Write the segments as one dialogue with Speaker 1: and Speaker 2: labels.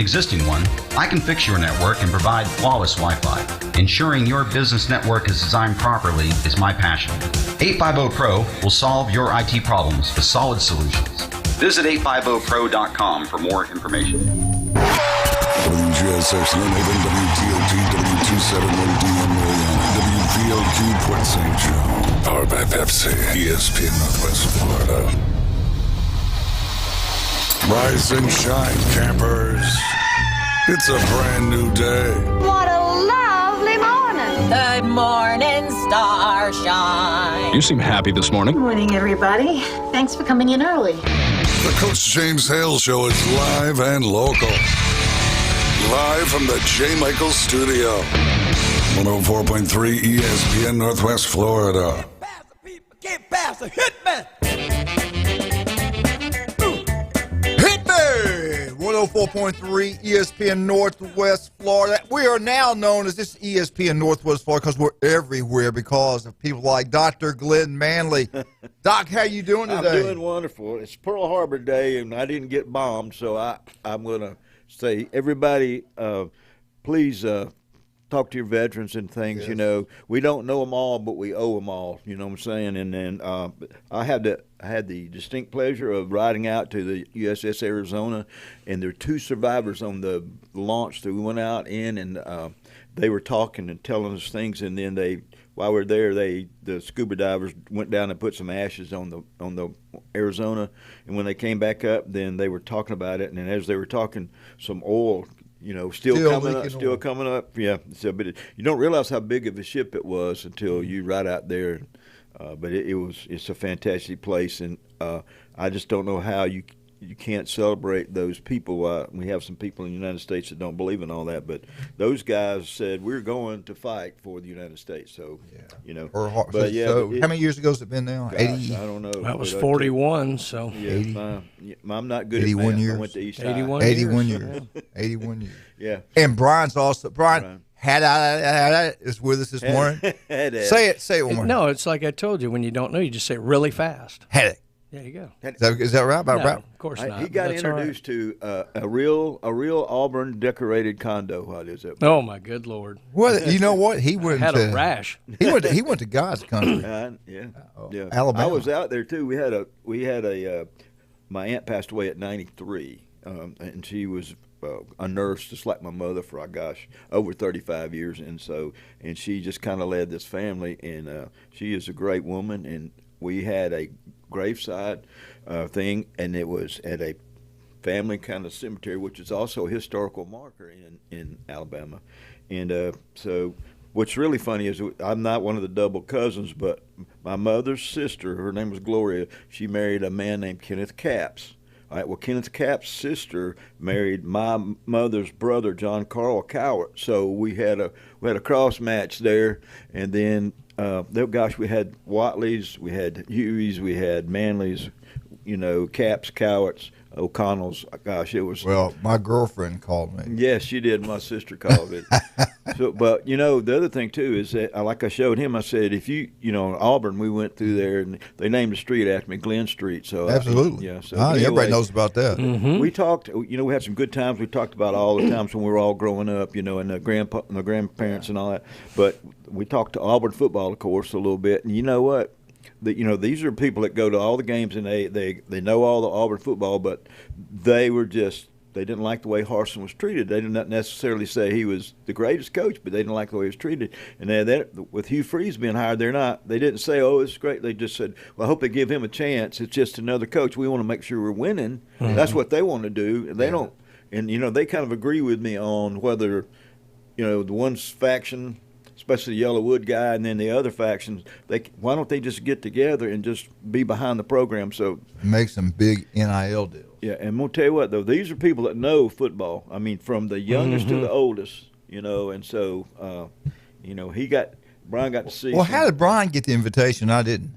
Speaker 1: existing one, I can fix your network and provide flawless Wi-Fi. Ensuring your business network is designed properly is my passion. 850 Pro will solve your IT problems with solid solutions. Visit 850pro.com for more information.
Speaker 2: WGSX London, WTOT, W271DM WVLQ Port St. Joe. Powered by Pepsi, ESPN Northwest Florida. Rise and shine, campers. It's a brand new day.
Speaker 3: What a lovely morning.
Speaker 4: Good morning, starshine.
Speaker 5: You seem happy this morning.
Speaker 6: Good morning, everybody. Thanks for coming in early.
Speaker 2: The Coach James Hale Show is live and local. Live from the J. Michaels Studio. 104.3 ESPN Northwest Florida.
Speaker 7: Pass the people, can't pass the hit man. Hit me! 104.3 ESPN Northwest Florida. We are now known as this ESPN Northwest Florida because we're everywhere because of people like Dr. Glenn Manley. Doc, how you doing today?
Speaker 8: I'm doing wonderful. It's Pearl Harbor Day, and I didn't get bombed, so I'm going to say, everybody, please talk to your veterans and things. Yes. You know, we don't know them all, but we owe them all. You know what I'm saying? And then I had the distinct pleasure of riding out to the USS Arizona, and there were two survivors on the launch that we went out in, and they were talking and telling us things. And then while we were there, the scuba divers went down and put some ashes on the Arizona, and when they came back up, then they were talking about it. And as they were talking, some oil. You know, still coming up. Yeah. So, but you don't realize how big of a ship it was until you ride out there. But it's a fantastic place, and I just don't know how you can't celebrate those people. We have some people in the United States that don't believe in all that, but those guys said we're going to fight for the United States. So, yeah. You know.
Speaker 7: But so how many years ago has it been now?
Speaker 8: Gosh, 80? I don't know.
Speaker 5: That was 41. So
Speaker 8: yeah, I'm not good
Speaker 7: 81
Speaker 8: at math.
Speaker 7: years.
Speaker 8: I went to East
Speaker 7: 81 years. 81 years.
Speaker 8: Yeah.
Speaker 7: And Brian had is with us this morning. Say it one more.
Speaker 5: No, it's like I told you. When you don't know, you just say it really fast.
Speaker 7: Had it.
Speaker 5: There you go.
Speaker 7: Is that right?
Speaker 5: No, of course not.
Speaker 8: He got introduced to a real Auburn decorated condo. What is it?
Speaker 5: Oh my good Lord!
Speaker 7: Well, you know what? He went
Speaker 5: had a rash.
Speaker 7: He went to God's country.
Speaker 8: Yeah.
Speaker 7: Alabama.
Speaker 8: I was out there too. We had a my aunt passed away at 93, and she was a nurse just like my mother for over 35 years, and she just kind of led this family, and she is a great woman, and we had a graveside thing, and it was at a family kind of cemetery, which is also a historical marker in Alabama. And so what's really funny is I'm not one of the double cousins, but my mother's sister, her name was Gloria, she married a man named Kenneth Capps. All right, well, Kenneth Capps' sister married my mother's brother, John Carl Cowart. So we had a cross match there, and then we had Watleys, we had Hueys, we had Manleys, you know, Capps, Cowarts, O'Connells. Gosh, it was.
Speaker 7: Well, my girlfriend called me.
Speaker 8: Yes, she did. My sister called it. But you know, the other thing too is that, like I showed him, I said, if you know, Auburn, we went through there and they named the street after me, Glenn Street. So
Speaker 7: absolutely,
Speaker 8: yeah. So
Speaker 7: anyway, everybody knows about that.
Speaker 5: Mm-hmm.
Speaker 8: We talked. You know, we had some good times. We talked about all the times when we were all growing up. You know, and the grandparents and all that. But we talked to Auburn football, of course, a little bit. And you know what? These are people that go to all the games and they know all the Auburn football, but they didn't like the way Harsin was treated. They did not necessarily say he was the greatest coach, but they didn't like the way he was treated. And with Hugh Freeze being hired, they didn't say, oh, it's great. They just said, well, I hope they give him a chance. It's just another coach. We want to make sure we're winning. Mm-hmm. That's what they want to do. And they don't. And, you know, they kind of agree with me on whether, you know, the one faction, especially the Yellowwood guy, and then the other factions, why don't they just get together and just be behind the program? So
Speaker 7: make some big NIL deals.
Speaker 8: Yeah, and I'm going to tell you what, though, these are people that know football. I mean, from the youngest to the oldest, you know, and so, you know, Brian got to see.
Speaker 7: Well, how did Brian get the invitation? I didn't.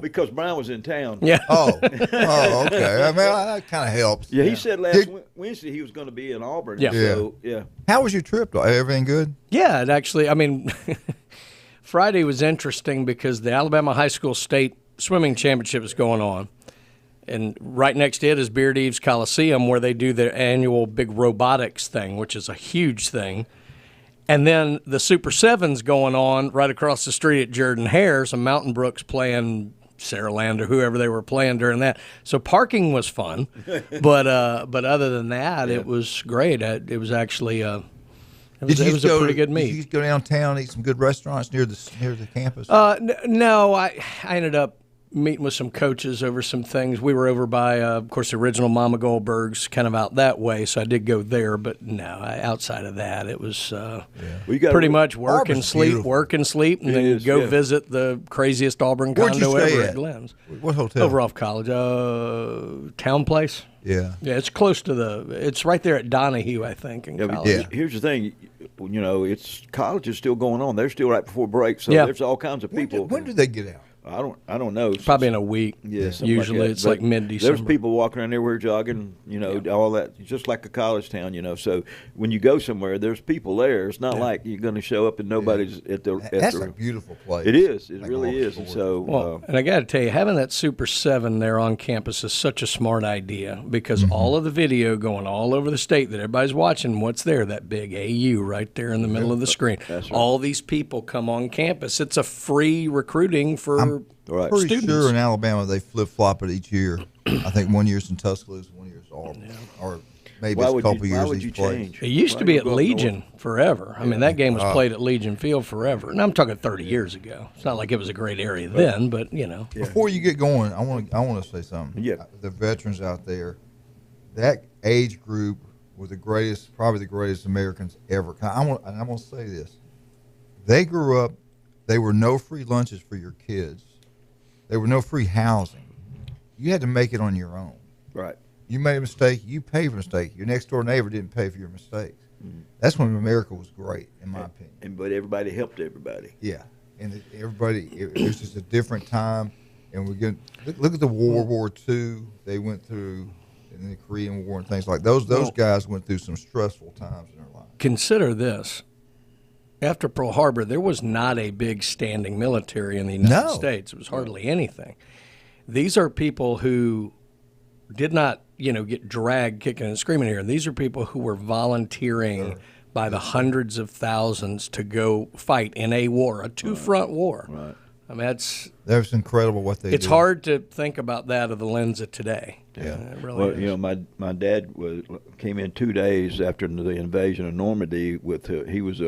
Speaker 8: Because Brian was in town.
Speaker 5: Yeah.
Speaker 7: Oh, okay. I mean, that kind of helps.
Speaker 8: Yeah, he said last Wednesday he was going to be in Auburn.
Speaker 5: Yeah.
Speaker 8: So, yeah.
Speaker 7: How was your trip? Everything good?
Speaker 5: Yeah, it actually, I mean, Friday was interesting because the Alabama High School State Swimming Championship is going on. And right next to it is Beard Eves Coliseum, where they do their annual big robotics thing, which is a huge thing. And then the Super Sevens going on right across the street at Jordan Hare's, and Mountain Brook's playing Saraland or whoever they were playing during that. So parking was fun, but other than that, it was great. It was actually it was a pretty good meet.
Speaker 7: Did you go downtown, eat some good restaurants near the campus?
Speaker 5: No, I ended up meeting with some coaches over some things. We were over by, of course, the original Mama Goldberg's, kind of out that way, so I did go there. But no, outside of that, it was pretty much work and sleep, and then go visit the craziest Auburn condo ever at Glenn's.
Speaker 7: What hotel?
Speaker 5: Over off College, Town Place.
Speaker 7: Yeah,
Speaker 5: it's close to it's right there at Donahue, I think. In College.
Speaker 8: Here's the thing, it's college is still going on. They're still right before break, so there's all kinds of people.
Speaker 7: When do they get out?
Speaker 8: I don't know.
Speaker 5: Probably in a week.
Speaker 8: Yeah,
Speaker 5: usually
Speaker 8: like
Speaker 5: it's like mid-December.
Speaker 8: There's people walking around everywhere jogging, all that, just like a college town, So when you go somewhere, there's people there. It's not like you're going to show up and nobody's at the.
Speaker 7: That's a beautiful place.
Speaker 8: It is. It really is. And so,
Speaker 5: and I got to tell you, having that Super 7 there on campus is such a smart idea because all of the video going all over the state that everybody's watching, what's there? That big AU right there in the middle of the screen.
Speaker 8: That's right.
Speaker 5: All these people come on campus. It's a free recruiting for.
Speaker 7: Right. Pretty sure in Alabama they flip-flop it each year. I think 1 year's in Tuscaloosa, 1 year's Auburn, or maybe it's a couple years.
Speaker 8: Why would you change?
Speaker 5: It used to be at Legion forever. I mean, that game was played at Legion Field forever, and I'm talking 30 years ago. It's not like it was a great area then, but
Speaker 7: Before you get going, I want to say something.
Speaker 8: Yeah.
Speaker 7: The veterans out there, that age group were the greatest, probably the greatest Americans ever. I'm going to say this: they grew up. There were no free lunches for your kids. There were no free housing. You had to make it on your own.
Speaker 8: Right.
Speaker 7: You made a mistake, you pay for a mistake. Your next door neighbor didn't pay for your mistakes. Mm-hmm. That's when America was great, in my opinion.
Speaker 8: But everybody helped everybody.
Speaker 7: Yeah, and everybody. It was just a different time. And look at the World War II they went through, and the Korean War and things like those. Those guys went through some stressful times in their life.
Speaker 5: Consider this. After Pearl Harbor, there was not a big standing military in the United States. It was hardly anything. These are people who did not, get dragged kicking and screaming here. These are people who were volunteering by the hundreds of thousands to go fight in a war, a two-front war.
Speaker 8: Right.
Speaker 5: I mean,
Speaker 7: that's incredible what they did.
Speaker 5: It's hard to think about that of the lens of today.
Speaker 7: Yeah,
Speaker 5: it really is.
Speaker 8: My dad came in 2 days after the invasion of Normandy with he was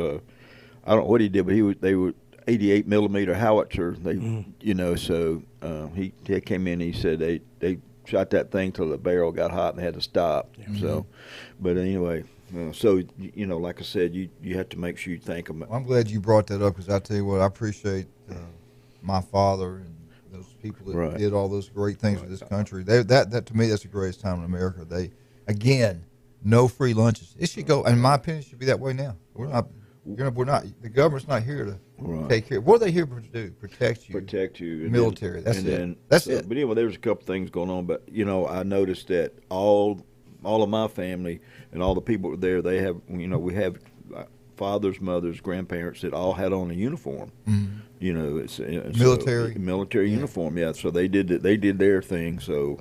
Speaker 8: I don't know what he did, but they were 88 millimeter howitzer. So he came in. And he said they shot that thing till the barrel got hot and they had to stop. Mm-hmm. So, but anyway, like I said, you have to make sure you think about.
Speaker 7: I'm glad you brought that up because I tell you what, I appreciate my father and those people that did all those great things for this country. That to me, that's the greatest time in America. No free lunches. It should go. In my opinion, it should be that way now. We're not. The government's not here to take care. What are they here to do? Protect you. Military. That's it. That's it.
Speaker 8: But anyway, there was a couple things going on. But I noticed that all of my family and all the people there, they have. We have fathers, mothers, grandparents that all had on a uniform. Mm-hmm. It's military uniform. Yeah. So they did their thing. So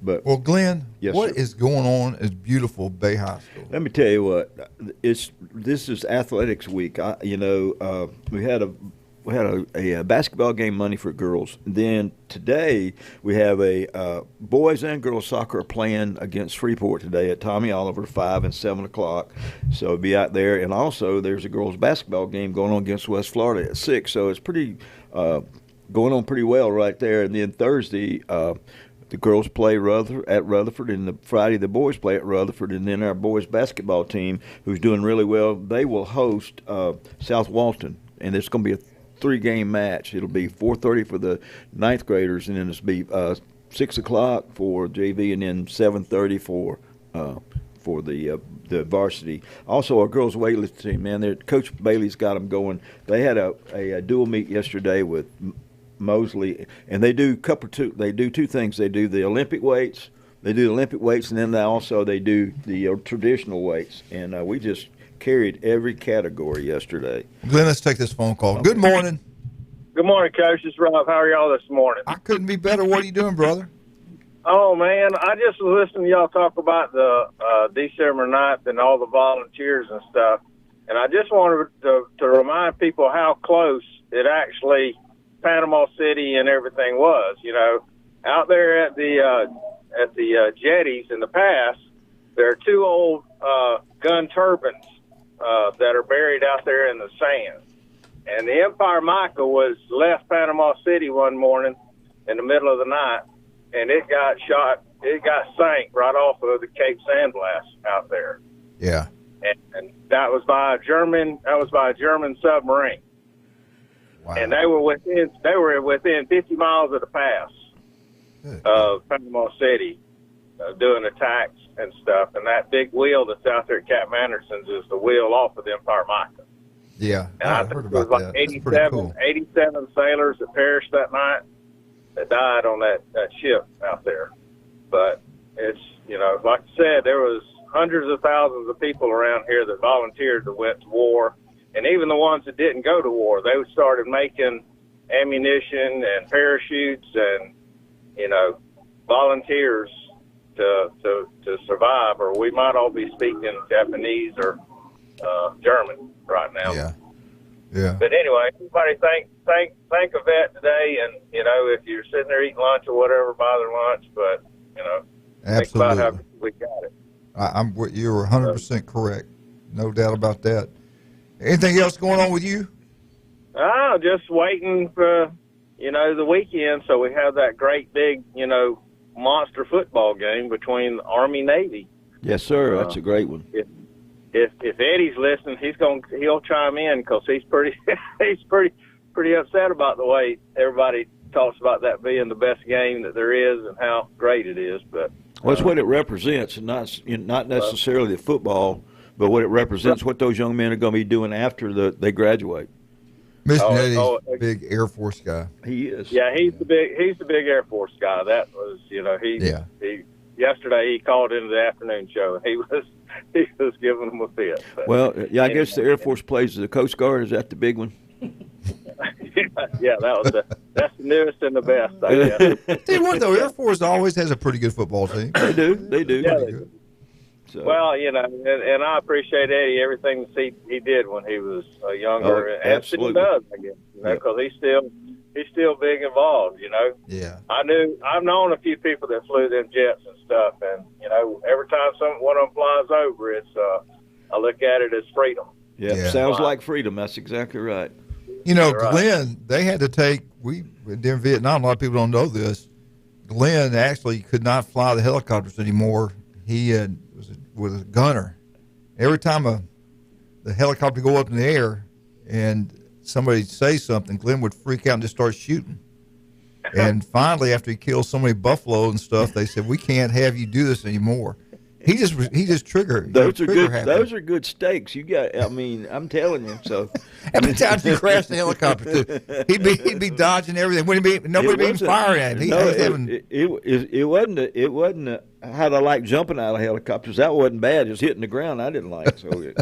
Speaker 7: Well, Glenn,
Speaker 8: yes,
Speaker 7: what
Speaker 8: sir.
Speaker 7: is going on at beautiful Bay High School?
Speaker 8: Let me tell you what. This is athletics week. We had a basketball game Monday for girls. Then today we have a boys and girls soccer playing against Freeport today at Tommy Oliver 5 and 7 o'clock. So it'll be out there. And also there's a girls basketball game going on against West Florida at 6. So it's pretty going on pretty well right there. And then Thursday. The girls play at Rutherford, and Friday the boys play at Rutherford, and then our boys basketball team, who's doing really well, they will host South Walton, and it's going to be a 3-game match. It'll be 4:30 for the 9th graders, and then it'll be 6 o'clock for JV, and then 7:30 for the varsity. Also, our girls weightlifting team, man, Coach Bailey's got them going. They had a dual meet yesterday with Mosley, and they do two things. They do the Olympic weights, and then they do the traditional weights. And we just carried every category yesterday.
Speaker 7: Glenn, let's take this phone call. Good morning.
Speaker 9: Good morning, Coach. It's Rob. How are y'all this morning?
Speaker 7: I couldn't be better. What are you doing, brother?
Speaker 9: Oh, man, I just was listening to y'all talk about the December 9th and all the volunteers and stuff. And I just wanted to remind people how close it actually, Panama City and everything was. You know, out there at the jetties in the pass, there are two old gun turbines that are buried out there in the sand. And the Empire Michael was left Panama City one morning in the middle of the night, and it got shot. It got sank right off of the Cape Sandblast out there.
Speaker 7: Yeah.
Speaker 9: And that was by a German. That was by a German submarine.
Speaker 7: Wow.
Speaker 9: And they were within 50 miles of the pass of Panama City, doing attacks and stuff. And that big wheel that's out there at Captain Anderson's is the wheel off of the Empire Michael.
Speaker 7: Yeah,
Speaker 9: And I
Speaker 7: heard
Speaker 9: think it was
Speaker 7: about
Speaker 9: like
Speaker 7: that. That's pretty cool.
Speaker 9: 87 sailors that perished that night that died on that ship out there. But it's, you know, like I said, there was hundreds of thousands of people around here that volunteered that went to war. And even the ones that didn't go to war, they started making ammunition and parachutes and, you know, volunteers to survive, or we might all be speaking Japanese or German right now.
Speaker 7: Yeah. Yeah.
Speaker 9: But anyway, everybody thank a vet today, and you know, if you're sitting there eating lunch or whatever, buy their lunch. But you know,
Speaker 7: Absolutely.
Speaker 9: think about how good we got it.
Speaker 7: You're 100% correct. No doubt about that. Anything else going on with you?
Speaker 9: Just waiting for, you know, the weekend, so we have that great big, you know, monster football game between Army Navy.
Speaker 8: Yes, sir. That's a great one.
Speaker 9: If Eddie's listening, he'll chime in because he's pretty upset about the way everybody talks about that being the best game that there is and how great it is. But
Speaker 8: well, it's what it represents, and not necessarily the football, but what it represents, what those young men are going to be doing after they graduate.
Speaker 7: Mr. Eddie's a big Air Force guy.
Speaker 8: He is.
Speaker 9: Yeah, he's the big Air Force guy. That was, you know, he yesterday he called into the afternoon show and he was giving them a fit. But,
Speaker 8: well, yeah, I guess the Air Force plays the Coast Guard. Is that the big one?
Speaker 9: Yeah, that's the newest and the best, I guess.
Speaker 7: Tell you what, though, Air Force always has a pretty good football team.
Speaker 8: They do.
Speaker 9: Yeah, they do. So. Well, you know, and I appreciate Eddie, everything he did when he was younger.
Speaker 8: Oh, absolutely.
Speaker 9: And still does, I guess, you know, because he's still big involved, you know.
Speaker 7: Yeah.
Speaker 9: I've known a few people that flew them jets and stuff, and, you know, every time one of them flies over, it's I look at it as freedom.
Speaker 8: Yeah. Sounds like freedom. That's exactly right.
Speaker 7: You know, Glenn, they had to take, in Vietnam, a lot of people don't know this, Glenn actually could not fly the helicopters anymore. He was a gunner. Every time the helicopter go up in the air and somebody say something, Glenn would freak out and just start shooting. And finally, after he killed so many buffalo and stuff, they said, "We can't have you do this anymore." He just triggered.
Speaker 8: Those are good. Happy. Those are good stakes. You got. I mean, I'm telling you. So
Speaker 7: how many times you crashed the helicopter? Too? He'd be dodging everything. Nobody be firing at him.
Speaker 8: It wasn't how I like jumping out of helicopters. That wasn't bad. Just hitting the ground, I didn't like. So.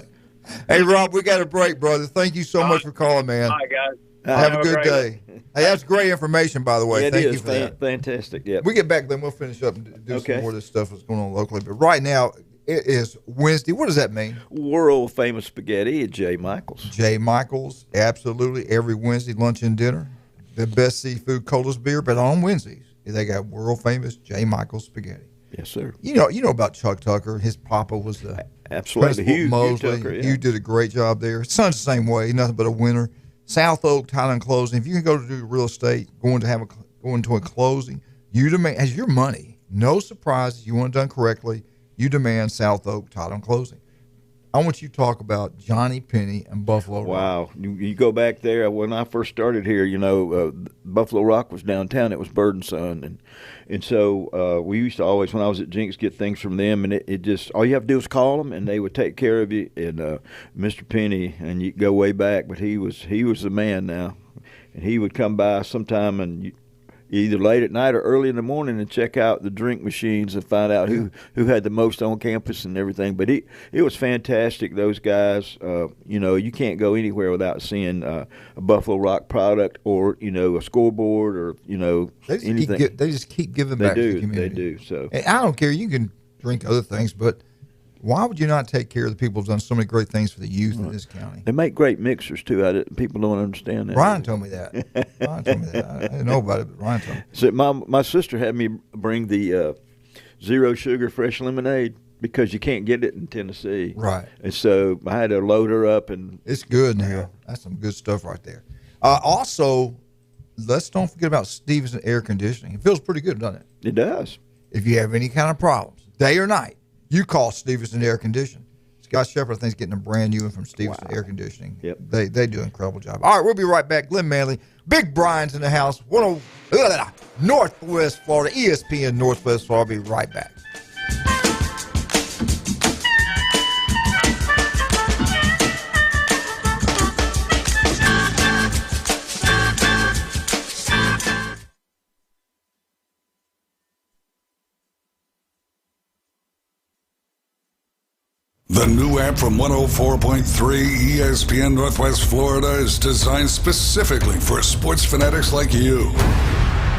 Speaker 7: Hey, Rob, we got a break, brother. Thank you so much for calling, man.
Speaker 9: All right, guys.
Speaker 7: Have a good day. Hey, that's great information, by the way.
Speaker 8: Yeah,
Speaker 7: Thank you for that.
Speaker 8: Fantastic. Yeah.
Speaker 7: We get back, then we'll finish up and do some more of this stuff that's going on locally. But right now, it is Wednesday. What does that mean?
Speaker 8: World famous spaghetti at J. Michael's.
Speaker 7: J. Michael's, absolutely. Every Wednesday, lunch and dinner. The best seafood, coldest beer, but on Wednesdays, they got world famous J. Michael's spaghetti.
Speaker 8: Yes, sir.
Speaker 7: You know about Chuck Tucker. His papa was the
Speaker 8: absolutely
Speaker 7: Hugh
Speaker 8: Mosley.
Speaker 7: Tucker, yeah. You did a great job there. His son's the same way. Nothing but a winner. South Oak Title and Closing. If you can go to do real estate, going to a closing, you demand as your money. No surprises. You want it done correctly. You demand South Oak Title and Closing. I want you to talk about Johnny Penny and Buffalo Rock.
Speaker 8: Wow. You go back there. When I first started here, you know, Buffalo Rock was downtown. It was Bird and Son. And so we used to always, when I was at Jinx, get things from them. And it just, all you have to do is call them, and they would take care of you. And Mr. Penny, and you go way back, but he was the man now. And he would come by sometime, and either late at night or early in the morning and check out the drink machines and find out who had the most on campus and everything. But it was fantastic. Those guys, you can't go anywhere without seeing a Buffalo Rock product or a scoreboard or anything.
Speaker 7: They just keep giving back to the community.
Speaker 8: They do. So
Speaker 7: and I don't care. You can drink other things, but why would you not take care of the people who've done so many great things for the youth in this county?
Speaker 8: They make great mixers too. People don't understand that.
Speaker 7: Ryan told me that. I didn't know about it, but Ryan told me.
Speaker 8: So my sister had me bring the zero sugar fresh lemonade because you can't get it in Tennessee.
Speaker 7: Right.
Speaker 8: And so I had to load her up, and
Speaker 7: it's good now. That's some good stuff right there. Also, let's don't forget about Stevenson Air Conditioning. It feels pretty good, doesn't it?
Speaker 8: It does.
Speaker 7: If you have any kind of problems, day or night, you call Stevenson Air Conditioning. Scott Shepard, I think, is getting a brand new one from Stevenson Air Conditioning.
Speaker 8: Yep.
Speaker 7: They do an incredible job. All right, we'll be right back. Glenn Manley, Big Brian's in the house. Northwest Florida, ESPN Northwest Florida. I'll be right back.
Speaker 2: The new app from 104.3 ESPN Northwest Florida is designed specifically for sports fanatics like you.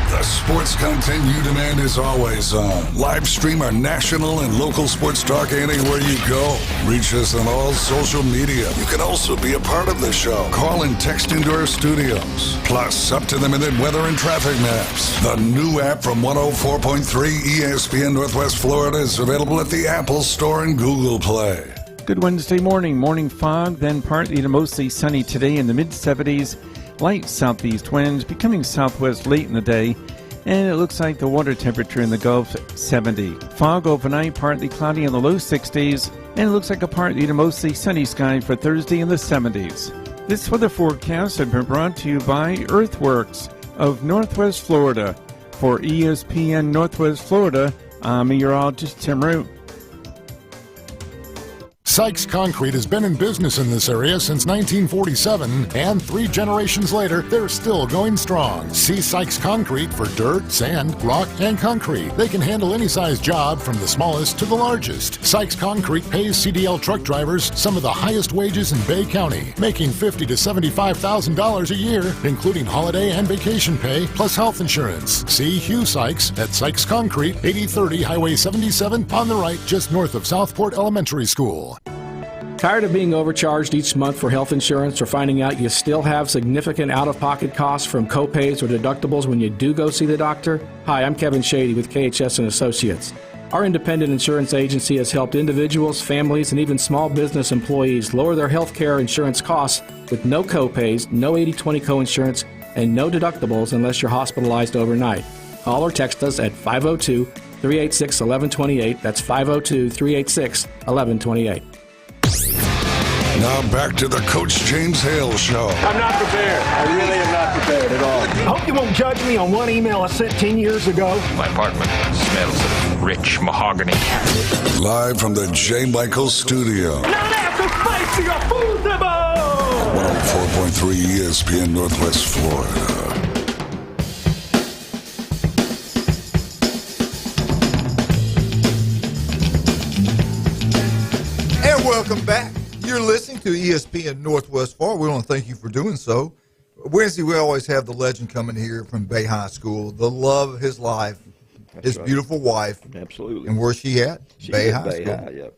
Speaker 2: The sports content you demand is always on. Live stream our national and local sports talk anywhere you go. Reach us on all social media. You can also be a part of the show. Call and text into our studios. Plus, up-to-the-minute weather and traffic maps. The new app from 104.3 ESPN Northwest Florida is available at the Apple Store and Google Play.
Speaker 10: Good Wednesday morning. Morning fog, then partly to mostly sunny today in the mid-70s. Light southeast winds becoming southwest late in the day, and it looks like the water temperature in the Gulf 70. Fog overnight, partly cloudy in the low 60s, and it looks like a partly to mostly sunny sky for Thursday in the 70s. This weather forecast has been brought to you by Earthworks of Northwest Florida. For ESPN Northwest Florida, I'm meteorologist Tim Root.
Speaker 11: Sykes Concrete has been in business in this area since 1947, and 3 generations later, they're still going strong. See Sykes Concrete for dirt, sand, rock, and concrete. They can handle any size job from the smallest to the largest. Sykes Concrete pays CDL truck drivers some of the highest wages in Bay County, making $50,000 to $75,000 a year, including holiday and vacation pay, plus health insurance. See Hugh Sykes at Sykes Concrete, 8030 Highway 77 on the right, just north of Southport Elementary School.
Speaker 12: Tired of being overcharged each month for health insurance or finding out you still have significant out-of-pocket costs from copays or deductibles when you do go see the doctor? Hi, I'm Kevin Shady with KHS & Associates. Our independent insurance agency has helped individuals, families, and even small business employees lower their health care insurance costs with no copays, no 80/20 coinsurance, and no deductibles unless you're hospitalized overnight. Call or text us at 502-386-1128. That's 502-386-1128.
Speaker 2: Now back to the Coach James Hale Show.
Speaker 13: I'm not prepared. I really am not prepared at all.
Speaker 14: I hope you won't judge me on one email I sent 10 years ago.
Speaker 15: My apartment smells of rich mahogany.
Speaker 2: Live from the J. Michael Studio.
Speaker 14: Now that's a spicy foosable!
Speaker 2: 104.3 ESPN Northwest Florida.
Speaker 7: Welcome back. You're listening to ESPN Northwest Florida. We want to thank you for doing so. Wednesday, we always have the legend coming here from Bay High School, the love of his life, his beautiful wife.
Speaker 8: Absolutely.
Speaker 7: And where's she at? Bay High School.
Speaker 8: High, yep.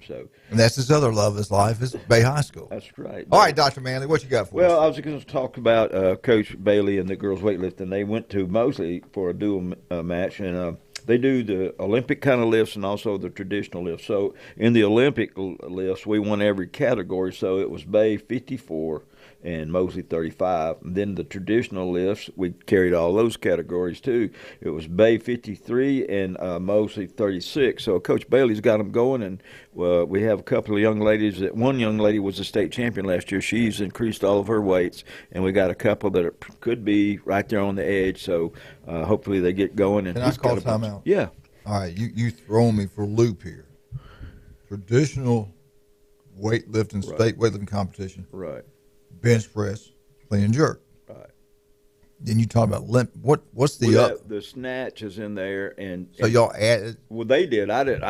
Speaker 8: So.
Speaker 7: And that's his other love of his life is Bay High School.
Speaker 8: That's right.
Speaker 7: All right, Dr. Manley, what you got for us?
Speaker 8: Well, I was going to talk about Coach Bailey and the girls weightlifting. They went to Mosley for a dual match, and they do the Olympic kind of lifts and also the traditional lifts. So in the Olympic lifts, we won every category. So it was Bay 54 and Mosley 35. And then the traditional lifts, we carried all those categories too. It was Bay 53 and Mosley 36. So Coach Bailey's got them going, and we have a couple of young ladies. One young lady was a state champion last year. She's increased all of her weights, and we got a couple that could be right there on the edge. So hopefully they get going. And
Speaker 7: can I call timeout?
Speaker 8: Yeah.
Speaker 7: All right, you throwing me for a loop here. Traditional weightlifting, state weightlifting competition.
Speaker 8: Right.
Speaker 7: Bench press, clean and jerk.
Speaker 8: Right.
Speaker 7: Then you talk about limp. What's the
Speaker 8: the snatch is in there, and
Speaker 7: so y'all added?
Speaker 8: Well, they did. I did.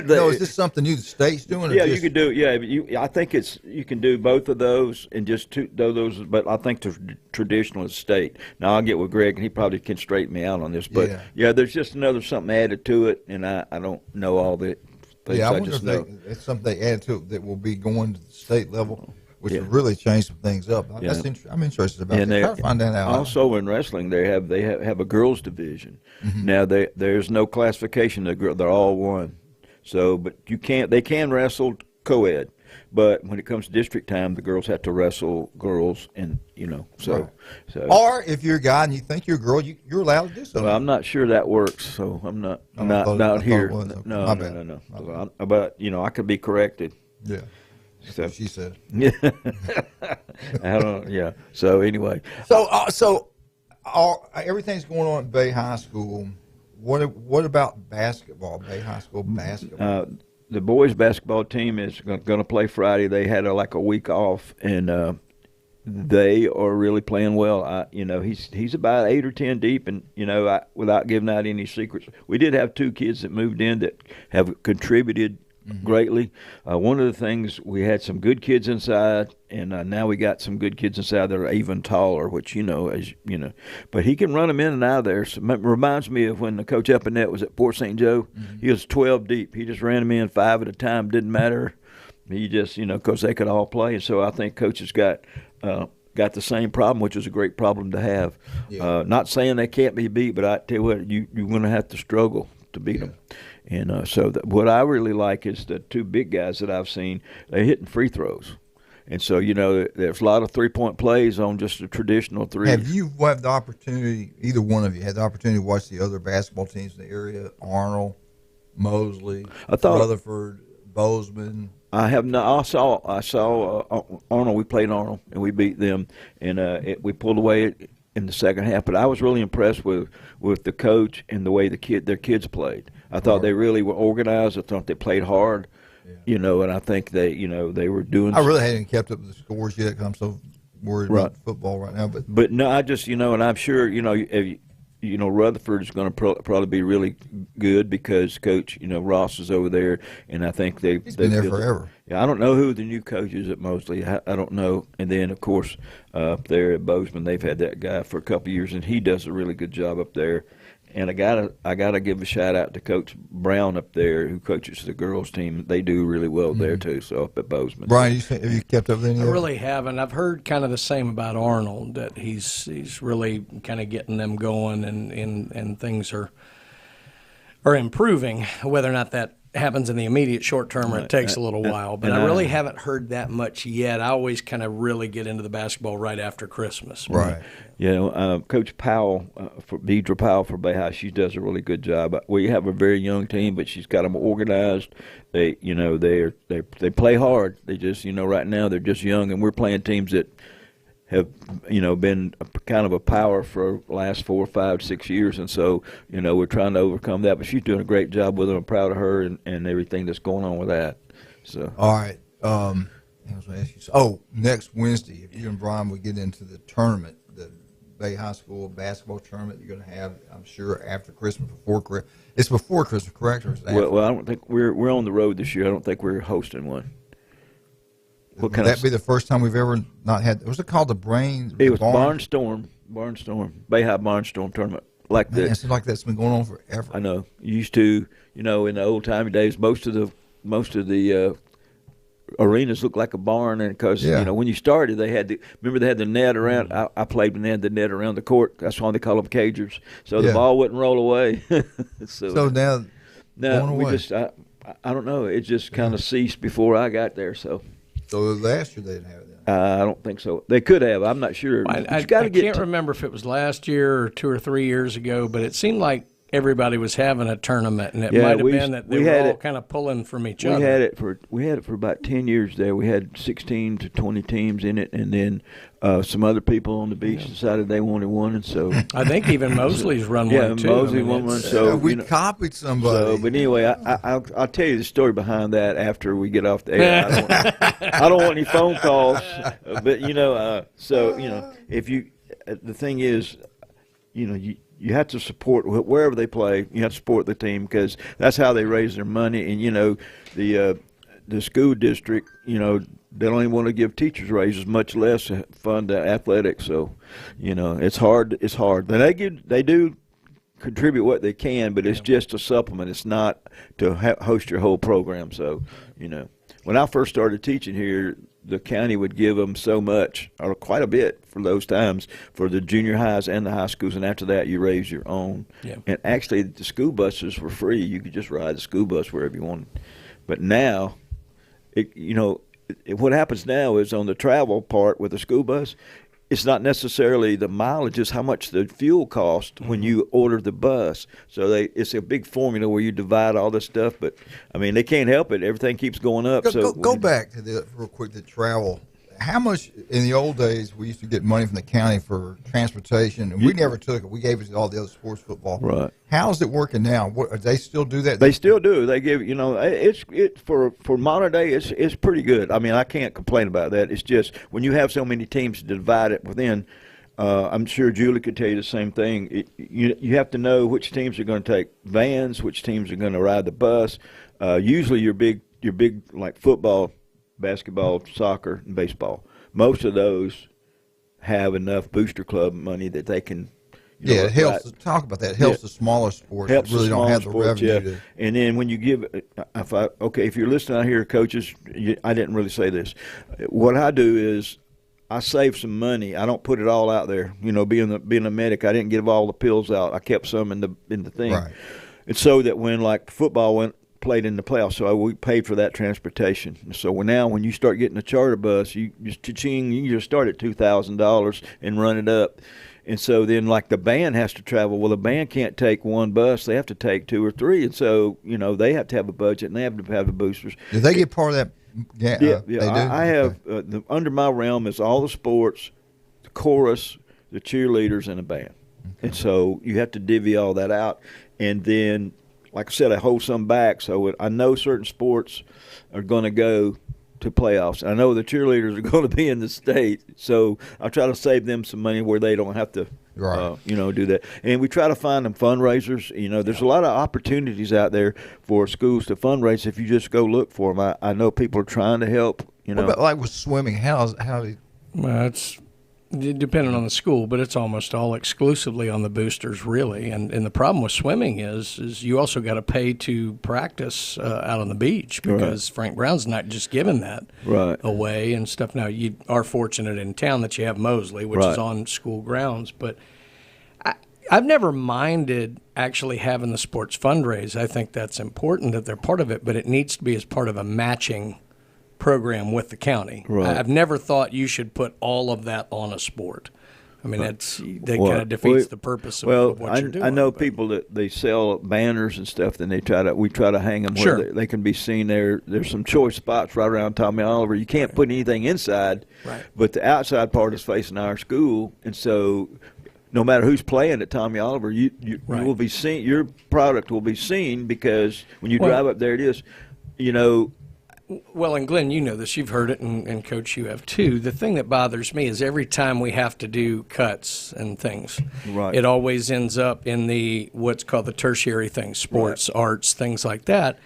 Speaker 7: No, is this something new? The state's doing?
Speaker 8: Yeah, you could do. Yeah, I think you can do both of those and just do those. But I think the traditional is state. Now I'll get with Greg, and he probably can straighten me out on this. But yeah, there's just another something added to it, and I don't know all the things.
Speaker 7: Yeah, I
Speaker 8: wonder
Speaker 7: if it's something they add to it that will be going to the state level. Which would really change some things up. I'm interested about that. Try to find that out.
Speaker 8: Also in wrestling, they have a girls division. Mm-hmm. Now there's no classification. They're all one. So, but they can wrestle co-ed. But when it comes to district time, the girls have to wrestle girls, and so.
Speaker 7: Or if you're a guy and you think you're a girl, you're allowed to do so.
Speaker 8: Well, I'm not sure that works. So I'm not here. No. But I could be corrected.
Speaker 7: Yeah. That's what she said.
Speaker 8: Yeah. I don't. Yeah. So anyway.
Speaker 7: So everything's going on at Bay High School. What about basketball? Bay High School basketball.
Speaker 8: The boys' basketball team is going to play Friday. They had a week off, and they are really playing well. He's about 8 or 10 deep, and without giving out any secrets, we did have 2 kids that moved in that have contributed greatly. One of the things, we had some good kids inside, and now we got some good kids inside that are even taller, which but he can run them in and out of there. So it reminds me of when the coach up in net was at Port St. Joe. He was 12 deep. He just ran them in 5 at a time. Didn't matter. He just because they could all play, and so I think coaches got the same problem, which is a great problem to have. Not saying they can't be beat, but I tell you what, you're going to have to struggle to beat them. And what I really like is the 2 big guys that I've seen, they're hitting free throws. And so, there's a lot of 3-point plays on just a traditional 3.
Speaker 7: Have you had the opportunity, either one of you, had the opportunity to watch the other basketball teams in the area, Arnold, Mosley, Rutherford, Bozeman?
Speaker 8: I have not. I saw Arnold. We played Arnold, and we beat them, and we pulled away in the second half. But I was really impressed with the coach and the way their kids played. I thought they really were organized. I thought they played hard, and I think they were doing.
Speaker 7: I really hadn't kept up with the scores yet because I'm so worried about football right now.
Speaker 8: But no, I just and I'm sure Rutherford is going to probably be really good because Coach Ross is over there, and I think
Speaker 7: he's been there forever.
Speaker 8: Yeah, I don't know who the new coach is at Mosley. I don't know. And then of course up there at Bozeman, they've had that guy for a couple of years, and he does a really good job up there. And I gotta give a shout out to Coach Brown up there, who coaches the girls team. They do really well there too. So up at Bozeman.
Speaker 7: Brian, have you kept up with any?
Speaker 5: I really haven't. I've heard kind of the same about Arnold, that he's really kind of getting them going, and things are improving. Whether or not that happens in the immediate short term or it takes a little while, but I really haven't heard that much yet. I always kind of really get into the basketball right after Christmas.
Speaker 7: Right.
Speaker 8: Coach Powell, Deidre Powell for Bay High, she does a really good job. We have a very young team, but she's got them organized. They play hard. They just right now they're just young, and we're playing teams that have been kind of a power for the last 4, 5, 6 years, and so we're trying to overcome that. But she's doing a great job with them. I'm proud of her and everything that's going on with that. So
Speaker 7: all right. I was going to ask you. Next Wednesday, if you and Brian would get into the tournament, the Bay High School basketball tournament you're going to have, I'm sure after Christmas, before Christmas. It's before Christmas, correct? Or is it after?
Speaker 8: Well, I don't think we're on the road this year. I don't think we're hosting one.
Speaker 7: Would that be the first time we've ever not had? Was it called the Brain?
Speaker 8: It was Barnstorm, Bay High Barnstorm tournament.
Speaker 7: It seems like that's been going on forever.
Speaker 8: I know. Used to, in the old timey days, most of the arenas looked like a barn, and because when you started, they had the net around. I played when they had the net around the court. That's why they call them cagers, so the ball wouldn't roll away.
Speaker 7: so now
Speaker 8: we just I don't know. It just kind of ceased before I got there. So
Speaker 7: last year they didn't have it.
Speaker 8: I don't think so. They could have. I'm not sure.
Speaker 5: I can't remember if it was last year or 2 or 3 years ago, but it seemed like everybody was having a tournament, and it might have been that they were all kind of pulling from each other.
Speaker 8: We had it for about 10 years there. We had 16 to 20 teams in it, and then some other people on the beach decided they wanted one, and so
Speaker 5: I think even Mosley's run one too.
Speaker 8: Yeah, Mosley won one. So
Speaker 7: we copied somebody.
Speaker 8: But anyway, I'll tell you the story behind that after we get off the air. I don't want any phone calls, but if you. the thing is, you have to support wherever they play. You have to support the team because that's how they raise their money. And the school district, they don't even want to give teachers raises, much less fund athletics. So, it's hard. It's hard. They do contribute what they can, but it's just a supplement. It's not to host your whole program. So, when I first started teaching here, the county would give them so much, or quite a bit, for those times for the junior highs and the high schools, and after that you raise your own. Yeah. And actually, the school buses were free. You could just ride the school bus wherever you wanted. But now, what happens now is on the travel part with the school bus, it's not necessarily the mileage, it's how much the fuel costs when you order the bus. So it's a big formula where you divide all this stuff. But, they can't help it. Everything keeps going up.
Speaker 7: Go back to real quick, the travel. How much in the old days we used to get money from the county for transportation, and we never took it. We gave it to all the other sports football.
Speaker 8: Right.
Speaker 7: How's it working now? Do they still do that?
Speaker 8: They still do. They give it's for modern day. It's pretty good. I can't complain about that. It's just when you have so many teams to divide it within. I'm sure Julie could tell you the same thing. You have to know which teams are going to take vans, which teams are going to ride the bus. Usually your big like football, basketball, soccer, and baseball. Most of those have enough booster club money that they can.
Speaker 7: It helps. Talk about that. It helps the smaller sports that really don't have the revenue.
Speaker 8: And then when you give, if you're listening out here, coaches, I didn't really say this. What I do is I save some money. I don't put it all out there. Being a medic, I didn't give all the pills out. I kept some in the thing. Right. And so that when like football played in the playoffs, so we paid for that transportation. So now when you start getting a charter bus, you just start at $2,000 and run it up. And so then like the band has to travel. Well, the band can't take one bus. They have to take two or three. And so, they have to have a budget and they have to have the boosters.
Speaker 7: Do they get part of that?
Speaker 8: Yeah. They do? I have, under my realm is all the sports, the chorus, the cheerleaders, and the band. Okay. And so you have to divvy all that out. And then, like I said, I hold some back, so I know certain sports are going to go to playoffs. I know the cheerleaders are going to be in the state, so I try to save them some money where they don't have to, do that. And we try to find them fundraisers. There's a lot of opportunities out there for schools to fundraise if you just go look for them. I know people are trying to help.
Speaker 7: What about like with swimming? Well,
Speaker 5: it's depending on the school, but it's almost all exclusively on the boosters, really. And the problem with swimming is you also got to pay to practice out on the beach because Frank Brown's not just giving that away and stuff. Now, you are fortunate in town that you have Mosley, which is on school grounds. But I've never minded actually having the sports fundraise. I think that's important that they're part of it, but it needs to be as part of a matching program with the county. Right. I've never thought you should put all of that on a sport. That kind of defeats the purpose of what you're doing.
Speaker 8: I know people that they sell banners and stuff, then we try to hang them where they can be seen there. There's some choice spots right around Tommy Oliver. You can't put anything inside, but the outside part is facing our school, and so no matter who's playing at Tommy Oliver, you will be seen. Your product will be seen because when you drive up there, it is,
Speaker 5: Well, and Glenn, you know this. You've heard it, and Coach, you have too. The thing that bothers me is every time we have to do cuts and things, it always ends up in what's called the tertiary things, sports, arts, things like that,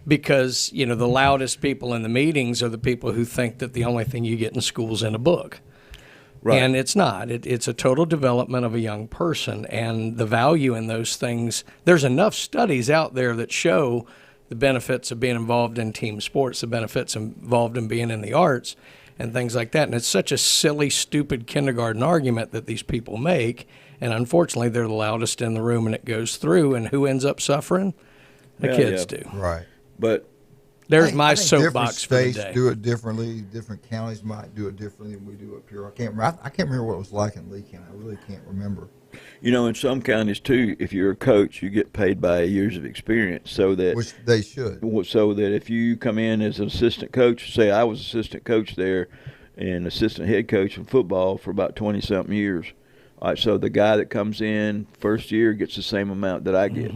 Speaker 5: because, the loudest people in the meetings are the people who think that the only thing you get in school is in a book. Right. And it's not. It's a total development of a young person, and the value in those things, there's enough studies out there that show the benefits of being involved in team sports, the benefits involved in being in the arts and things like that. And it's such a silly, stupid kindergarten argument that these people make. And unfortunately, they're the loudest in the room and it goes through. And who ends up suffering? The kids do.
Speaker 7: Right.
Speaker 8: But
Speaker 5: there's my soapbox for the day.
Speaker 7: Different states do it differently. Different counties might do it differently than we do up here. I can't remember what it was like in Lee County. I really can't remember.
Speaker 8: In some counties too, if you're a coach, you get paid by years of experience, so that
Speaker 7: which they should.
Speaker 8: So that if you come in as an assistant coach, say I was assistant coach there, and assistant head coach in football for about 20-something years. All right, so the guy that comes in first year gets the same amount that I get.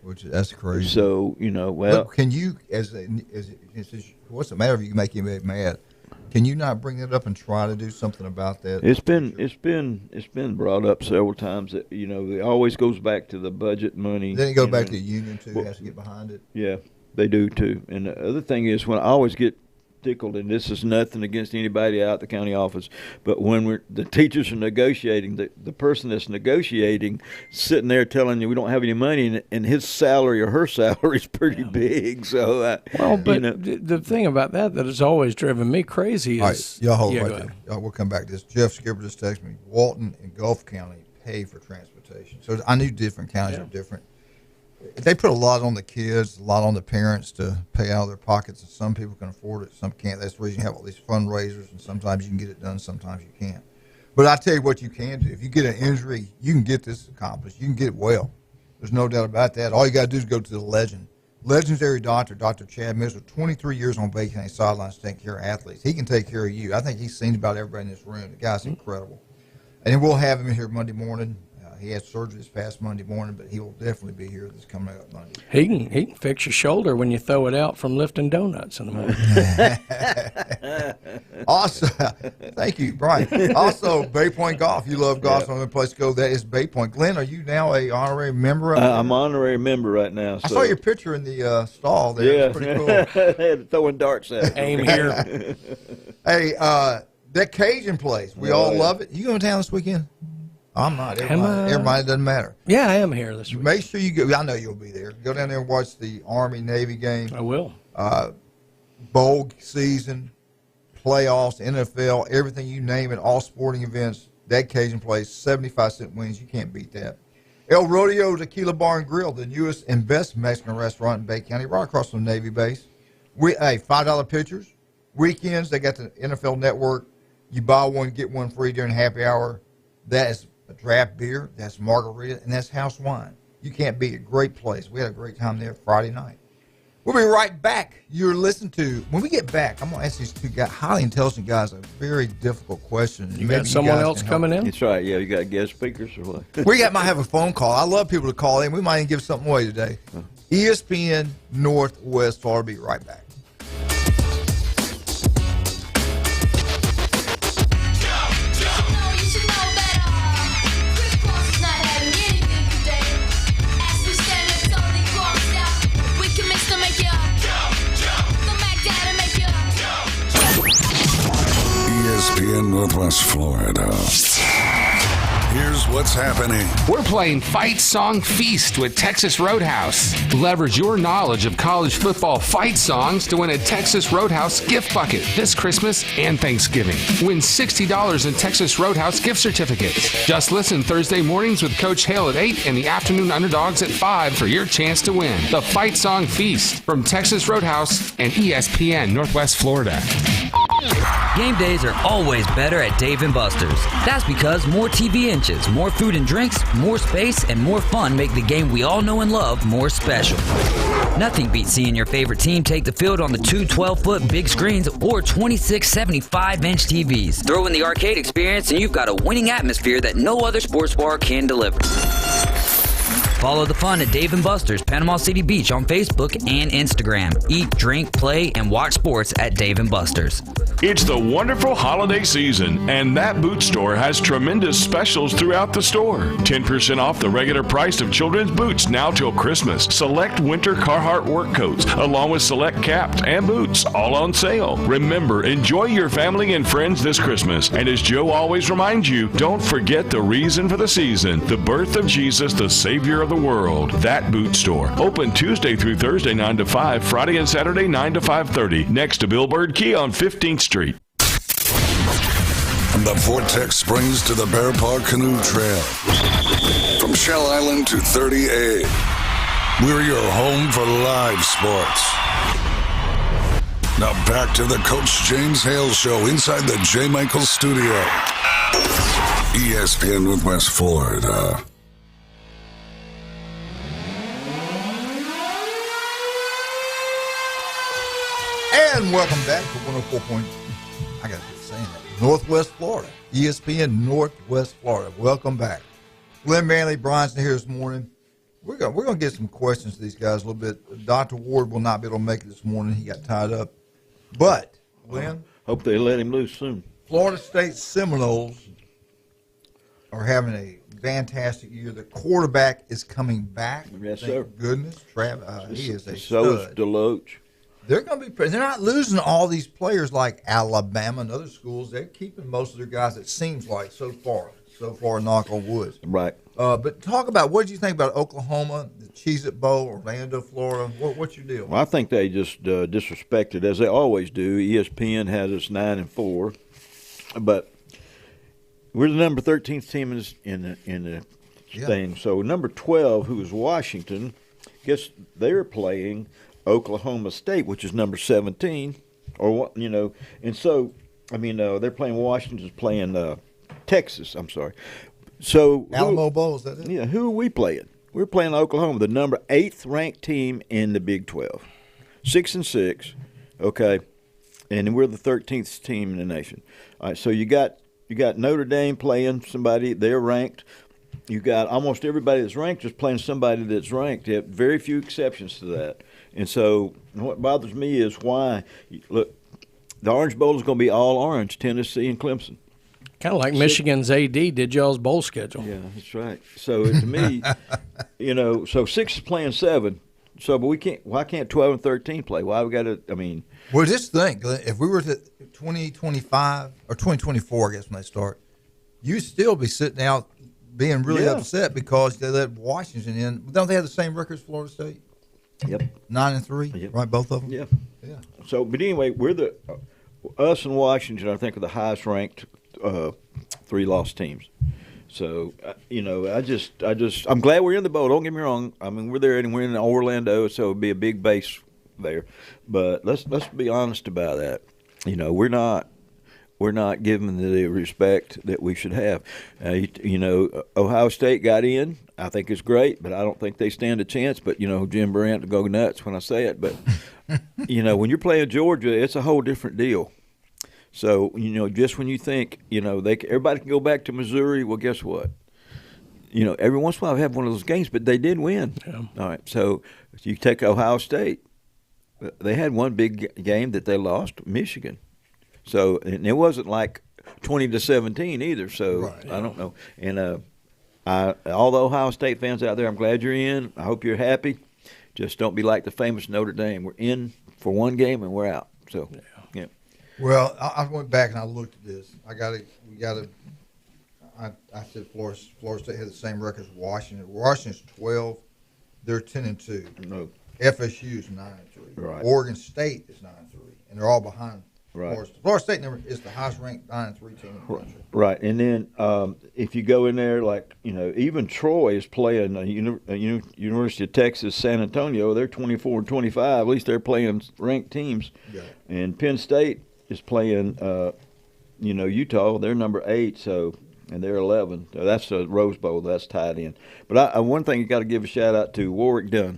Speaker 7: Which that's crazy.
Speaker 8: So
Speaker 7: but can you what's the matter if you can make him mad? Can you not bring it up and try to do something about that?
Speaker 8: It's been brought up several times that it always goes back to the budget money.
Speaker 7: Then it goes back to the union too. Has to get behind it.
Speaker 8: Yeah, they do too. And the other thing is, when I always get tickled, and this is nothing against anybody out at the county office, but when the teachers are negotiating, the person that's negotiating sitting there telling you we don't have any money, and his salary or her salary is pretty big. So
Speaker 5: the thing about that has always driven me crazy is
Speaker 7: all right, y'all hold right there. We'll come back to this. Jeff Skipper just texted me. Walton and Gulf County pay for transportation. So I knew different counties are different. They put a lot on the kids, a lot on the parents to pay out of their pockets, and some people can afford it, some can't. That's the reason you have all these fundraisers, and sometimes you can get it done, sometimes you can't. But I tell you what you can do. If you get an injury, you can get this accomplished. You can get it well. There's no doubt about that. All you got to do is go to the legend. Legendary doctor, Dr. Chad Mitchell, 23 years on Bay County sidelines taking care of athletes. He can take care of you. I think he's seen about everybody in this room. The guy's incredible. And then we'll have him here Monday morning. He had surgery this past Monday morning, but he will definitely be here this coming up Monday.
Speaker 5: He can fix your shoulder when you throw it out from lifting donuts in the morning.
Speaker 7: Also, thank you, Brian. Also, Bay Point Golf. You love golf, so the place to go. That is Bay Point. Glenn, are you now a honorary member?
Speaker 8: I'm honorary member right now.
Speaker 7: I saw your picture in the stall there.
Speaker 8: Yeah,
Speaker 7: it's pretty cool.
Speaker 8: Throwing darts at
Speaker 5: Aim here.
Speaker 7: Hey, that Cajun place. We all love it. You going to town this weekend? I'm not. Everybody doesn't matter.
Speaker 5: Yeah, I am here this week.
Speaker 7: Make sure you go. I know you'll be there. Go down there and watch the Army-Navy game.
Speaker 5: I will.
Speaker 7: Bowl season, playoffs, NFL, everything you name it, all sporting events. That Cajun place, 75-cent wings. You can't beat that. El Rodeo Tequila Bar and Grill, the newest and best Mexican restaurant in Bay County, right across from the Navy base. $5 pitchers. Weekends, they got the NFL Network. You buy one, get one free during happy hour. That is a draft beer, that's margarita, and that's house wine. You can't beat it. Great place. We had a great time there Friday night. We'll be right back. You're listening to, when we get back, I'm going to ask these two guys, highly intelligent guys, a very difficult question.
Speaker 5: You got someone else coming in?
Speaker 8: That's right. Yeah, you got guest speakers or what?
Speaker 7: We might have a phone call. I love people to call in. We might even give something away today. ESPN Northwest Florida. Be right back.
Speaker 2: ESPN Northwest Florida. Here's what's happening.
Speaker 16: We're playing Fight Song Feast with Texas Roadhouse. Leverage your knowledge of college football fight songs to win a Texas Roadhouse gift bucket this Christmas and Thanksgiving. Win $60 in Texas Roadhouse gift certificates. Just listen Thursday mornings with Coach Hale at 8 and the afternoon underdogs at 5 for your chance to win. The Fight Song Feast from Texas Roadhouse and ESPN Northwest Florida.
Speaker 17: Game days are always better at Dave & Buster's. That's because more TV inches, more food and drinks, more space, and more fun make the game we all know and love more special. Nothing beats seeing your favorite team take the field on the two 12-foot big screens or 26 75-inch TVs. Throw in the arcade experience and you've got a winning atmosphere that no other sports bar can deliver. Follow the fun at Dave & Buster's Panama City Beach on Facebook and Instagram. Eat, drink, play, and watch sports at Dave & Buster's.
Speaker 18: It's the wonderful holiday season, and that boot store has tremendous specials throughout the store. 10% off the regular price of children's boots now till Christmas. Select winter Carhartt work coats, along with select caps and boots, all on sale. Remember, enjoy your family and friends this Christmas. And as Joe always reminds you, don't forget the reason for the season, the birth of Jesus, the Savior of the world. That boot store. Open Tuesday through Thursday 9 to 5, Friday and Saturday 9 to 5:30. Next to Billboard Key on 15th Street.
Speaker 2: From the Vortex Springs to the Bear Paw Canoe Trail. From Shell Island to 30A. We're your home for live sports. Now back to the Coach James Hale Show inside the J. Michaels Studio. ESPN Northwest Florida.
Speaker 7: And welcome back to 104. I got to keep saying that. Northwest Florida. ESPN Northwest Florida. Welcome back. Glenn Manley, Bronson here this morning. We're going to get some questions to these guys a little bit. Dr. Ward will not be able to make it this morning. He got tied up. But, Glenn,
Speaker 8: hope they let him loose soon.
Speaker 7: Florida State Seminoles are having a fantastic year. The quarterback is coming back.
Speaker 8: Yes,
Speaker 7: Thank
Speaker 8: sir.
Speaker 7: Goodness, he is a
Speaker 8: so
Speaker 7: stud.
Speaker 8: is Deloach.
Speaker 7: They're going to be. They're not losing all these players like Alabama and other schools. They're keeping most of their guys. It seems like so far. Knock on wood.
Speaker 8: Right.
Speaker 7: But talk about what did you think about Oklahoma, the Cheez-It Bowl, Orlando, Florida? What's your deal?
Speaker 8: Well, I think they just disrespected, as they always do. ESPN has us 9-4, but we're the number 13th team in the thing. So number 12, who is Washington, guess they're playing Oklahoma State, which is number 17, or what, and so they're playing Washington's playing Texas. I'm sorry. So
Speaker 7: Alamo Bowl, is that it?
Speaker 8: Yeah. Who are we playing? We're playing Oklahoma, the number 8th ranked team in the Big 12, 6-6. Okay, and we're the 13th team in the nation. All right. So you got Notre Dame playing somebody. They're ranked. You got almost everybody that's ranked is playing somebody that's ranked. You have very few exceptions to that. And so what bothers me is why, look, the Orange Bowl is going to be all orange, Tennessee and Clemson.
Speaker 5: Kind of like Michigan's AD did y'all's bowl schedule.
Speaker 8: Yeah, that's right. So to me, so 6 is playing 7. So, but why can't 12 and 13 play? Why we got to,
Speaker 7: Well, just think, if we were to 2025 or 2024, I guess when they start, you'd still be sitting out being really upset because they let Washington in. Don't they have the same record as Florida State?
Speaker 8: Yep.
Speaker 7: 9-3,
Speaker 8: yep.
Speaker 7: Right, both of them?
Speaker 8: Yeah.
Speaker 7: Yeah.
Speaker 8: So, but anyway, we're us and Washington, I think, are the highest ranked 3-loss teams. So, I'm glad we're in the bowl. Don't get me wrong. We're there and we're in Orlando, so it'll be a big base there. But let's be honest about that. We're not given the respect that we should have. Ohio State got in. I think it's great, but I don't think they stand a chance. But, Jim Brandt will go nuts when I say it. But, when you're playing Georgia, it's a whole different deal. So, just when you think, everybody can go back to Missouri, well, guess what? Every once in a while I have one of those games, but they did win. Yeah. All right, so you take Ohio State. They had one big game that they lost, Michigan. So, and it wasn't like 20-17 either. So, right, yeah. I don't know. And all the Ohio State fans out there, I'm glad you're in. I hope you're happy. Just don't be like the famous Notre Dame. We're in for one game and we're out. So, yeah.
Speaker 7: Well, I went back and I looked at this. I said Florida State had the same record as Washington. Washington's 12. They're 10-2.
Speaker 8: No.
Speaker 7: FSU is 9-3.
Speaker 8: Right.
Speaker 7: Oregon State is 9-3, and they're all behind.
Speaker 8: Right.
Speaker 7: Florida State is the highest ranked 9-3 team in the country.
Speaker 8: Right, and then if you go in there, even Troy is playing University of Texas, San Antonio. They're 24-25. At least they're playing ranked teams. Yeah. And Penn State is playing, Utah. They're number 8, and they're 11. So that's a Rose Bowl. That's tied in. But one thing you got to give a shout out to Warwick Dunn.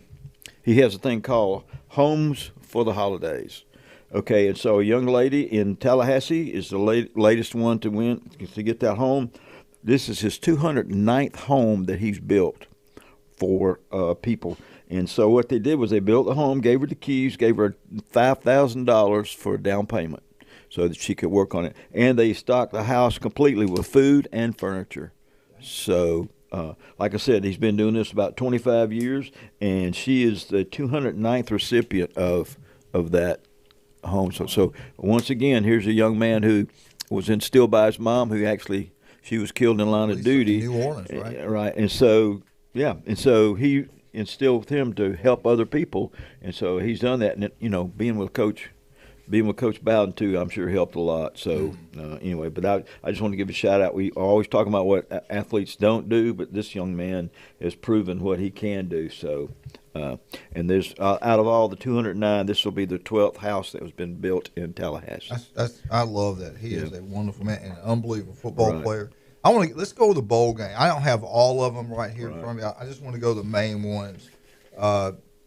Speaker 8: He has a thing called Homes for the Holidays. Okay, and so a young lady in Tallahassee is the latest one to get that home. This is his 209th home that he's built for people. And so what they did was they built the home, gave her the keys, gave her $5,000 for a down payment so that she could work on it. And they stocked the house completely with food and furniture. So, like I said, he's been doing this about 25 years, and she is the 209th recipient of that home. So once again, here's a young man who was instilled by his mom, she was killed in line of duty.
Speaker 7: New Orleans, right?
Speaker 8: Right, and so he instilled with him to help other people, and so he's done that. And being with Coach Bowden too, I'm sure helped a lot. So anyway, but I just want to give a shout out. We are always talking about what athletes don't do, but this young man has proven what he can do. So. And there's out of all the 209, this will be the 12th house that has been built in Tallahassee.
Speaker 7: I love that. He is a wonderful man and an unbelievable football player. Let's go to the bowl game. I don't have all of them right here in front of me. I just want to go to the main ones.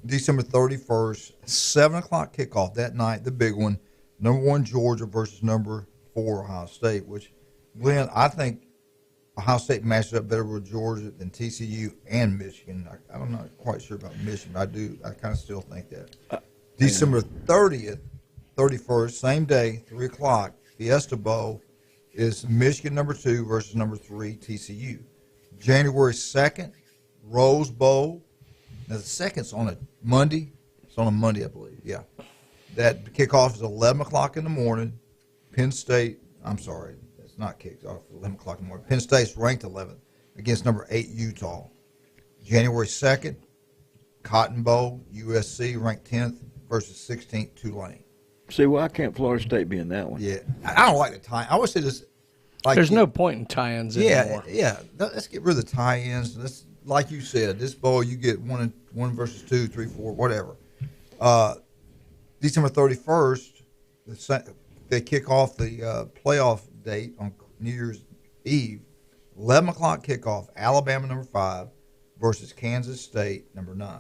Speaker 7: December 31st, 7 o'clock kickoff that night. The big one, number 1 Georgia versus number 4 Ohio State. Which, Glenn, I think Ohio State matched up better with Georgia than TCU and Michigan. I'm not quite sure about Michigan, but I kind of still think that. December 30th 31st, same day, 3 o'clock, Fiesta Bowl is Michigan number 2 versus number 3 TCU. January 2nd, Rose Bowl. Now, the second's on a Monday. It's on a Monday, I believe. Yeah. That kickoff is 11 o'clock in the morning. Penn State, I'm sorry, it's not kicked off at 11 o'clock in the morning. Penn State's ranked 11th against number 8 Utah. January 2nd, Cotton Bowl, USC ranked 10th versus 16th Tulane.
Speaker 8: See, why can't Florida State be in that one?
Speaker 7: Yeah. I don't like the tie. I always say this. Like,
Speaker 5: there's no point in tie-ins anymore.
Speaker 7: Yeah. Let's get rid of the tie-ins. Let's, like you said, this bowl you get one versus 2, 3, 4, whatever. December 31st, they kick off the playoff date on New Year's Eve. 11 o'clock kickoff, Alabama number 5 versus Kansas State number 9.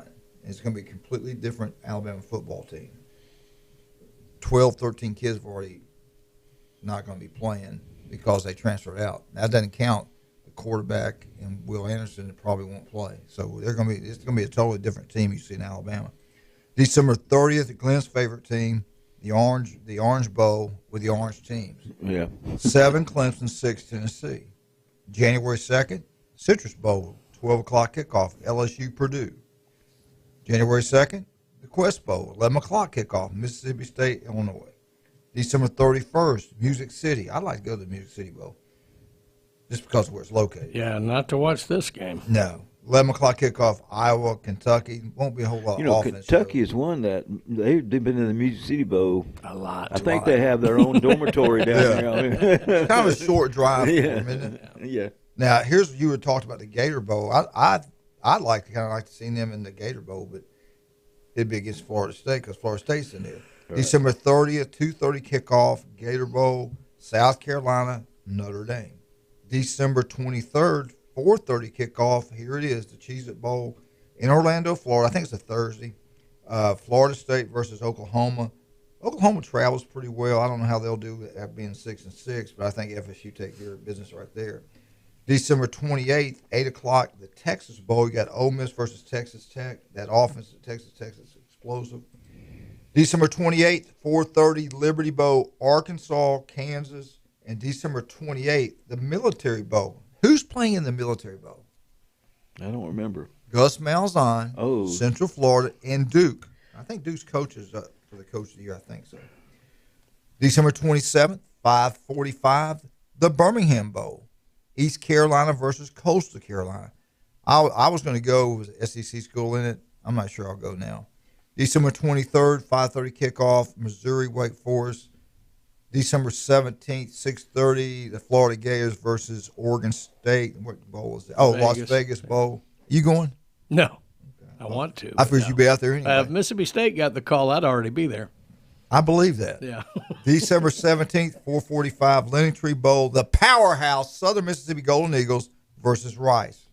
Speaker 7: And it's going to be a completely different Alabama football team. 12, 13 kids have already not going to be playing because they transferred out. That doesn't count the quarterback and Will Anderson that probably won't play. So it's going to be a totally different team you see in Alabama. December 30th, Glenn's favorite team, the Orange Bowl with the orange teams.
Speaker 8: Yeah.
Speaker 7: 7 Clemson, 6 Tennessee. January 2nd, Citrus Bowl, 12 o'clock kickoff, LSU Purdue. January 2nd, the Quest Bowl, 11 o'clock kickoff, Mississippi State, Illinois. December 31st, Music City. I'd like to go to the Music City Bowl just because of where it's located.
Speaker 5: Yeah, not to watch this game.
Speaker 7: No. 11 o'clock kickoff, Iowa, Kentucky. Won't be a whole lot of offense.
Speaker 8: Kentucky is one that they've been in the Music City Bowl
Speaker 5: a lot.
Speaker 8: I think they have their own dormitory down there.
Speaker 7: It's kind of a short drive for them, isn't it?
Speaker 8: Yeah.
Speaker 7: Now, you had talked about the Gator Bowl. I'd like to see them in the Gator Bowl, but it'd be against Florida State because Florida State's in there. Right. December 30th, 2:30 kickoff, Gator Bowl, South Carolina, Notre Dame. December 23rd, 4:30 kickoff. Here it is, the Cheez-It Bowl in Orlando, Florida. I think it's a Thursday. Florida State versus Oklahoma. Oklahoma travels pretty well. I don't know how they'll do at being 6-6, but I think FSU take care of business right there. December 28th, 8 o'clock, the Texas Bowl. You got Ole Miss versus Texas Tech. That offense at Texas is explosive. December 28th, 4:30, Liberty Bowl, Arkansas, Kansas. And December 28th, the Military Bowl. Who's playing in the Military Bowl?
Speaker 8: I don't remember.
Speaker 7: Gus Malzahn, Central Florida, and Duke. I think Duke's coaches for the Coach of the Year. I think so. December 27th, 5:45, the Birmingham Bowl. East Carolina versus Coastal Carolina. I was going to go with SEC school in it. I'm not sure I'll go now. December 23rd, 5:30 kickoff, Missouri, Wake Forest. December 17th, 6:30, the Florida Gators versus Oregon State. What bowl is that? Oh, Las Vegas Bowl. You going?
Speaker 5: No. Okay. I want to.
Speaker 7: I figured you'd be out there anyway.
Speaker 5: If Mississippi State got the call, I'd already be there.
Speaker 7: I believe that.
Speaker 5: Yeah.
Speaker 7: December 17th, 4:45, Learning Tree Bowl, the powerhouse Southern Mississippi Golden Eagles versus Rice.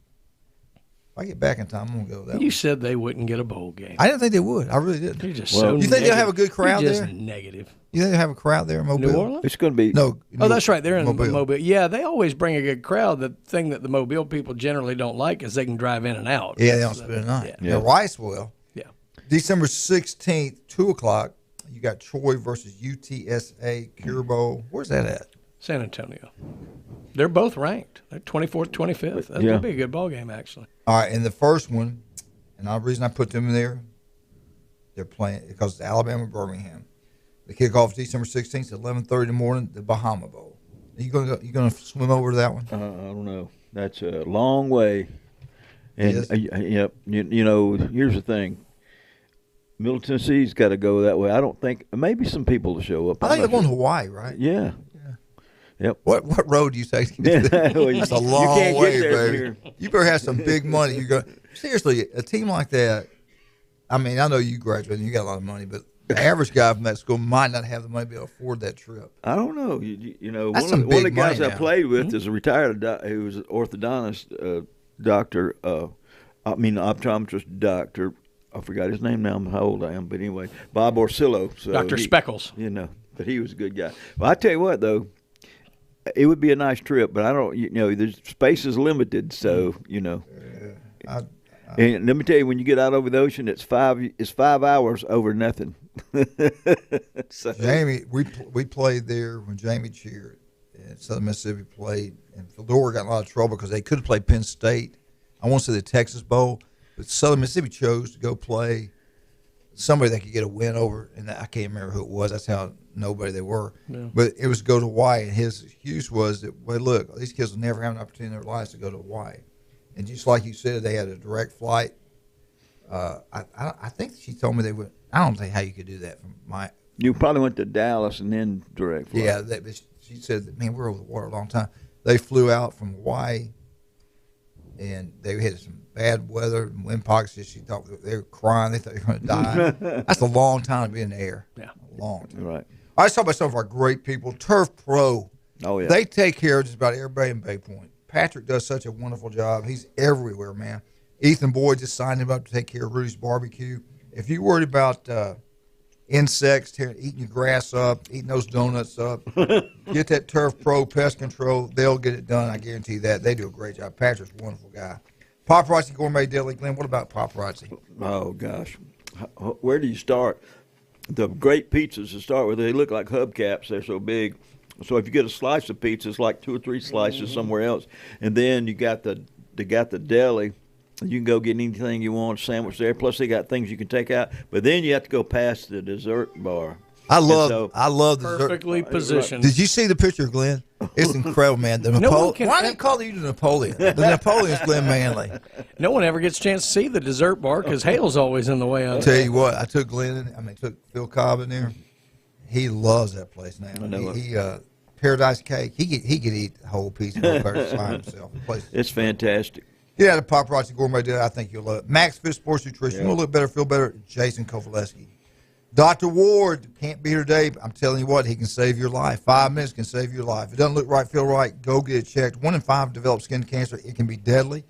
Speaker 7: If I get back in time, I'm going to go with that.
Speaker 5: You said they wouldn't get a bowl game.
Speaker 7: I didn't think they would. I really didn't.
Speaker 5: You're just so
Speaker 7: you think they'll have a good crowd
Speaker 5: You're just
Speaker 7: there?
Speaker 5: Negative.
Speaker 7: You think they'll have a crowd there in Mobile?
Speaker 5: New Orleans?
Speaker 8: It's going to be.
Speaker 7: No.
Speaker 5: Oh, that's right. They're in Mobile. Yeah, they always bring a good crowd. The thing that the Mobile people generally don't like is they can drive in and out.
Speaker 7: Yeah, they don't spend the night. Yeah. Rice will.
Speaker 5: Yeah.
Speaker 7: December 16th, 2 o'clock, you got Troy versus UTSA Cure Bowl. Where's that at?
Speaker 5: San Antonio. They're both ranked. They're 24th, 25th. That's going to be a good ball game, actually.
Speaker 7: All right, and the first one, and the reason I put them in there, they're playing because it's Alabama Birmingham. The kickoff December 16th at 11:30 in the morning, the Bahama Bowl. You going to swim over to that one?
Speaker 8: I don't know. That's a long way. And
Speaker 7: Yes.
Speaker 8: you know, here's the thing. Middle Tennessee's got to go that way. I don't think maybe some people will show up.
Speaker 7: I think they're going to Hawaii, right?
Speaker 8: Yeah. Yep.
Speaker 7: What road do you take? That's a long way, baby.
Speaker 8: Here.
Speaker 7: You better have some big money. Seriously, a team like that. I mean, I know you graduated and you got a lot of money, but the average guy from that school might not have the money to be able to afford that trip.
Speaker 8: I don't know. You know,
Speaker 7: That's
Speaker 8: one of the guys
Speaker 7: money
Speaker 8: I played with is a retired who was an orthodontist doctor. Optometrist doctor. I forgot his name now. How old I am, but anyway, Bob Orsillo. So
Speaker 5: Dr. Speckles.
Speaker 8: You know, but he was a good guy. Well, I tell you what, though, it would be a nice trip, but I don't. You know, the space is limited, so you know. And let me tell you, when you get out over the ocean, it's 5 hours over nothing.
Speaker 7: Jamie, we played there when Jamie cheered, and Southern Mississippi played, and Fedora got in a lot of trouble because they could have played Penn State. I want to say the Texas Bowl, but Southern Mississippi chose to go play somebody they could get a win over, and I can't remember who it was. That's how nobody they were. Yeah. But it was to go to Hawaii, and his excuse was that, well, look, these kids will never have an opportunity in their lives to go to Hawaii. And just like you said, they had a direct flight. I think she told me they would. I don't think how you could do that from my.
Speaker 8: You probably went to Dallas and then direct flight.
Speaker 7: Yeah, she said that, man, we're over the water a long time. They flew out from Hawaii, and they had some bad weather and wind pockets. She thought they were crying. They thought they were going to die. That's a long time to be in the air.
Speaker 5: Yeah,
Speaker 7: a long time.
Speaker 8: Right.
Speaker 7: I was talking about some of our great people. Turf Pro.
Speaker 8: Oh yeah.
Speaker 7: They take care of just about everybody in Bay Point. Patrick does such a wonderful job. He's everywhere, man. Ethan Boyd just signed him up to take care of Rudy's Barbecue. If you're worried about insects eating your grass up, eating those donuts up, get that Turf Pro Pest Control. They'll get it done. I guarantee that. They do a great job. Patrick's a wonderful guy. Paparazzi Gourmet Deli. Glenn, what about Paparazzi?
Speaker 8: Oh, gosh. Where do you start? The great pizzas to start with, they look like hubcaps. They're so big. So if you get a slice of pizza, it's like 2 or 3 slices somewhere else. And then they got the deli. You can go get anything you want, sandwich there. Plus, they got things you can take out. But then you have to go past the dessert bar.
Speaker 7: I love the
Speaker 5: perfectly positioned.
Speaker 7: Did you see the picture, Glenn? It's incredible, man. Why do they call you the Napoleon? The Napoleon's Glenn Manley.
Speaker 5: No one ever gets a chance to see the dessert bar because Hale's always in the way of it.
Speaker 7: Tell you what, I took Phil Cobb in there. He loves that place now.
Speaker 8: I know
Speaker 7: he Paradise Cake. He could eat the whole piece of it by himself.
Speaker 8: It's fantastic.
Speaker 7: Yeah, the Paparazzi Gourmet Deli. I think you'll love it. Max Fit Sports Nutrition. You want to look better, feel better? Jason Kovaleski. Dr. Ward can't be here today. I'm telling you what, he can save your life. 5 minutes can save your life. If it doesn't look right, feel right, go get it checked. 1 in 5 develop skin cancer. It can be deadly.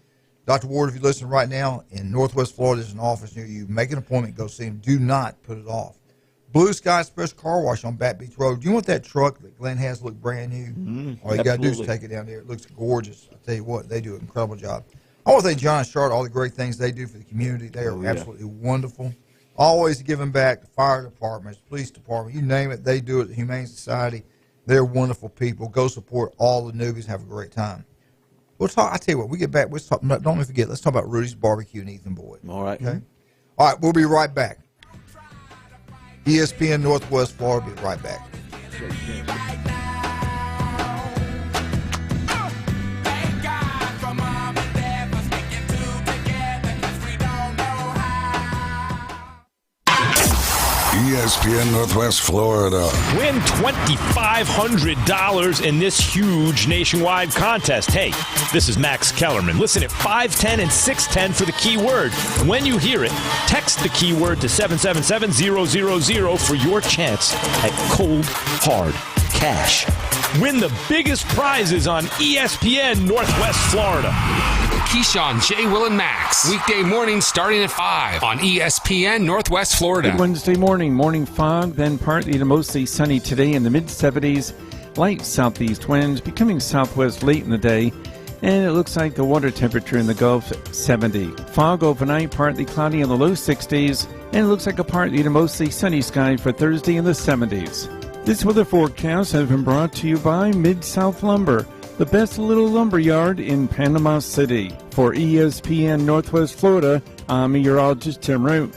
Speaker 7: Dr. Ward, if you listen right now, in Northwest Florida, there's an office near you. Make an appointment. Go see him. Do not put it off. Blue Sky Special Car Wash on Bat Beach Road. Do you want that truck that Glenn has look brand new? All you got to do is take it down there. It looks gorgeous. I'll tell you what, they do an incredible job. I want to thank John and Charlotte, all the great things they do for the community. They are absolutely wonderful. Always giving back. The fire departments, police department, you name it, they do it. The Humane Society, they're wonderful people. Go support all the newbies. Have a great time. We'll talk. I tell you what, we get back. Let's talk. Don't forget. Let's talk about Rudy's Barbecue and Ethan Boyd.
Speaker 8: All right.
Speaker 7: Okay. All right. We'll be right back. ESPN Northwest Florida. Be right back.
Speaker 2: ESPN Northwest Florida.
Speaker 19: Win $2,500 in this huge nationwide contest. Hey, this is Max Kellerman. Listen at 510 and 610 for the keyword. When you hear it, text the keyword to 777-000 for your chance at cold, hard cash. Win the biggest prizes on ESPN Northwest Florida.
Speaker 16: Keyshawn, J. Will, and Max. Weekday mornings starting at 5 on ESPN Northwest Florida.
Speaker 10: Good Wednesday morning fog, then partly to mostly sunny today in the mid-70s. Light southeast winds becoming southwest late in the day. And it looks like the water temperature in the Gulf, 70. Fog overnight, partly cloudy in the low 60s. And it looks like a partly to mostly sunny sky for Thursday in the 70s. This weather forecast has been brought to you by Mid-South Lumber, the best little lumber yard in Panama City. For ESPN Northwest Florida, I'm meteorologist Tim Root.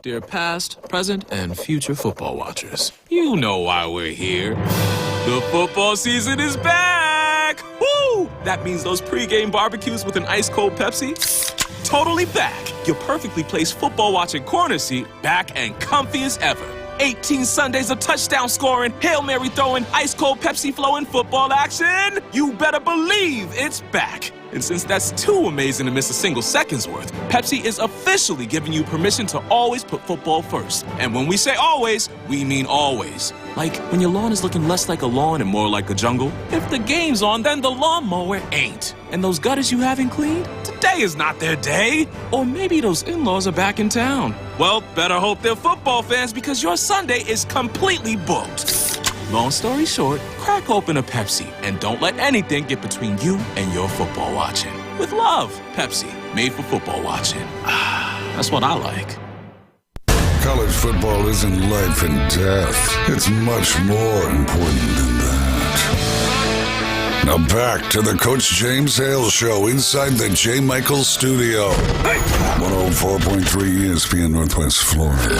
Speaker 20: Dear past, present, and future football watchers, you know why we're here. The football season is back! Woo! That means those pregame barbecues with an ice-cold Pepsi? Totally back. Your perfectly placed football-watching corner seat back and comfy as ever. 18 Sundays of touchdown scoring, Hail Mary throwing, ice-cold Pepsi flowing football action. You better believe it's back. And since that's too amazing to miss a single second's worth, Pepsi is officially giving you permission to always put football first. And when we say always, we mean always. Like when your lawn is looking less like a lawn and more like a jungle. If the game's on, then the lawnmower ain't. And those gutters you haven't cleaned? Today is not their day. Or maybe those in-laws are back in town. Well, better hope they're football fans because your Sunday is completely booked. Long story short, crack open a Pepsi and don't let anything get between you and your football watching. With love, Pepsi, made for football watching. That's what I like.
Speaker 2: College football isn't life and death. It's much more important than that. Now back to the Coach James Hale Show inside the J. Michaels Studio. 104.3 ESPN Northwest Florida.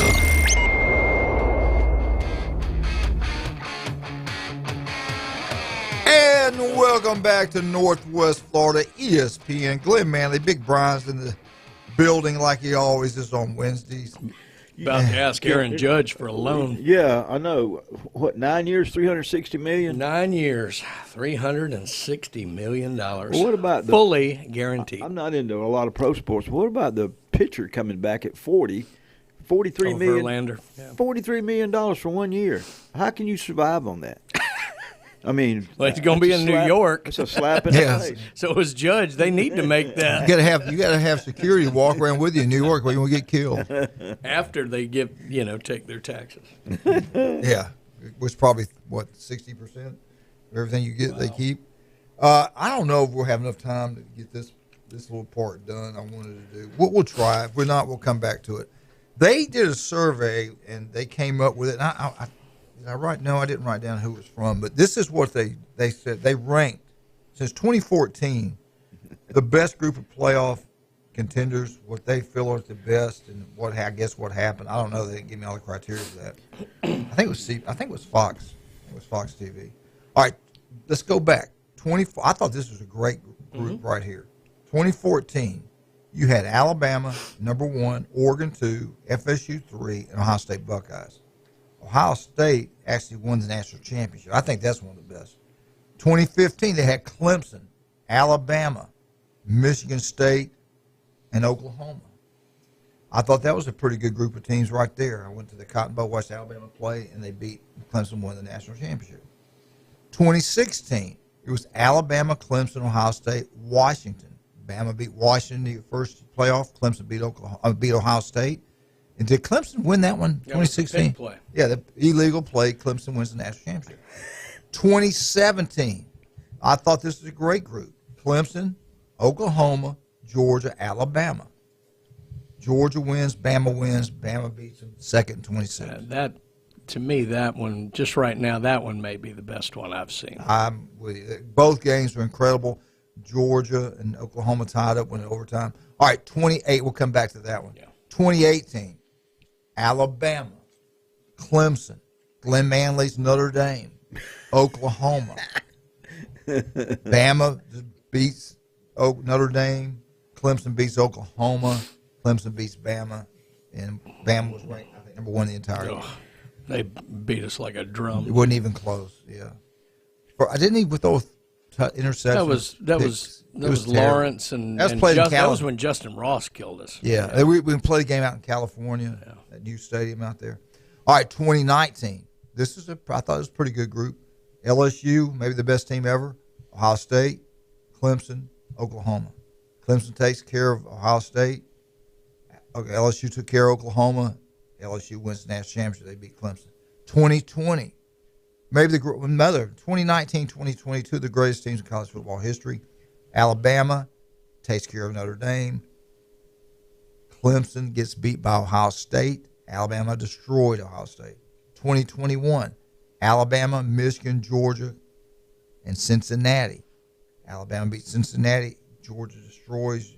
Speaker 7: And welcome back to Northwest Florida ESPN. Glenn Manley, Big Brian's in the building like he always is on Wednesdays.
Speaker 5: About to ask Aaron Judge for a loan.
Speaker 8: Yeah, I know. What, 9 years, $360 million?
Speaker 5: 9 years, $360 million.
Speaker 8: Well, what about
Speaker 5: fully guaranteed?
Speaker 8: I'm not into a lot of pro sports. What about the pitcher coming back at 40, $43 million?
Speaker 5: Verlander. Yeah.
Speaker 8: $43 million for 1 year. How can you survive on that? I mean,
Speaker 5: well, it's going to be in New York.
Speaker 8: It's a slap in the face.
Speaker 5: So as Judge, they need to make that.
Speaker 7: You got to have security walk around with you in New York, or you won't get killed.
Speaker 5: After they take their taxes.
Speaker 7: Yeah, which probably 60% of everything you get they keep. I don't know if we'll have enough time to get this little part done. I wanted to do. We'll try. If we're not, we'll come back to it. They did a survey and they came up with it. And I didn't write down who it was from, but this is what they said. They ranked, since 2014, the best group of playoff contenders, what they feel are the best, and what happened. I don't know. They didn't give me all the criteria for that. I think it was Fox. It was Fox TV. All right, let's go back. I thought this was a great group right here. 2014, you had Alabama, number 1, Oregon 2, FSU 3, and Ohio State Buckeyes. Ohio State actually won the national championship. I think that's one of the best. 2015, they had Clemson, Alabama, Michigan State, and Oklahoma. I thought that was a pretty good group of teams right there. I went to the Cotton Bowl, watched Alabama play, and they beat Clemson, won the national championship. 2016, it was Alabama, Clemson, Ohio State, Washington. Bama beat Washington in the first playoff. Clemson beat Ohio State. And did Clemson win that one, 2016?
Speaker 5: Play.
Speaker 7: Yeah, the illegal play. Clemson wins the national championship. 2017, I thought this was a great group. Clemson, Oklahoma, Georgia, Alabama. Georgia wins, Bama beats them second in 2016.
Speaker 5: To me, that one, just right now, that one may be the best one I've seen.
Speaker 7: I'm with you. Both games were incredible. Georgia and Oklahoma tied up, went in overtime. All right, 28, we'll come back to that one. Yeah. 2018. Alabama, Clemson, Glenn Manley's Notre Dame, Oklahoma. Bama beats Notre Dame. Clemson beats Oklahoma. Clemson beats Bama. And Bama was ranked, I think, number 1 in the entire year.
Speaker 5: They beat us like a drum.
Speaker 7: It wasn't even close, yeah. I didn't even with those interceptions.
Speaker 5: That was Lawrence and that was when Justin Ross killed us.
Speaker 7: Yeah. We played a game out in California, that new stadium out there. All right, 2019. I thought it was a pretty good group. LSU, maybe the best team ever. Ohio State, Clemson, Oklahoma. Clemson takes care of Ohio State. LSU took care of Oklahoma. LSU wins the national championship. They beat Clemson. 2020. Maybe 2019, 2022, the greatest teams in college football history. Alabama takes care of Notre Dame. Clemson gets beat by Ohio State. Alabama destroyed Ohio State. 2021, Alabama, Michigan, Georgia, and Cincinnati. Alabama beats Cincinnati. Georgia destroys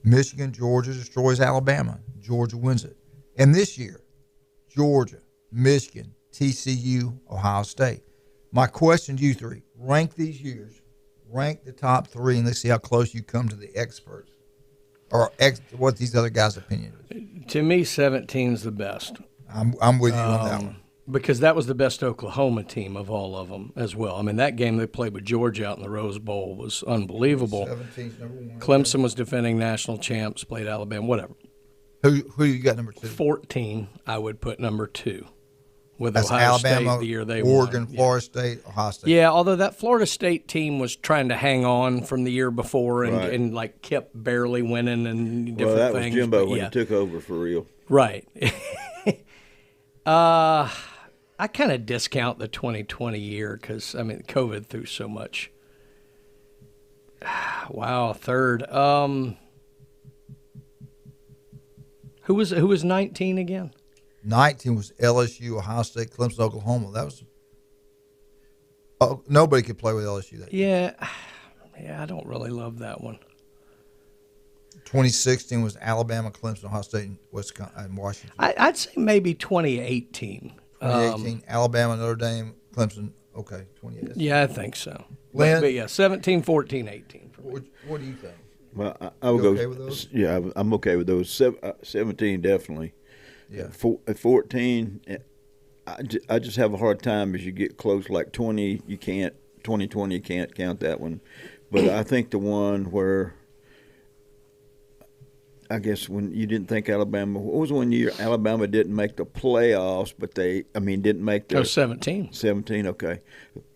Speaker 7: Michigan. Georgia destroys Alabama. Georgia wins it. And this year, Georgia, Michigan, TCU, Ohio State. My question to you three, rank these years. Rank the top 3, and let's see how close you come to the experts. Or what these other guys' opinion is.
Speaker 5: To me, 17's the best.
Speaker 7: I'm with you on that one.
Speaker 5: Because that was the best Oklahoma team of all of them as well. I mean, that game they played with Georgia out in the Rose Bowl was unbelievable.
Speaker 7: 17's number 1.
Speaker 5: Clemson was defending national champs, played Alabama, whatever.
Speaker 7: Who you got number 2?
Speaker 5: 14, I would put number 2. With
Speaker 7: That's
Speaker 5: Ohio
Speaker 7: Alabama,
Speaker 5: State the year they
Speaker 7: Oregon,
Speaker 5: won.
Speaker 7: Florida State, Ohio State.
Speaker 5: Yeah, although that Florida State team was trying to hang on from the year before and like kept barely winning and different things.
Speaker 8: Well, that was Jimbo when
Speaker 5: yeah.
Speaker 8: he took over for real.
Speaker 5: Right. I kind of discount the 2020 year because, I mean, COVID threw so much. Wow, third. Who was 19 again?
Speaker 7: 19 was LSU, Ohio State, Clemson, Oklahoma. That was nobody could play with LSU that year.
Speaker 5: Yeah, I don't really love that one.
Speaker 7: 2016 was Alabama, Clemson, Ohio State, and Washington.
Speaker 5: I'd say maybe 2018.
Speaker 7: 2018, Alabama, Notre Dame, Clemson. Okay, 2018.
Speaker 5: Yeah, I think so.
Speaker 7: Glenn?
Speaker 5: But yeah, 17, 14, 18.
Speaker 7: What do you think?
Speaker 8: Well, I would go.
Speaker 7: Okay with those?
Speaker 8: Yeah, I'm okay with those. 17 definitely.
Speaker 7: Yeah.
Speaker 8: 14, I just have a hard time as you get close. Like 20, you can't. 2020, you can't count that one. But I think the one where, I guess when you didn't think Alabama, what was one year Alabama didn't make the playoffs, but didn't make the
Speaker 5: 17.
Speaker 8: 17, okay.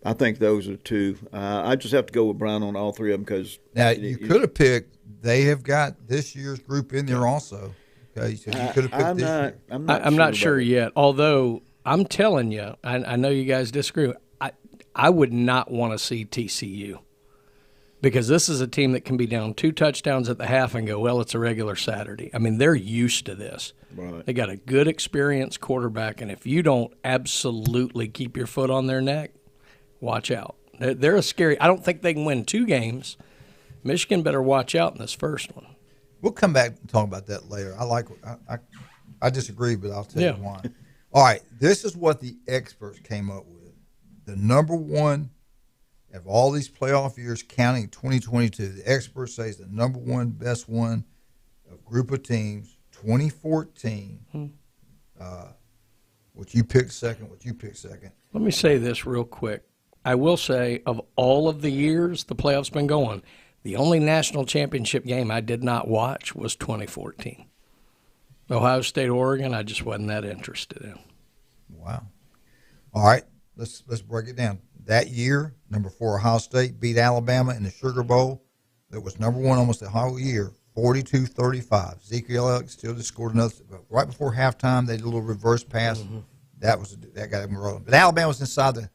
Speaker 8: I think those are two. I just have to go with Brown on all three of them because
Speaker 7: now you could have picked. They have got this year's group in there also. Okay, so you could have picked this year.
Speaker 5: I'm not sure yet. Although I'm telling you, I know you guys disagree. I would not want to see TCU because this is a team that can be down 2 touchdowns at the half and go, well, it's a regular Saturday. I mean, they're used to this.
Speaker 8: Right.
Speaker 5: They got a good, experienced quarterback, and if you don't absolutely keep your foot on their neck, watch out. They're a scary – I don't think they can win 2 games. Michigan better watch out in this first one.
Speaker 7: We'll come back and talk about that later. I disagree, but I'll tell you why. All right, this is what the experts came up with. The number one of all these playoff years, counting 2022, the experts say is the number one best one of group of teams, 2014. What you picked second,
Speaker 5: Let me say this real quick. I will say, of all of the years the playoffs been going, the only national championship game I did not watch was 2014. Ohio State, Oregon, I just wasn't that interested in.
Speaker 7: Wow. All right, let's break it down. That year, number 4 Ohio State beat Alabama in the Sugar Bowl. That was number 1 almost the whole year, 42-35. Ezekiel Elliott still just scored another. But right before halftime, they did a little reverse pass. That got them rolling. But Alabama was inside the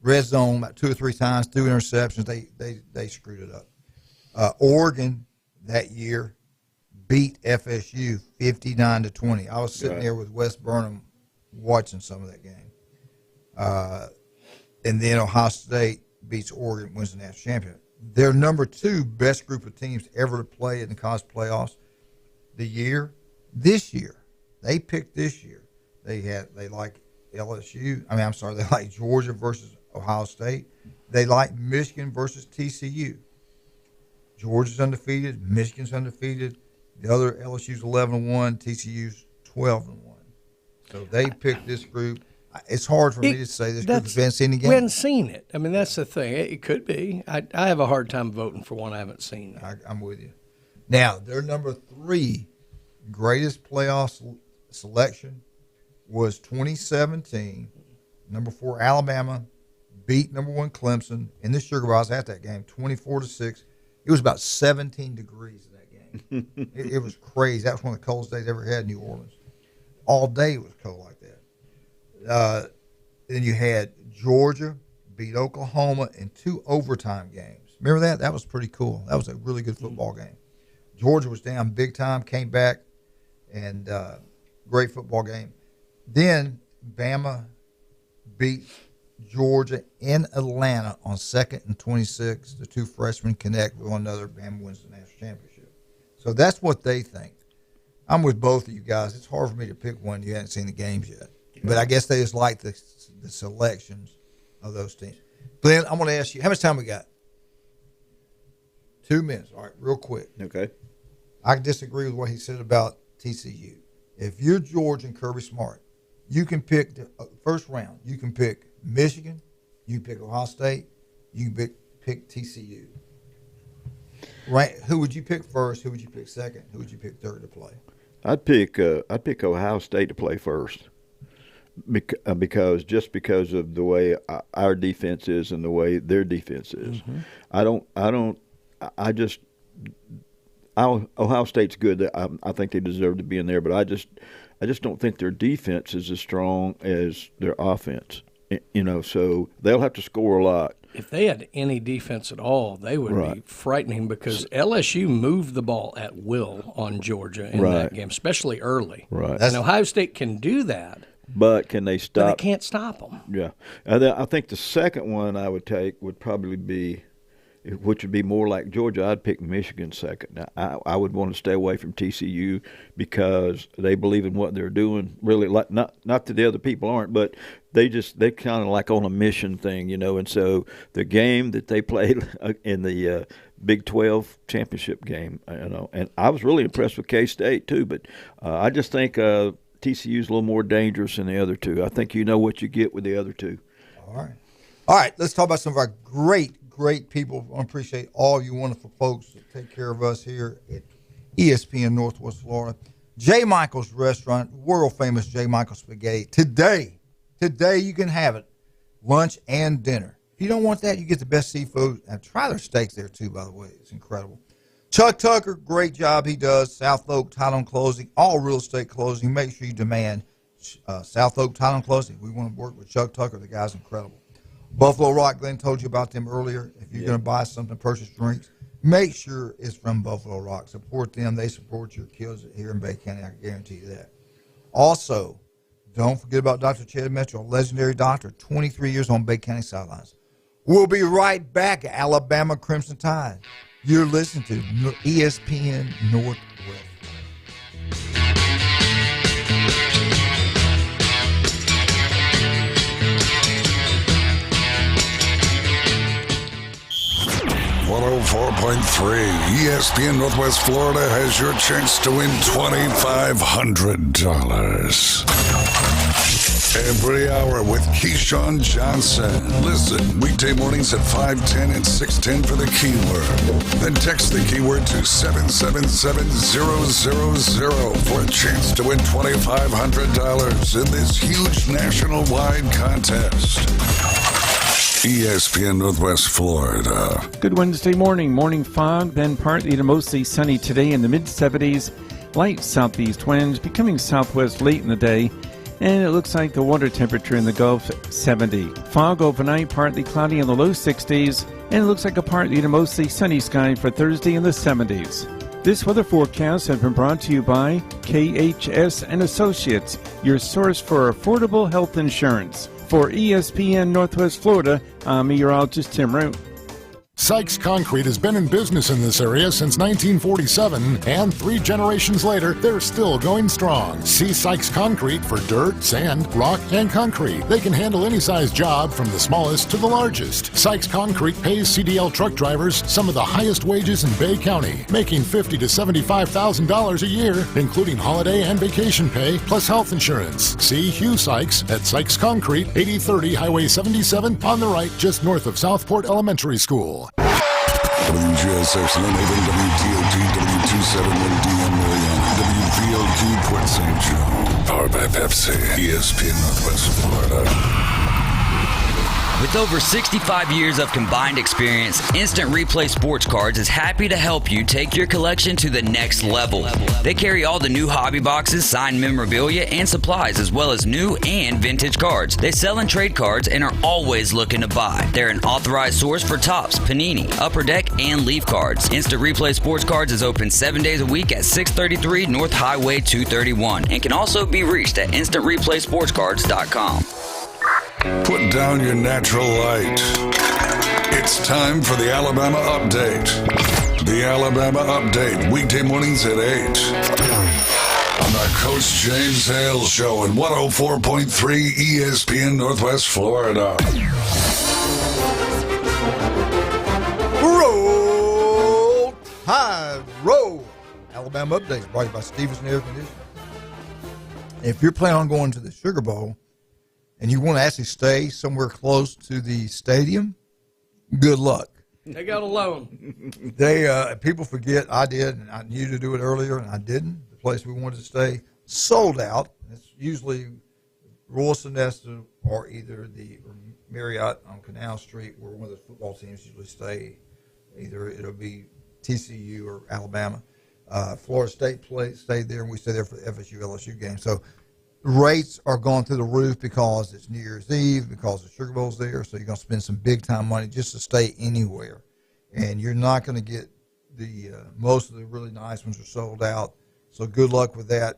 Speaker 7: red zone about 2 or 3 times, 2 interceptions. They screwed it up. Oregon that year beat FSU 59-20. I was sitting there with Wes Burnham watching some of that game. And then Ohio State beats Oregon, wins the national championship. Their number 2 best group of teams ever to play in the college playoffs. This year, they picked this year. They like LSU. They like Georgia versus Ohio State. They like Michigan versus TCU. Georgia's undefeated. Michigan's undefeated. The other LSU's 11-1. TCU's 12-1. So they picked this group. It's hard for me to say this group has seen the game.
Speaker 5: We haven't seen it. I mean, that's the thing. It could be. I have a hard time voting for one I haven't seen.
Speaker 7: I'm with you. Now, their number 3 greatest playoff selection was 2017. Number 4 Alabama beat number 1 Clemson in the Sugar Bowl. I was at that game, 24-6. It was about 17 degrees in that game. It was crazy. That was one of the coldest days I ever had in New Orleans. All day it was cold like that. Then you had Georgia beat Oklahoma in 2 overtime games. Remember that? That was pretty cool. That was a really good football game. Georgia was down big time, came back, and great football game. Then Bama beat Georgia in Atlanta on 2nd and 26. The 2 freshmen connect with one another. Bama wins the national championship. So that's what they think. I'm with both of you guys. It's hard for me to pick one. You haven't seen the games yet. But I guess they just like the selections of those teams. Glenn, I'm going to ask you, how much time we got? 2 minutes. All right, real quick.
Speaker 8: Okay.
Speaker 7: I disagree with what he said about TCU. If you're George and Kirby Smart, you can pick the first round. You can pick Michigan. You can pick Ohio State. You can pick TCU. Right? Who would you pick first? Who would you pick second? Who would you pick third to play?
Speaker 8: I'd pick Ohio State to play first. Because of the way our defense is and the way their defense is. Ohio State's good. I think they deserve to be in there, but I just don't think their defense is as strong as their offense. So they'll have to score a lot.
Speaker 5: If they had any defense at all, they would be frightening because LSU moved the ball at will on Georgia in that game, especially early.
Speaker 8: Right.
Speaker 5: And Ohio State can do that.
Speaker 8: But can they stop?
Speaker 5: But they can't stop them.
Speaker 8: Yeah. And then I think the second one I would take would probably be, which would be more like Georgia, I'd pick Michigan second. Now, I would want to stay away from TCU because they believe in what they're doing. Really, like not that the other people aren't, but they kind of like on a mission thing, And so the game that they played in the Big 12 championship game, and I was really impressed with K-State too. But I just think TCU's a little more dangerous than the other two. I think you know what you get with the other two.
Speaker 7: All right. Let's talk about some of our great people. I appreciate all you wonderful folks that take care of us here at ESPN Northwest Florida. J. Michael's Restaurant, world famous J. Michael's Spaghetti. Today you can have it, lunch and dinner. If you don't want that, you get the best seafood. And try their steaks there too, by the way. It's incredible. Chuck Tucker, great job he does. South Oak Title and Closing, all real estate closing. Make sure you demand South Oak Title and Closing. We want to work with Chuck Tucker. The guy's incredible. Buffalo Rock, Glenn told you about them earlier. If you're going to buy something, purchase drinks, make sure it's from Buffalo Rock. Support them. They support your kids here in Bay County. I can guarantee you that. Also, don't forget about Dr. Chad Mitchell, legendary doctor, 23 years on Bay County sidelines. We'll be right back at Alabama Crimson Tide. You're listening to ESPN Northwest.
Speaker 2: 104.3 ESPN Northwest Florida has your chance to win $2,500. Every hour with Keyshawn Johnson. Listen, weekday mornings at 5:10 and 6:10 for the keyword. Then text the keyword to 777-000 for a chance to win $2,500 in this huge national-wide contest. ESPN Northwest Florida.
Speaker 10: Good Wednesday morning. Morning fog, then partly to mostly sunny today in the mid-70s. Light southeast winds becoming southwest late in the day. And it looks like the water temperature in the Gulf, 70. Fog overnight, partly cloudy in the low 60s. And it looks like a partly to mostly sunny sky for Thursday in the 70s. This weather forecast has been brought to you by KHS and Associates, your source for affordable health insurance. For ESPN Northwest Florida, I'm meteorologist Tim Root.
Speaker 11: Sykes Concrete has been in business in this area since 1947, and 3 generations later, they're still going strong. See Sykes Concrete for dirt, sand, rock, and concrete. They can handle any size job from the smallest to the largest. Sykes Concrete pays CDL truck drivers some of the highest wages in Bay County, making $50,000 to $75,000 a year, including holiday and vacation pay, plus health insurance. See Hugh Sykes at Sykes Concrete, 8030 Highway 77 on the right, just north of Southport Elementary School.
Speaker 2: WGSX Lynhaven, WTOT, W271DM Mariana, WVLQ Port St. Joe. Powered by Pepsi, ESPN Northwest Florida.
Speaker 17: With over 65 years of combined experience, Instant Replay Sports Cards is happy to help you take your collection to the next level. They carry all the new hobby boxes, signed memorabilia, and supplies, as well as new and vintage cards. They sell and trade cards and are always looking to buy. They're an authorized source for Topps, Panini, Upper Deck, and Leaf cards. Instant Replay Sports Cards is open 7 days a week at 633 North Highway 231 and can also be reached at instantReplaySportsCards.com.
Speaker 2: Put down your natural light. It's time for the Alabama Update. The Alabama Update, weekday mornings at 8. On the Coach James Hale Show at 104.3 ESPN Northwest Florida.
Speaker 7: Roll Tide, roll. Alabama Update brought to you by Stevenson Air Conditioning. If you're planning on going to the Sugar Bowl, and you want to actually stay somewhere close to the stadium, good luck.
Speaker 5: They got a loan.
Speaker 7: People forget I did, and I knew to do it earlier, and I didn't. The place we wanted to stay sold out. It's usually Royal Sonesta or either the Marriott on Canal Street, where one of the football teams usually stay. Either it'll be TCU or Alabama. Florida State stayed there, and we stayed there for the FSU-LSU game. So rates are going through the roof because it's New Year's Eve, because the Sugar Bowl's there, so you're going to spend some big-time money just to stay anywhere. And you're not going to get most of the really nice ones are sold out, so good luck with that.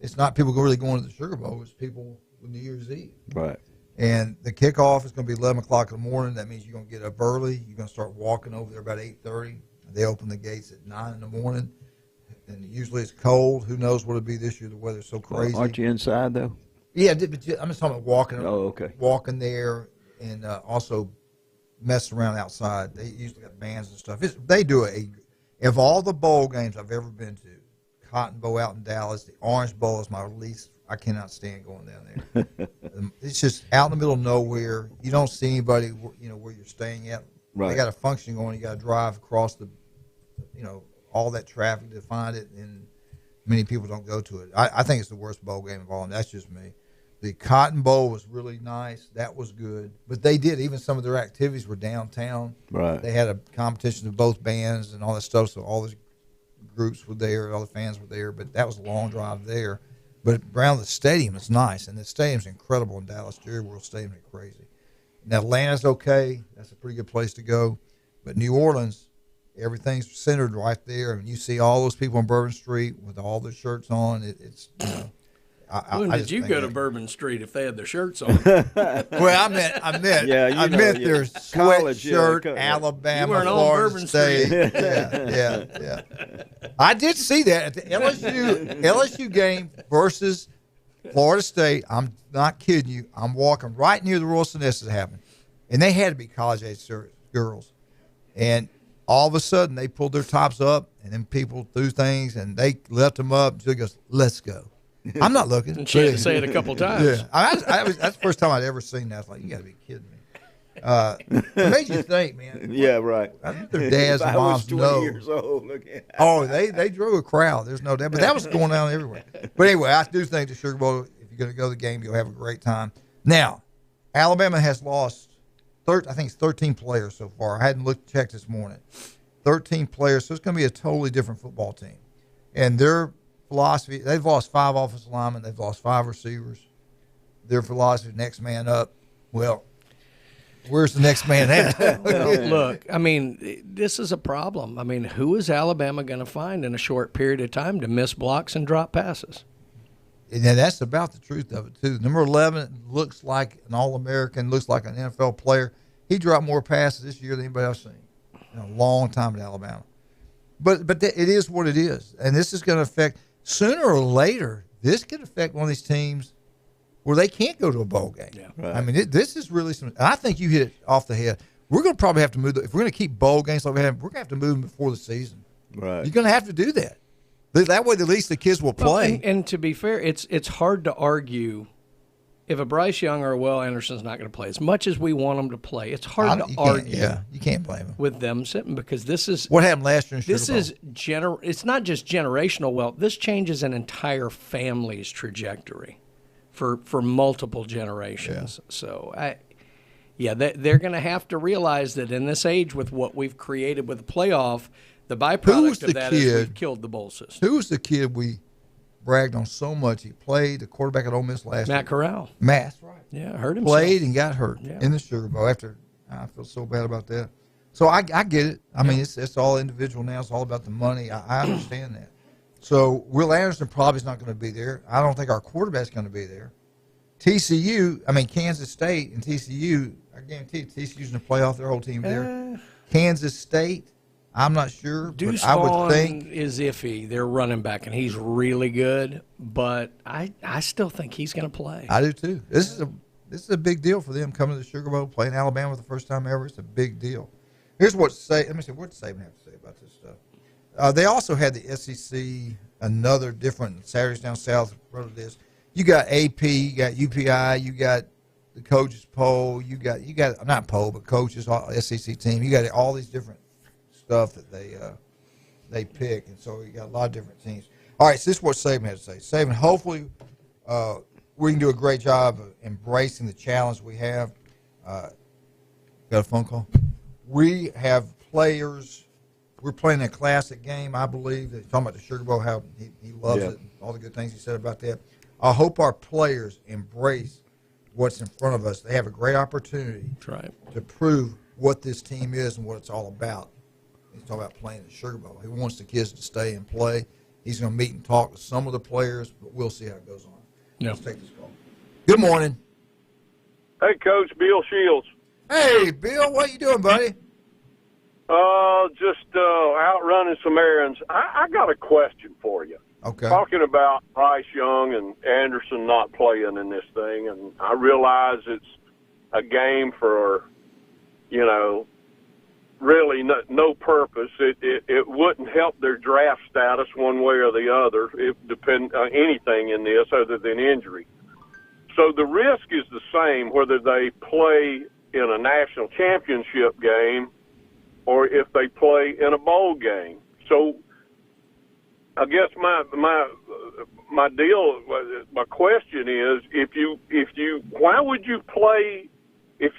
Speaker 7: It's not people really going to the Sugar Bowl, it's people with New Year's Eve.
Speaker 8: Right.
Speaker 7: And the kickoff is going to be 11 o'clock in the morning. That means you're going to get up early. You're going to start walking over there about 8:30. They open the gates at 9 in the morning. And usually it's cold. Who knows what it'll be this year? The weather's so crazy.
Speaker 8: Aren't you inside, though?
Speaker 7: Yeah, but I'm just talking about walking.
Speaker 8: Oh, okay.
Speaker 7: Walking there and also messing around outside. They usually got bands and stuff. They do of all the bowl games I've ever been to, Cotton Bowl out in Dallas, the Orange Bowl is my least. I cannot stand going down there. It's just out in the middle of nowhere. You don't see anybody, where you're staying at.
Speaker 8: Right.
Speaker 7: They got a function going. You got to drive across all that traffic to find it, and many people don't go to it. I think it's the worst bowl game of all, and that's just me. The Cotton Bowl was really nice. That was good. But they did, even some of their activities were downtown.
Speaker 8: Right.
Speaker 7: They had a competition of both bands and all that stuff, so all the groups were there, all the fans were there, but that was a long drive there. But around the stadium is nice, and the stadium's incredible in Dallas. Jerry World Stadium is crazy. Now, Atlanta's okay. That's a pretty good place to go. But New Orleans, everything's centered right there. I mean, you see all those people on Bourbon Street with all their shirts on. It's
Speaker 5: When did you go to Bourbon Street if they had their shirts on?
Speaker 7: Well, I meant their sweatshirt, Alabama,
Speaker 5: you weren't
Speaker 7: Florida
Speaker 5: on Bourbon
Speaker 7: State.
Speaker 5: Street.
Speaker 7: Yeah. I did see that at the LSU game versus Florida State. I'm not kidding you. I'm walking right near the Royal Sonestas happened, and they had to be college-age girls. And all of a sudden, they pulled their tops up, and then people threw things, and they left them up. And she goes, "Let's go." I'm not looking.
Speaker 5: And she had to say it a couple times.
Speaker 7: Yeah, that's the first time I'd ever seen that. I was like, you got to be kidding me. It made you think, man.
Speaker 8: Yeah, right.
Speaker 7: I think their dads and moms
Speaker 8: I was 20
Speaker 7: know.
Speaker 8: years old. Look at
Speaker 7: Oh, they drew a crowd. There's no doubt. But that was going on everywhere. But anyway, I do think the Sugar Bowl, if you're going to go to the game, you'll have a great time. Now, Alabama has lost, I think it's 13 players so far. I hadn't checked this morning. 13 players, so it's going to be a totally different football team. And their philosophy, they've lost 5 offensive linemen, they've lost 5 receivers. Their philosophy, next man up. Well, where's the next man at?
Speaker 5: Look, I mean, this is a problem. I mean, who is Alabama going to find in a short period of time to miss blocks and drop passes?
Speaker 7: And that's about the truth of it, too. Number 11 looks like an All-American, looks like an NFL player. He dropped more passes this year than anybody else seen in a long time in Alabama. But it is what it is. And this is going to affect, sooner or later, this could affect one of these teams where they can't go to a bowl game.
Speaker 5: Yeah.
Speaker 8: Right.
Speaker 7: I mean, this is really some. I think you hit it off the head. We're going to probably have to move. If we're going to keep bowl games like we have, we're going to have to move them before the season.
Speaker 8: Right.
Speaker 7: You're going to have to do that. That way, at least the kids will play.
Speaker 5: Well, and to be fair, it's hard to argue if a Bryce Young or a Will Anderson's not going to play. As much as we want them to play, it's hard to argue.
Speaker 7: Yeah, you can't blame them
Speaker 5: with them sitting because this is
Speaker 7: what happened last year.
Speaker 5: This is It's not just generational wealth. This changes an entire family's trajectory for multiple generations. Yeah. So they're going to have to realize that in this age, with what we've created with the playoff, the byproduct of that is we've killed the bowl system.
Speaker 7: Who was the kid we bragged on so much? He played the quarterback at Ole Miss last year.
Speaker 5: Matt Corral.
Speaker 7: That's right.
Speaker 5: Yeah, hurt himself.
Speaker 7: Played and got hurt in the Sugar Bowl. I feel so bad about that. So I get it. I mean, it's all individual now. It's all about the money. I understand that. So Will Anderson probably is not going to be there. I don't think our quarterback's going to be there. Kansas State and TCU, I guarantee TCU's in the playoff. Their whole team there. Kansas State, I'm not sure.
Speaker 5: Deuce
Speaker 7: but I would
Speaker 5: Vaughn
Speaker 7: think
Speaker 5: is iffy. They're running back, and he's really good. But I still think he's going to play.
Speaker 7: I do too. This is a big deal for them coming to the Sugar Bowl, playing Alabama for the first time ever. It's a big deal. Here's what let me see what Saban have to say about this stuff. They also had the SEC, another different Saturdays Down South wrote this. You got AP, you got UPI, you got the coaches poll, you got not poll but coaches SEC team. You got all these different stuff that they pick, and so you got a lot of different teams. All right, so this is what Saban had to say. Saban, hopefully we can do a great job of embracing the challenge we have. Got a phone call? We have players. We're playing a classic game, I believe. Talking about the Sugar Bowl, how he loves it, all the good things he said about that. I hope our players embrace what's in front of us. They have a great opportunity to prove what this team is and what it's all about. He's talking about playing the Sugar Bowl. He wants the kids to stay and play. He's going to meet and talk with some of the players, but we'll see how it goes on.
Speaker 5: Yeah.
Speaker 7: Let's take this call. Good morning.
Speaker 13: Hey, Coach, Bill Shields.
Speaker 7: Hey, Bill, what you doing, buddy?
Speaker 13: Just out running some errands. I got a question for you.
Speaker 7: Okay.
Speaker 13: Talking about Bryce Young and Anderson not playing in this thing, and I realize it's a game for, really no purpose. It wouldn't help their draft status one way or the other, if depend anything in this other than injury. So the risk is the same whether they play in a national championship game or if they play in a bowl game. So I guess my question is, why would you play if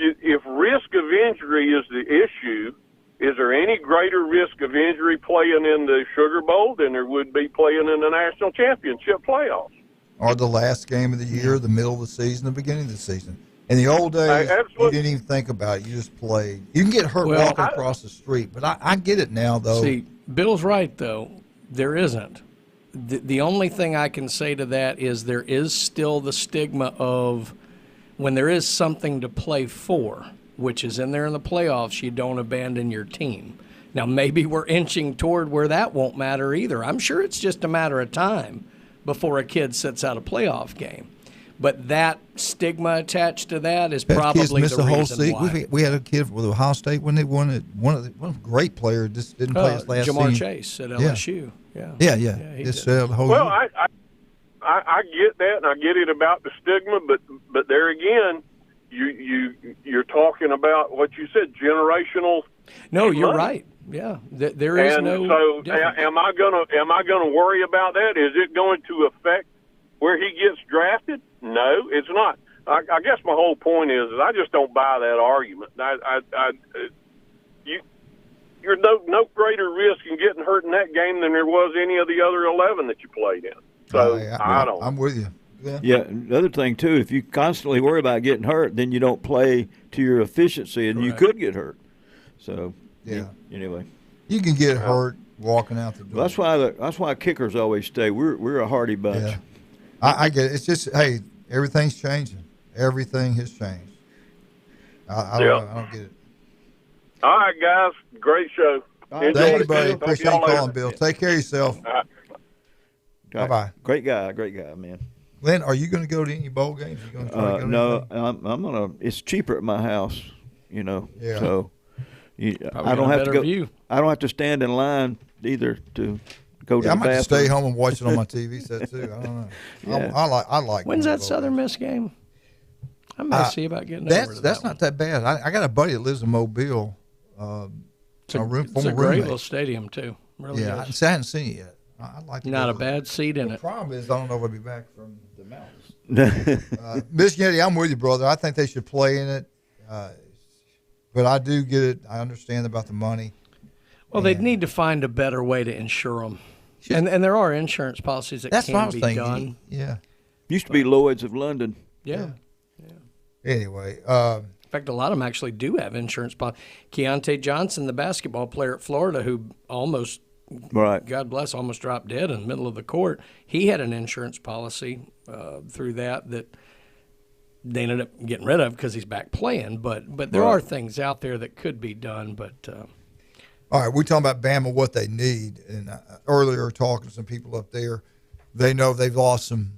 Speaker 13: risk of injury is the issue? Is there any greater risk of injury playing in the Sugar Bowl than there would be playing in the national championship playoffs?
Speaker 7: Or the last game of the year, the middle of the season, the beginning of the season. In the old days, you didn't even think about it. You just played. You can get hurt walking across the street, but I get it now, though.
Speaker 5: See, Bill's right, though. There isn't. The only thing I can say to that is there is still the stigma of when there is something to play for, which is in there in the playoffs, you don't abandon your team. Now, maybe we're inching toward where that won't matter either. I'm sure it's just a matter of time before a kid sits out a playoff game. But that stigma attached to that is probably the reason why.
Speaker 7: We had a kid with Ohio State when they won it. One of the great players just didn't play his last
Speaker 5: Jamar
Speaker 7: season.
Speaker 5: Chase at LSU.
Speaker 7: Yeah. Just the whole
Speaker 13: well,
Speaker 7: year.
Speaker 13: I get that, and I get it about the stigma, but there again, you're talking about what you said, generational.
Speaker 5: No, you're
Speaker 13: money.
Speaker 5: Right. Yeah, there is
Speaker 13: and
Speaker 5: no.
Speaker 13: So,
Speaker 5: difference.
Speaker 13: am I gonna worry about that? Is it going to affect where he gets drafted? No, it's not. I guess my whole point is I just don't buy that argument. You're no greater risk in getting hurt in that game than there was any of the other 11 that you played in. So I don't.
Speaker 7: I'm with you.
Speaker 8: Yeah, the other thing, too, if you constantly worry about getting hurt, then you don't play to your efficiency, and you could get hurt. So, anyway.
Speaker 7: You can get hurt walking out the door.
Speaker 8: That's why kickers always stay. We're a hardy bunch.
Speaker 7: Yeah. I get it. It's just, hey, everything's changing. Everything has changed. I don't get it.
Speaker 13: All right, guys. Great show.
Speaker 7: Thank you, buddy. Appreciate you calling, Bill. Take care of yourself. Bye-bye.
Speaker 8: Great guy, man.
Speaker 7: Lynn, are you going to go to any bowl games? You going to try to go
Speaker 8: no, I'm gonna. It's cheaper at my house,
Speaker 7: Yeah.
Speaker 8: So I don't have to go. I don't have to stand in line either to go to the bathroom.
Speaker 7: I might stay home and watch it on my TV set too. I don't know. I like.
Speaker 5: When's that Southern Miss game? I might see about getting over to
Speaker 7: that's not that bad. I got a buddy that lives in Mobile.
Speaker 5: It's a great little stadium too. Really
Speaker 7: I
Speaker 5: is.
Speaker 7: haven't seen it yet. I'd like to.
Speaker 5: Not a bad seat in it.
Speaker 7: The problem is I don't know if I'll be back from the mountains. Michigan Eddie, I'm with you, brother. I think they should play in it, but I do get it. I understand about the money.
Speaker 5: Well, they'd need to find a better way to insure them, and there are insurance policies that can be done.
Speaker 7: Yeah,
Speaker 8: used to be Lloyd's of London.
Speaker 5: Yeah.
Speaker 7: Anyway,
Speaker 5: in fact, a lot of them actually do have insurance policies. Keontae Johnson, the basketball player at Florida, who almost.
Speaker 8: Right.
Speaker 5: God bless, almost dropped dead in the middle of the court. He had an insurance policy through that they ended up getting rid of because he's back playing. But there are things out there that could be done. But
Speaker 7: all right, we're talking about Bama, what they need. And earlier talking to some people up there, they know they've lost some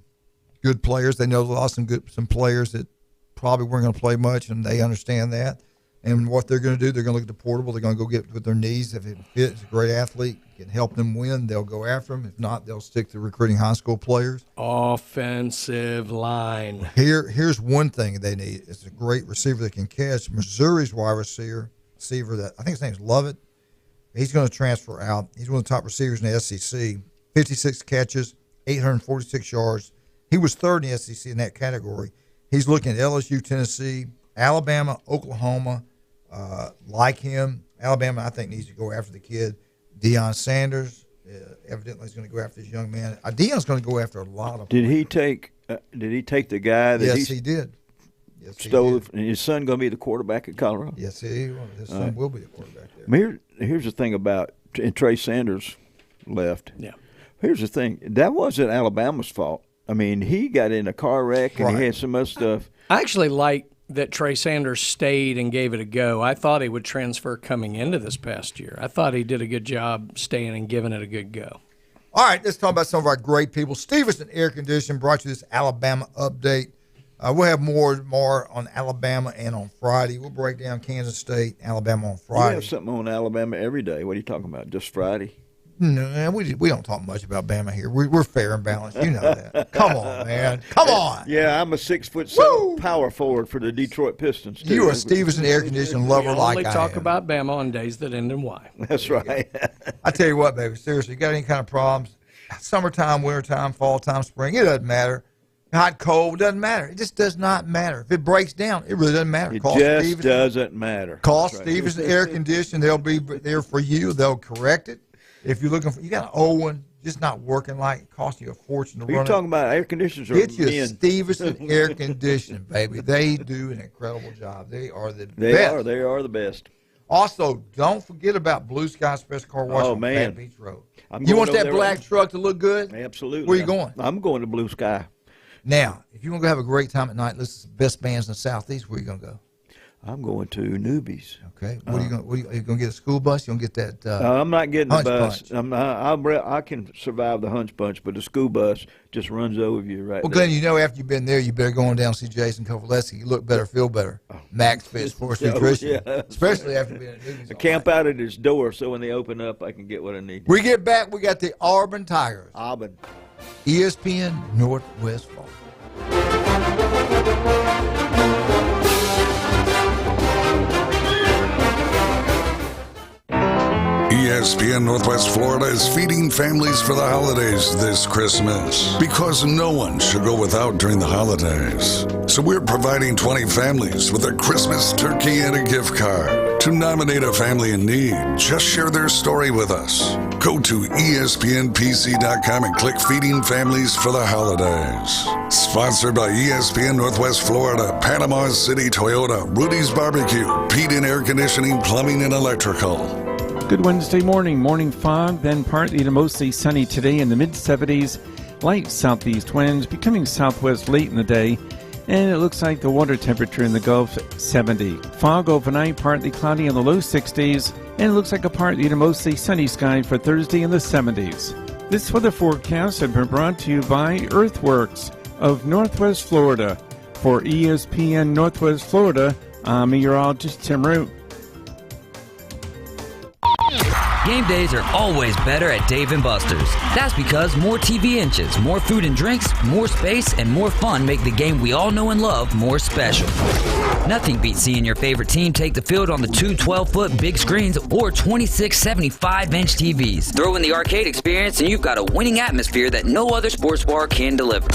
Speaker 7: good players. They know they lost some players that probably weren't going to play much, and they understand that. And what they're going to do, they're going to look at the portable. They're going to go get with their knees. If it fits, a great athlete can help them win, they'll go after them. If not, they'll stick to recruiting high school players.
Speaker 5: Offensive line.
Speaker 7: Here's one thing they need. It's a great receiver that can catch. Missouri's wide receiver that I think his name's Lovett. He's going to transfer out. He's one of the top receivers in the SEC. 56 catches, 846 yards. He was third in the SEC in that category. He's looking at LSU, Tennessee, Alabama, Oklahoma. Like him, Alabama, I think, needs to go after the kid. Deion Sanders, evidently is going to go after this young man. Deion's going to go after a lot of.
Speaker 8: Did he take the guy that
Speaker 7: Yes, he did. Yes,
Speaker 8: stole it? And his son going to be the quarterback at Colorado?
Speaker 7: Yes, he will. His son will be the quarterback there.
Speaker 8: I mean, here's the thing about and Trey Sanders left.
Speaker 5: Yeah.
Speaker 8: Here's the thing. That wasn't Alabama's fault. I mean, he got in a car wreck and he had some other stuff.
Speaker 5: I actually like that Trey Sanders stayed and gave it a go. I thought he would transfer coming into this past year. I thought he did a good job staying and giving it a good go.
Speaker 7: All right, let's talk about some of our great people. Stevenson Air Conditioning brought you this Alabama update. We'll have more on Alabama and on Friday. We'll break down Kansas State, Alabama on Friday.
Speaker 8: We have something on Alabama every day. What are you talking about? Just Friday?
Speaker 7: No, we don't talk much about Bama here. We're fair and balanced. You know that. Come on, man. Come on.
Speaker 8: Yeah, I'm a 6'7" power forward for the Detroit Pistons, too.
Speaker 7: You are a Stevenson Air Conditioning lover like I am.
Speaker 5: We only talk about Bama on days that end in Y.
Speaker 8: That's right.
Speaker 7: I tell you what, baby, seriously, you got any kind of problems? Summertime, wintertime, fall time, spring, it doesn't matter. Hot, cold, doesn't matter. It just does not matter. If it breaks down, it really doesn't matter.
Speaker 8: It just doesn't matter.
Speaker 7: Call Stevenson Air Conditioning. They'll be there for you. They'll correct it. If you're looking for, you got an old one, just not working like, it costs you a fortune to run it.
Speaker 8: You're talking about air conditioners or
Speaker 7: Get you
Speaker 8: men?
Speaker 7: Stevenson Air Conditioning, baby. They do an incredible job. They are the
Speaker 8: They
Speaker 7: best.
Speaker 8: They are the best.
Speaker 7: Also, don't forget about Blue Sky Special Car Wash on
Speaker 8: man.
Speaker 7: Baton Beach Road.
Speaker 8: I'm
Speaker 7: You
Speaker 8: going
Speaker 7: want
Speaker 8: over
Speaker 7: that
Speaker 8: there
Speaker 7: black
Speaker 8: right-
Speaker 7: truck to look good?
Speaker 8: Absolutely.
Speaker 7: Where you going?
Speaker 8: I'm going to Blue Sky.
Speaker 7: Now, if you want to go have a great time at night, listen to the best bands in the Southeast, where are you going to go?
Speaker 8: I'm going to Newbies.
Speaker 7: Okay. What are you going to get a school bus? You going to get that
Speaker 8: I'm not getting the
Speaker 7: Hunch
Speaker 8: bus.
Speaker 7: Bunch?
Speaker 8: I can survive the Hunch Bunch, but the school bus just runs over you right
Speaker 7: Well,
Speaker 8: there.
Speaker 7: Glenn, you know after you've been there, you better go on down and see Jason Kovaleski. You look better, feel better. Max Fit Sports Nutrition.
Speaker 8: Yeah.
Speaker 7: Especially after being at Newbies.
Speaker 8: I camp out at his door so when they open up, I can get what I need.
Speaker 7: We get back, we got the Auburn Tigers.
Speaker 8: Auburn.
Speaker 7: ESPN Northwest Florida.
Speaker 2: ESPN Northwest Florida is feeding families for the holidays this Christmas because no one should go without during the holidays. So we're providing 20 families with a Christmas turkey and a gift card. To nominate a family in need, just share their story with us. Go to ESPNPC.com and click Feeding Families for the Holidays. Sponsored by ESPN Northwest Florida, Panama City Toyota, Rudy's Barbecue, Pete in Air Conditioning, Plumbing, and Electrical.
Speaker 10: Good Wednesday morning. Morning fog, then partly to mostly sunny today in the mid-70s. Light southeast winds becoming southwest late in the day. And it looks like the water temperature in the Gulf 70. Fog overnight, partly cloudy in the low 60s. And it looks like a partly to mostly sunny sky for Thursday in the 70s. This weather forecast has been brought to you by Earthworks of Northwest Florida. For ESPN Northwest Florida, I'm meteorologist Tim Root.
Speaker 17: Game days are always better at Dave & Buster's. That's because more TV inches, more food and drinks, more space, and more fun make the game we all know and love more special. Nothing beats seeing your favorite team take the field on the two 12-foot big screens or 26 75-inch TVs. Throw in the arcade experience and you've got a winning atmosphere that no other sports bar can deliver.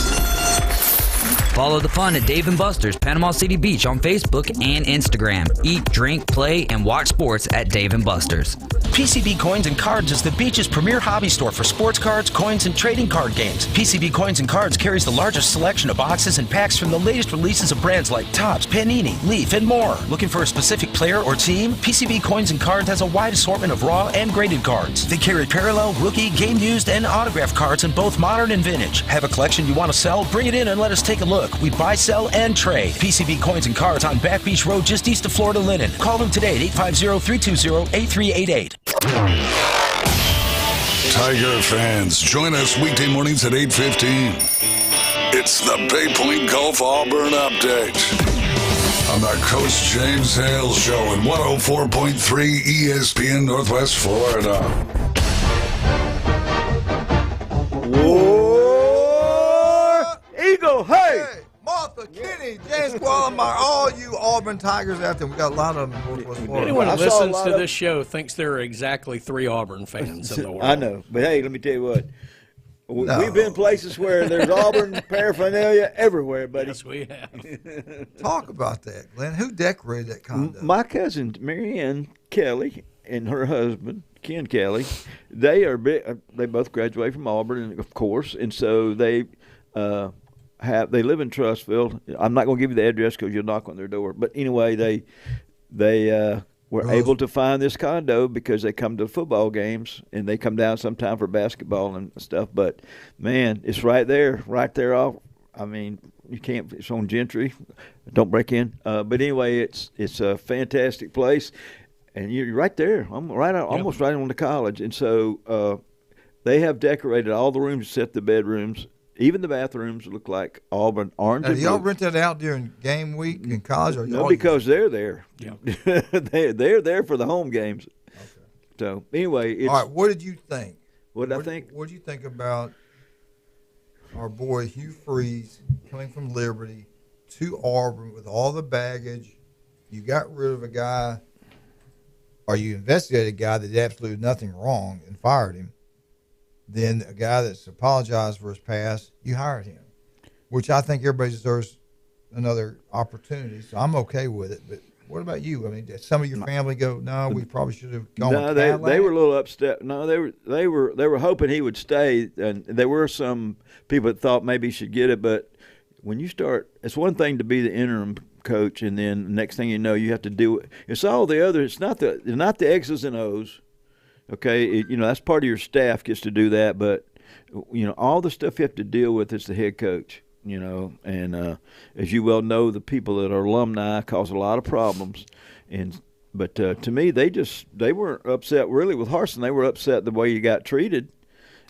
Speaker 17: Follow the fun at Dave & Buster's Panama City Beach on Facebook and Instagram. Eat, drink, play, and watch sports at Dave & Buster's.
Speaker 21: PCB Coins and Cards is the beach's premier hobby store for sports cards, coins, and trading card games. PCB Coins and Cards carries the largest selection of boxes and packs from the latest releases of brands like Topps, Panini, Leaf, and more. Looking for a specific player or team? PCB Coins and Cards has a wide assortment of raw and graded cards. They carry parallel, rookie, game used, and autograph cards in both modern and vintage. Have a collection you want to sell? Bring it in and let us take a look. We buy, sell, and trade. PCB Coins and Cards on Back Beach Road just east of Florida Linen. Call them today at 850-320-8388.
Speaker 2: Tiger fans, join us weekday mornings at 8:15. It's the Bay Point Golf Auburn Update on the Coach James Hale Show at 104.3 ESPN Northwest Florida.
Speaker 8: War Eagle, hey!
Speaker 7: Martha, Kenny, James Quallenmeyer, all you Auburn Tigers out there. We got a lot of them in Northwest Florida.
Speaker 5: Anyone who listens to this show thinks there are exactly 3 Auburn fans in the world.
Speaker 8: I know, but hey, let me tell you what. We've been places where there's Auburn paraphernalia everywhere, buddy.
Speaker 5: Yes, we have.
Speaker 7: Talk about that, Glenn. Who decorated that condo?
Speaker 8: My cousin, Marianne Kelly, and her husband, Ken Kelly. They are they both graduated from Auburn, of course, and so they they live in Trussville. I'm not going to give you the address because you'll knock on their door. But anyway, they were able to find this condo because they come to football games and they come down sometime for basketball and stuff. But man, it's right there off. I mean, you can't. It's on Gentry. Don't break in. But anyway, it's a fantastic place, and you're right there. I'm almost right on the college, and so they have decorated all the rooms except the bedrooms. Even the bathrooms look like Auburn orange.
Speaker 7: Now, do y'all rent that out during game week in college? Or
Speaker 8: no, because they're there.
Speaker 5: Yeah.
Speaker 8: they're there for the home games. Okay. So anyway,
Speaker 7: all right. What did you think?
Speaker 8: What did I think?
Speaker 7: What did you think about our boy Hugh Freeze coming from Liberty to Auburn with all the baggage? You got rid of a guy, or you investigated a guy that did absolutely nothing wrong and fired him. Then a guy that's apologized for his past, you hired him, which I think everybody deserves another opportunity. So I'm okay with it. But what about you? I mean, did some of your family go, no, we probably should have gone?
Speaker 8: No, they were a little upset. No, they were hoping he would stay, and there were some people that thought maybe he should get it. But when you start, it's one thing to be the interim coach, and then the next thing you know, you have to do it. It's all the other. It's not the X's and O's. Okay, that's part of your staff gets to do that, but all the stuff you have to deal with as the head coach. And as you well know, the people that are alumni cause a lot of problems. But to me, they weren't upset really with Harsin. They were upset the way you got treated.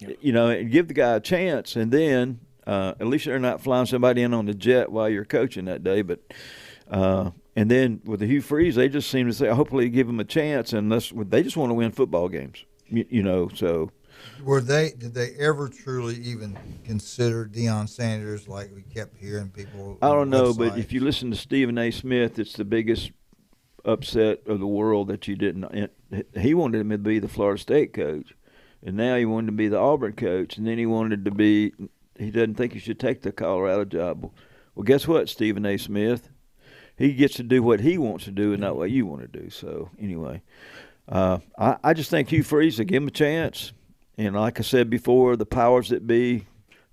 Speaker 8: And give the guy a chance, and then at least they're not flying somebody in on the jet while you're coaching that day. But and then with the Hugh Freeze, they just seem to say, hopefully give him a chance, and they just want to win football games, So,
Speaker 7: did they ever truly even consider Deion Sanders like we kept hearing people?
Speaker 8: I don't know, but if you listen to Stephen A. Smith, it's the biggest upset of the world that you didn't. He wanted him to be the Florida State coach, and now he wanted to be the Auburn coach, and then he wanted to be. He doesn't think he should take the Colorado job. Well, guess what, Stephen A. Smith? He gets to do what he wants to do and not what you want to do. So, anyway, I just think Hugh Freeze, give him a chance. And like I said before, the powers that be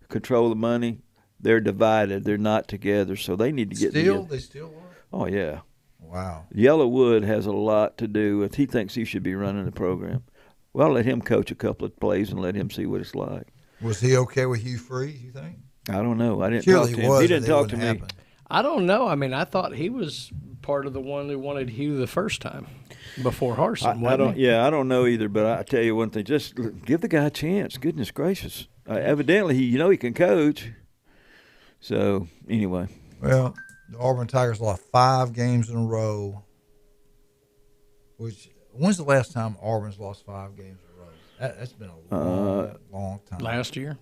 Speaker 8: control the money. They're divided. They're not together. So they need to get together.
Speaker 7: They still are?
Speaker 8: Oh, yeah.
Speaker 7: Wow.
Speaker 8: Yellowwood has a lot to do with he thinks he should be running the program. Well, let him coach a couple of plays and let him see what it's like.
Speaker 7: Was he okay with Hugh Freeze, you think?
Speaker 8: I don't know. I didn't talk to him. He didn't talk to me.
Speaker 5: I don't know. I mean, I thought he was part of the one who wanted Hugh the first time before Harsin.
Speaker 8: I don't know either. But I tell you one thing: just give the guy a chance. Goodness gracious! Evidently, he can coach. So anyway,
Speaker 7: well, the Auburn Tigers lost 5 games in a row. When's the last time Auburn's lost 5 games in a row? That's been a long time.
Speaker 5: Last year.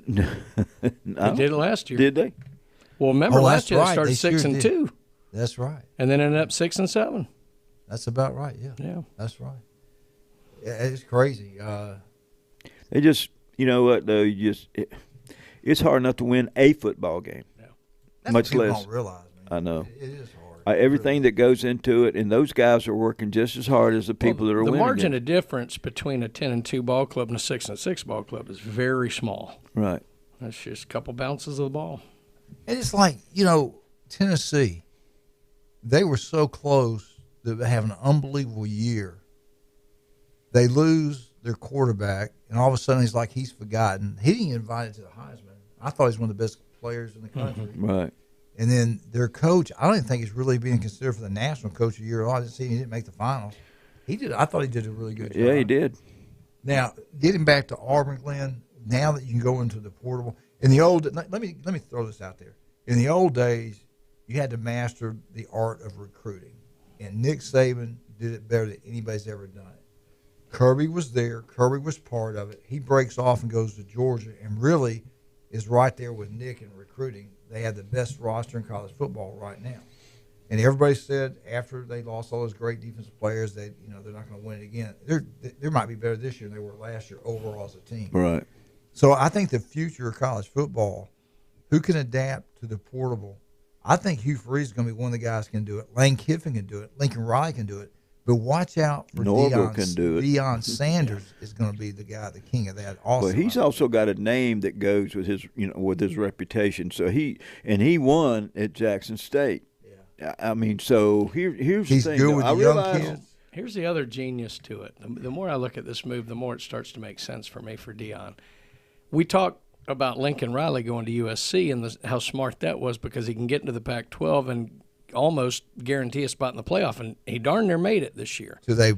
Speaker 5: No. They did it last year.
Speaker 8: Did they?
Speaker 5: Well, remember last year they started 6-2.
Speaker 7: That's right.
Speaker 5: And then ended up 6-7.
Speaker 7: That's about right. Yeah.
Speaker 5: Yeah.
Speaker 7: That's right. Yeah, it's crazy.
Speaker 8: They just, you know what though? It's hard enough to win a football game.
Speaker 7: Yeah. That's
Speaker 8: much
Speaker 7: what
Speaker 8: less.
Speaker 7: Don't realize, man.
Speaker 8: I know.
Speaker 7: It is hard.
Speaker 8: Everything that goes into it, and those guys are working just as hard as the people that are winning.
Speaker 5: The margin of difference between a 10-2 ball club and a 6-6 ball club is very small.
Speaker 8: Right.
Speaker 5: That's just a couple bounces of the ball.
Speaker 7: And it's like, Tennessee, they were so close to having an unbelievable year. They lose their quarterback, and all of a sudden he's forgotten. He didn't get invited to the Heisman. I thought he was one of the best players in the country.
Speaker 8: Mm-hmm. Right.
Speaker 7: And then their coach, I don't even think he's really being considered for the national coach of the year. I didn't see he didn't make the finals. He did. I thought he did a really good job.
Speaker 8: Yeah, he did.
Speaker 7: Now, getting back to Auburn, Glenn, now that you can go into the portable, in the old, let me throw this out there. In the old days, you had to master the art of recruiting, and Nick Saban did it better than anybody's ever done it. Kirby was there. Kirby was part of it. He breaks off and goes to Georgia and really is right there with Nick in recruiting. They have the best roster in college football right now. And everybody said after they lost all those great defensive players that they're not going to win it again. They might be better this year than they were last year overall as a team.
Speaker 8: Right.
Speaker 7: So I think the future of college football, who can adapt to the portable, I think Hugh Freeze is going to be one of the guys who can do it. Lane Kiffin can do it. Lincoln Riley can do it. But watch out for
Speaker 8: Norville can do it.
Speaker 7: Deion Sanders is going to be the guy, the king of that. Also,
Speaker 8: well, he's also got a name that goes with his, with his reputation. So he won at Jackson State. Yeah. I mean, so here's
Speaker 7: he's
Speaker 8: the thing.
Speaker 7: good with
Speaker 8: I
Speaker 7: the young
Speaker 8: realize,
Speaker 7: kids.
Speaker 5: Here's the other genius to it. The more I look at this move, the more it starts to make sense for me for Deion. We talk about Lincoln Riley going to USC and how smart that was because he can get into the Pac-12 and almost guarantee a spot in the playoff, and he darn near made it this year.
Speaker 7: So they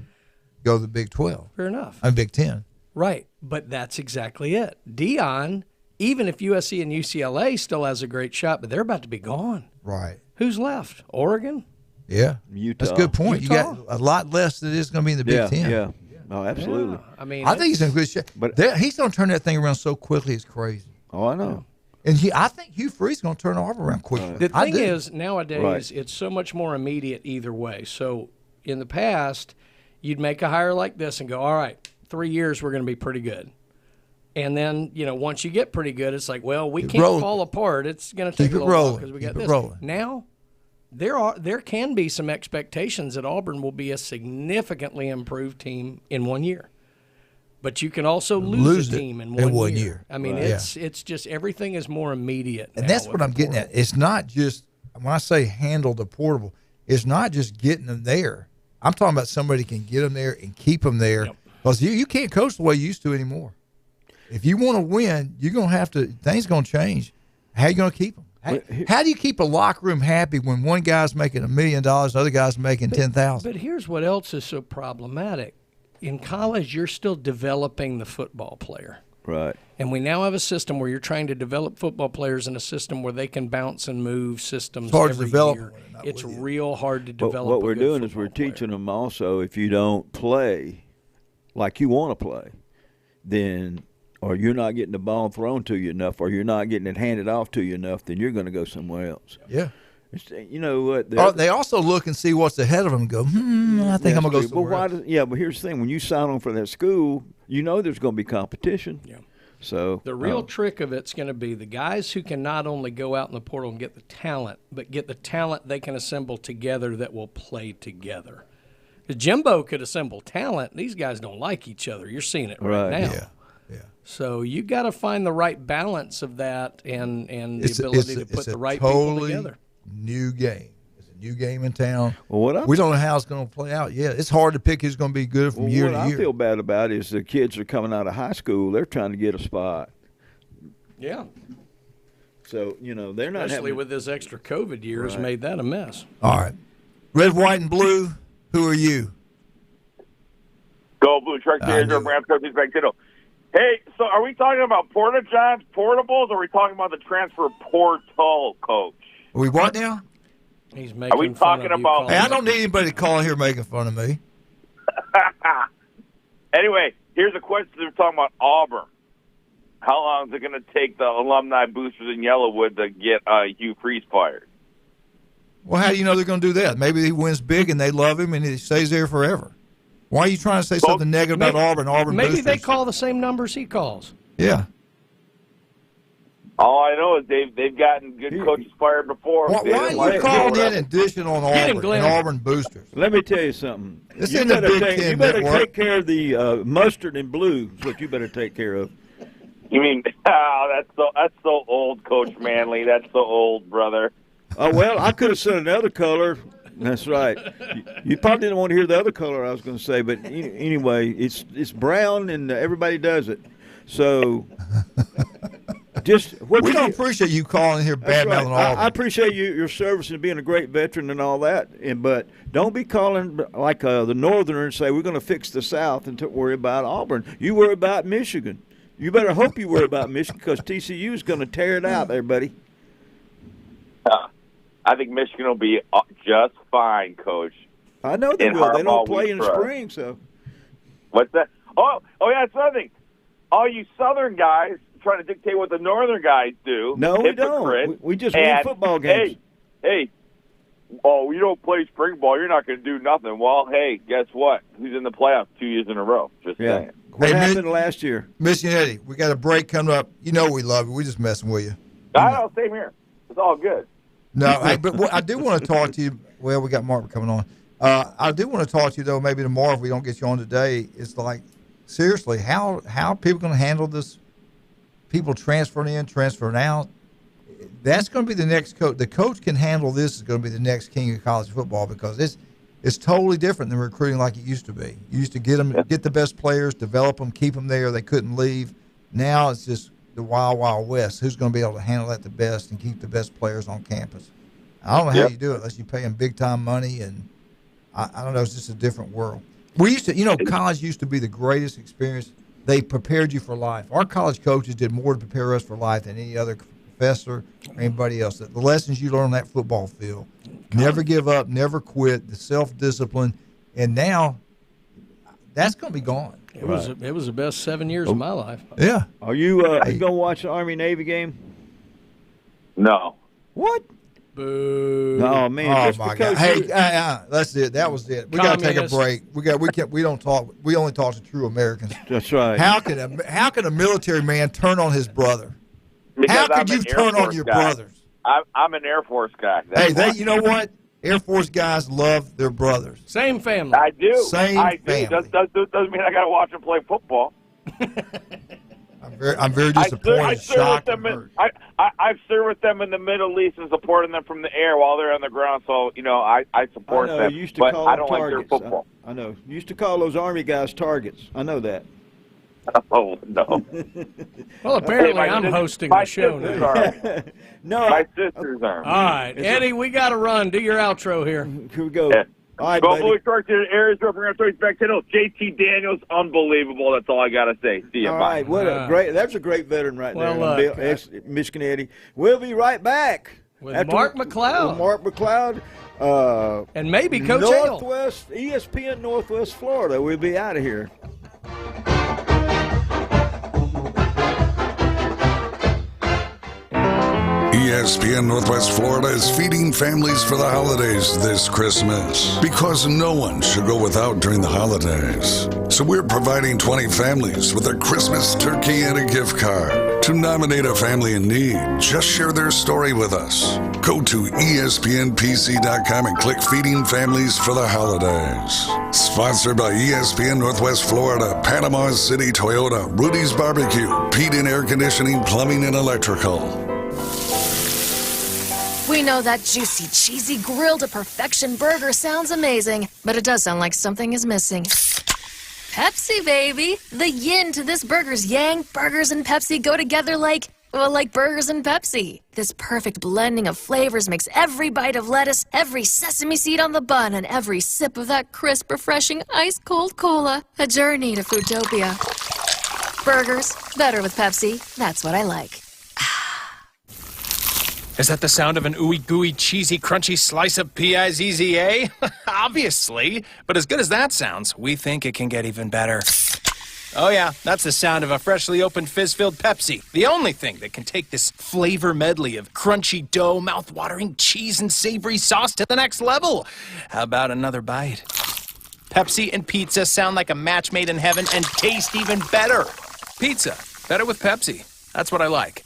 Speaker 7: go to the Big 12.
Speaker 5: Fair enough.
Speaker 7: Big 10.
Speaker 5: Right, but that's exactly it. Deion, even if USC and UCLA still has a great shot, but they're about to be gone.
Speaker 7: Right.
Speaker 5: Who's left? Oregon?
Speaker 7: Yeah.
Speaker 8: Utah.
Speaker 7: That's a good point.
Speaker 5: Utah?
Speaker 7: You got a lot less that is going to be in the Big 10.
Speaker 8: Yeah. Oh, absolutely.
Speaker 5: Yeah. I mean,
Speaker 7: I think he's in good shape. But he's going to turn that thing around so quickly, it's crazy.
Speaker 8: Oh, I know.
Speaker 7: And I think Hugh Freeze going to turn Auburn around quickly.
Speaker 5: The thing is, nowadays, it's so much more immediate either way. So in the past, you'd make a hire like this and go, all right, 3 years, we're going to be pretty good. And then, once you get pretty good, it's like, well, we can't fall apart. It's going to take a little while because we got this. Now, there can be some expectations that Auburn will be a significantly improved team in 1 year. But you can also lose a team in 1 year. I mean, it's just everything is more immediate.
Speaker 7: And that's what I'm getting at. It's not just, when I say handle the portable, it's not just getting them there. I'm talking about somebody can get them there and keep them there. Because you can't coach the way you used to anymore. If you want to win, you're going to have to, things going to change. How are you going to keep them? How do you keep a locker room happy when one guy's making $1 million, the other guy's making $10,000?
Speaker 5: But here's what else is so problematic. In college, you're still developing the football player.
Speaker 8: Right.
Speaker 5: And we now have a system where you're trying to develop football players in a system where they can bounce and move systems every year. It's real hard to develop.
Speaker 8: What we're doing is we're teaching them also, if you don't play like you want to play, then or you're not getting the ball thrown to you enough, or you're not getting it handed off to you enough, then you're going to go somewhere else.
Speaker 7: Yeah.
Speaker 8: You know what?
Speaker 7: They also look and see what's ahead of them and go, I think I'm going to go somewhere else.
Speaker 8: But here's the thing. When you sign on for that school, you know there's going to be competition.
Speaker 5: Yeah.
Speaker 8: So
Speaker 5: the real trick of it's going to be the guys who can not only go out in the portal and get the talent, but get the talent they can assemble together that will play together. Jimbo could assemble talent. These guys don't like each other. You're seeing it right now.
Speaker 7: Yeah.
Speaker 5: So you got to find the right balance of that and the ability to put the right people together.
Speaker 7: New game. It's a new game in town.
Speaker 8: Well,
Speaker 7: we don't know how it's going to play out yet. It's hard to pick who's going to be good from year to year.
Speaker 8: What I feel bad about is the kids are coming out of high school. They're trying to get a spot.
Speaker 5: Yeah.
Speaker 8: So, they're not
Speaker 5: Especially with this extra COVID year has made that a mess.
Speaker 7: All right. Red, white, and blue, who are you?
Speaker 1: Go Blue Truck Series or Rams Coach is back. Hey, so are we talking about Porta-Johns, portables, or are we talking about the transfer portal, Coach?
Speaker 7: Are we what now?
Speaker 5: He's making
Speaker 1: Are we talking about?
Speaker 7: Hey, I don't need anybody to call here making fun of me.
Speaker 1: Anyway, here's a question. We're talking about Auburn. How long is it going to take the alumni boosters in Yellowwood to get Hugh Freeze fired?
Speaker 7: Well, how do you know they're going to do that? Maybe he wins big and they love him and he stays there forever. Why are you trying to say something negative about Auburn?
Speaker 5: Maybe
Speaker 7: boosters?
Speaker 5: they call the same numbers he calls.
Speaker 7: Yeah.
Speaker 1: All I know is they've gotten good coaches fired before.
Speaker 7: Why are you calling in addition on Auburn and Auburn boosters?
Speaker 8: Let me tell you something.
Speaker 7: You better
Speaker 8: take care of the mustard and blue. Is what you better take care of.
Speaker 1: You mean that's so old, Coach Manley. That's so old, brother.
Speaker 8: Oh well, I could have said another color. That's right. You probably didn't want to hear the other color I was going to say, but anyway, it's brown and everybody does it. So
Speaker 7: we don't appreciate you calling here bad-mouthing Auburn.
Speaker 8: I appreciate your service and being a great veteran and all that, but don't be calling like the Northerner and say we're going to fix the South and worry about Auburn. You worry about Michigan. You better hope you worry about Michigan because TCU is going to tear it out there, buddy.
Speaker 1: I think Michigan will be just fine, Coach.
Speaker 8: I know they will. They don't play in the spring, so.
Speaker 1: What's that? Oh, yeah, that's another thing. All you Southern guys trying to dictate what the Northern guys do.
Speaker 8: No, we don't. We just win football games.
Speaker 1: Hey, you don't play spring ball, you're not going to do nothing. Well, hey, guess what? Who's in the playoffs 2 years in a row? Just saying.
Speaker 8: What happened last year?
Speaker 7: Michigan Eddie, we got a break coming up. You know we love you. We're just messing with you.
Speaker 1: I know, same here. It's all good.
Speaker 7: No, but I do want to talk to you. Well, we got Mark coming on. I do want to talk to you, though, maybe tomorrow if we don't get you on today. It's like, seriously, how are people going to handle this? People transferring in, transferring out. That's going to be the next coach. The coach can handle this is going to be the next king of college football because it's totally different than recruiting like it used to be. You used to get the best players, develop them, keep them there. They couldn't leave. Now it's just the wild, wild west. Who's going to be able to handle that the best and keep the best players on campus? I don't know how you do it unless you pay them big-time money, and I don't know. It's just a different world. We used to, college used to be the greatest experience. They prepared you for life. Our college coaches did more to prepare us for life than any other professor or anybody else. The lessons you learn on that football field, never give up, never quit, the self-discipline, and now that's going to be gone.
Speaker 5: It was the best 7 years of my life.
Speaker 7: Yeah.
Speaker 8: Are you going to watch the Army-Navy game?
Speaker 1: No.
Speaker 8: What?
Speaker 5: Boo!
Speaker 8: Oh man!
Speaker 7: Oh my God! Hey, that's it. That was it. We got to take a break. We don't talk. We only talk to true Americans.
Speaker 8: That's right.
Speaker 7: How can a military man turn on his brother?
Speaker 1: Because
Speaker 7: how could you turn on your brothers?
Speaker 1: I'm an Air Force guy.
Speaker 7: You know what? Air Force guys love their brothers.
Speaker 5: Same family.
Speaker 1: I do.
Speaker 7: Same family.
Speaker 1: Doesn't mean I got to watch them play football.
Speaker 7: I'm very disappointed, shocked.
Speaker 1: I've served with them in the Middle East and supporting them from the air while they're on the ground. So I support them. But I don't like their football.
Speaker 8: I know. You used to call those Army guys targets. I know that.
Speaker 1: Oh no.
Speaker 5: Well, apparently I'm hosting the show now.
Speaker 8: No,
Speaker 1: my sister's arm.
Speaker 5: All right, Eddie, we got to run. Do your outro here.
Speaker 8: Here we go.
Speaker 1: Yeah.
Speaker 8: All right,
Speaker 1: Go Blue Sharks to the Aries back to JT Daniels, unbelievable. That's all I got to say. See you.
Speaker 8: All
Speaker 1: bye.
Speaker 8: right, that's a great veteran right there. Michigan Eddie. We'll be right back
Speaker 5: with Mark McLeod.
Speaker 8: Mark McLeod.
Speaker 5: And maybe Coach Hale.
Speaker 8: ESPN Northwest Florida. We'll be out of here.
Speaker 2: ESPN Northwest Florida is feeding families for the holidays this Christmas because no one should go without during the holidays. So we're providing 20 families with a Christmas turkey and a gift card. To nominate a family in need, just share their story with us. Go to ESPNPC.com and click Feeding Families for the Holidays. Sponsored by ESPN Northwest Florida, Panama City Toyota, Rudy's Barbecue, Pete in Air Conditioning, Plumbing, and Electrical.
Speaker 3: We know that juicy, cheesy, grilled to perfection burger sounds amazing, but it does sound like something is missing. Pepsi, baby! The yin to this burger's yang. Burgers and Pepsi go together like burgers and Pepsi. This perfect blending of flavors makes every bite of lettuce, every sesame seed on the bun, and every sip of that crisp, refreshing, ice-cold cola a journey to Foodtopia. Burgers, better with Pepsi. That's what I like.
Speaker 15: Is that the sound of an ooey gooey, cheesy, crunchy slice of P-I-Z-Z-A? Obviously. But as good as that sounds, we think it can get even better. Oh yeah, that's the sound of a freshly opened fizz-filled Pepsi. The only thing that can take this flavor medley of crunchy dough, mouth-watering cheese, and savory sauce to the next level. How about another bite? Pepsi and pizza sound like a match made in heaven and taste even better. Pizza, better with Pepsi. That's what I like.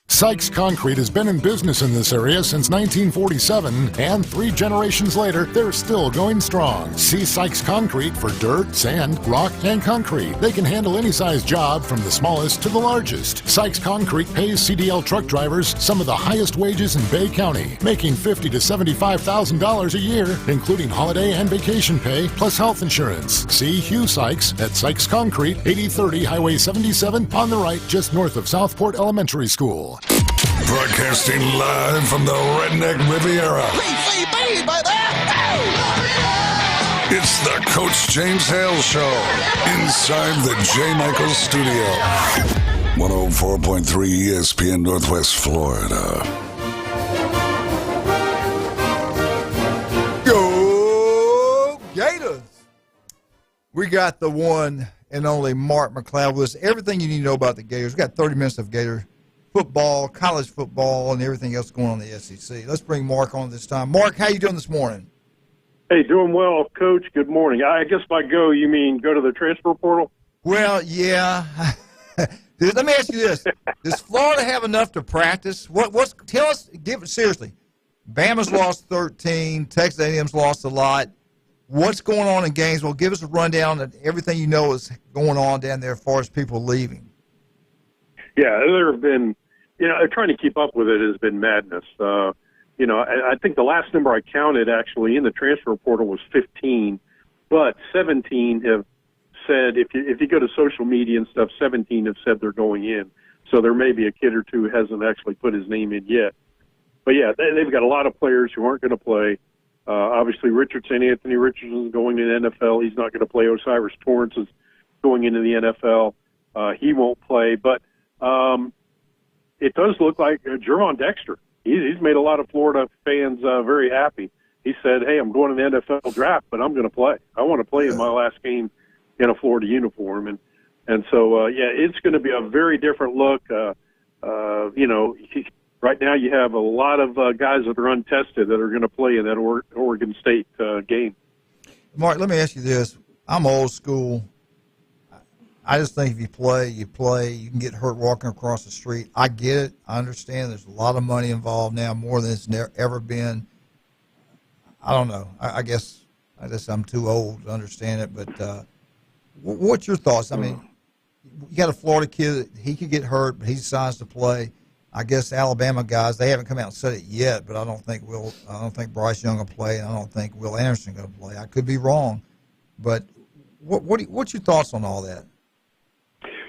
Speaker 11: Sykes Concrete has been in business in this area since 1947, and 3 generations later, they're still going strong. See Sykes Concrete for dirt, sand, rock, and concrete. They can handle any size job from the smallest to the largest. Sykes Concrete pays CDL truck drivers some of the highest wages in Bay County, making $50,000 to $75,000 a year, including holiday and vacation pay, plus health insurance. See Hugh Sykes at Sykes Concrete, 8030 Highway 77, on the right, just north of Southport Elementary School.
Speaker 2: Broadcasting live from the Redneck Riviera. It's the Coach James Hale Show inside the J. Michaels Studio. 104.3 ESPN Northwest Florida.
Speaker 7: Go Gators! We got the one and only Mark McLeod with us. Everything you need to know about the Gators. We got 30 minutes of Gator football, college football, and everything else going on in the SEC. Let's bring Mark on this time. Mark, how you doing this morning?
Speaker 22: Hey, doing well, Coach. Good morning. I guess by go, you mean go to the transfer portal?
Speaker 7: Well, yeah. Let me ask you this. Does Florida have enough to practice? Tell us, seriously, Bama's lost 13. Texas A&M's lost a lot. What's going on in Gainesville? Give us a rundown of everything you know is going on down there as far as people leaving.
Speaker 22: Yeah, there have been, trying to keep up with it has been madness. I think the last number I counted actually in the transfer portal was 15, but 17 have said, if you go to social media and stuff, 17 have said they're going in. So there may be a kid or two who hasn't actually put his name in yet. But, yeah, they've got a lot of players who aren't going to play. Obviously, Anthony Richardson is going to the NFL. He's not going to play. Osiris Torrance is going into the NFL. He won't play. But it does look like Jerron Dexter. He's made a lot of Florida fans very happy. He said, hey, I'm going to the NFL draft, but I'm going to play. I want to play in my last game in a Florida uniform. And so, it's going to be a very different look. Right now you have a lot of guys that are untested that are going to play in that Oregon State game.
Speaker 7: Mark, let me ask you this. I'm old school. I just think if you play, you play. You can get hurt walking across the street. I get it. I understand there's a lot of money involved now, more than it's ever been. I don't know. I guess I'm too old to understand it. But what's your thoughts? I mean, you got a Florida kid. He could get hurt, but he decides to play. I guess Alabama guys, they haven't come out and said it yet, but I don't think Bryce Young will play, and I don't think Will Anderson going to play. I could be wrong, but what's your thoughts on all that?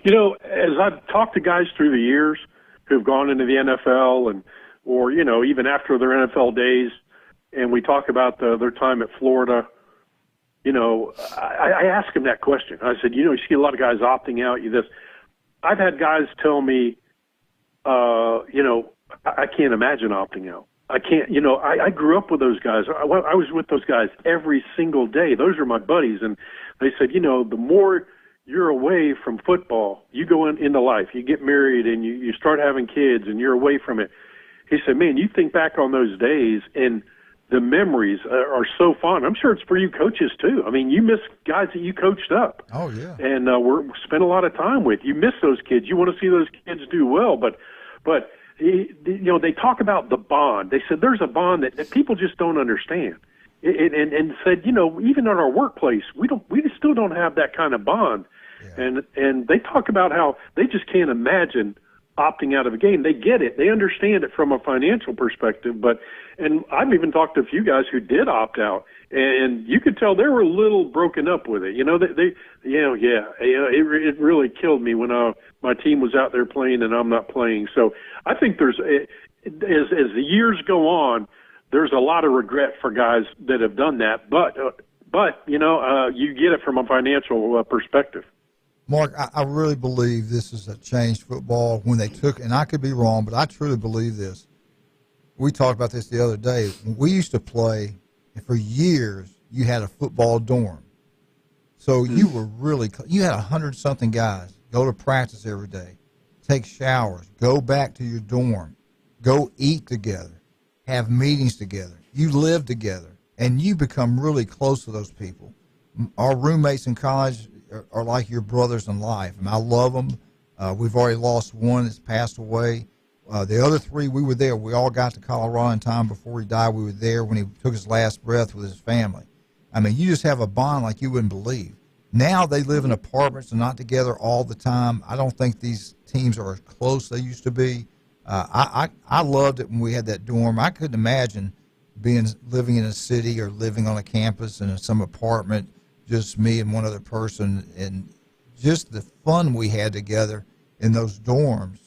Speaker 22: As I've talked to guys through the years who've gone into the NFL or even after their NFL days, and we talk about their time at Florida, I ask them that question. I said, you see a lot of guys opting out. I've had guys tell me, I can't imagine opting out. I can't, I grew up with those guys. I was with those guys every single day. Those are my buddies. And they said, the more you're away from football, you go into life, you get married and you start having kids and you're away from it. He said, man, you think back on those days and the memories are so fond. I'm sure it's for you coaches too. I mean, you miss guys that you coached up.
Speaker 7: Oh yeah.
Speaker 22: And we spent a lot of time with. You miss those kids. You want to see those kids do well, but they talk about the bond. They said there's a bond that people just don't understand. And said, even in our workplace, we still don't have that kind of bond. Yeah. And they talk about how they just can't imagine opting out of a game. They get it. They understand it from a financial perspective, and I've even talked to a few guys who did opt out, and you could tell they were a little broken up with it. It really killed me when my team was out there playing and I'm not playing. So I think as the years go on, there's a lot of regret for guys that have done that, but you get it from a financial perspective.
Speaker 7: Mark, I really believe this is a changed football when they took, and I could be wrong, but I truly believe this. We talked about this the other day. When we used to play, and for years, you had a football dorm. So you were you had 100-something guys go to practice every day, take showers, go back to your dorm, go eat together, have meetings together. You live together, and you become really close to those people. Our roommates in college are like your brothers in life. I love them. We've already lost one that's passed away. The other three, we were there. We all got to Colorado in time before he died. We were there when he took his last breath with his family. I mean, you just have a bond like you wouldn't believe. Now they live in apartments and not together all the time. I don't think these teams are as close as they used to be. I loved it when we had that dorm. I couldn't imagine living in a city or living on a campus in some apartment, just me and one other person, and just the fun we had together in those dorms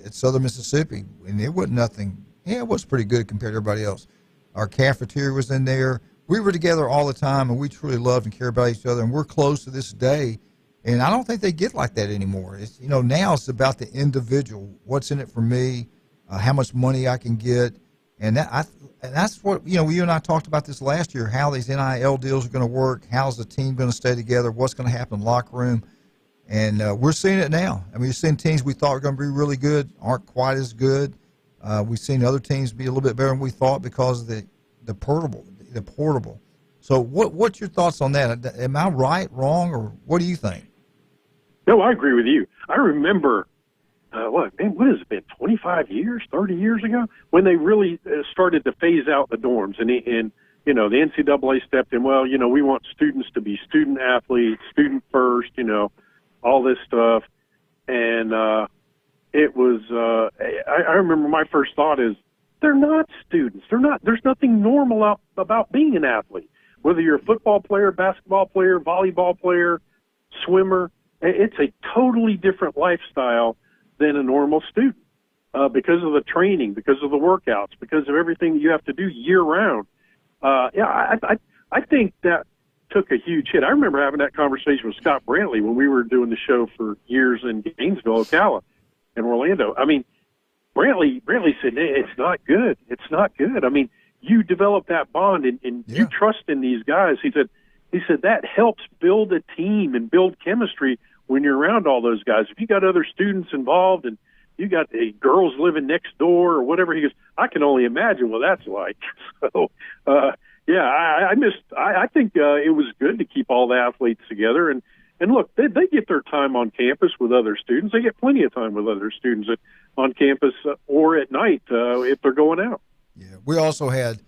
Speaker 7: at Southern Mississippi. And it wasn't nothing. Yeah, it was pretty good compared to everybody else. Our cafeteria was in there. We were together all the time, and we truly loved and cared about each other, and we're close to this day. And I don't think they get like that anymore. It's, now it's about the individual. What's in it for me? How much money I can get, and that's what you and I talked about this last year. How these NIL deals are going to work. How's the team going to stay together? What's going to happen in the locker room? And we're seeing it now. I mean, we're seeing teams we thought were going to be really good aren't quite as good. We've seen other teams be a little bit better than we thought because of the portable. So what's your thoughts on that? Am I right, wrong, or what do you think?
Speaker 22: No, I agree with you. I remember what has it been, 25 years, 30 years ago, when they really started to phase out the dorms. And the NCAA stepped in, well, we want students to be student athletes, student first, all this stuff. And it was, I remember my first thought is, they're not students. There's nothing normal about being an athlete. Whether you're a football player, basketball player, volleyball player, swimmer, it's a totally different lifestyle than a normal student because of the training, because of the workouts, because of everything you have to do year round. I think that took a huge hit. I remember having that conversation with Scott Brantley when we were doing the show for years in Gainesville, Ocala, and Orlando. I mean, Brantley said, it's not good. It's not good. I mean, you develop that bond and you trust in these guys. He said that helps build a team and build chemistry when you're around all those guys. If you got other students involved and you got girls living next door or whatever, he goes, I can only imagine what that's like. So, I think it was good to keep all the athletes together. And look, they get their time on campus with other students. They get plenty of time with other students on campus or at night if they're going out.
Speaker 7: Yeah, we also had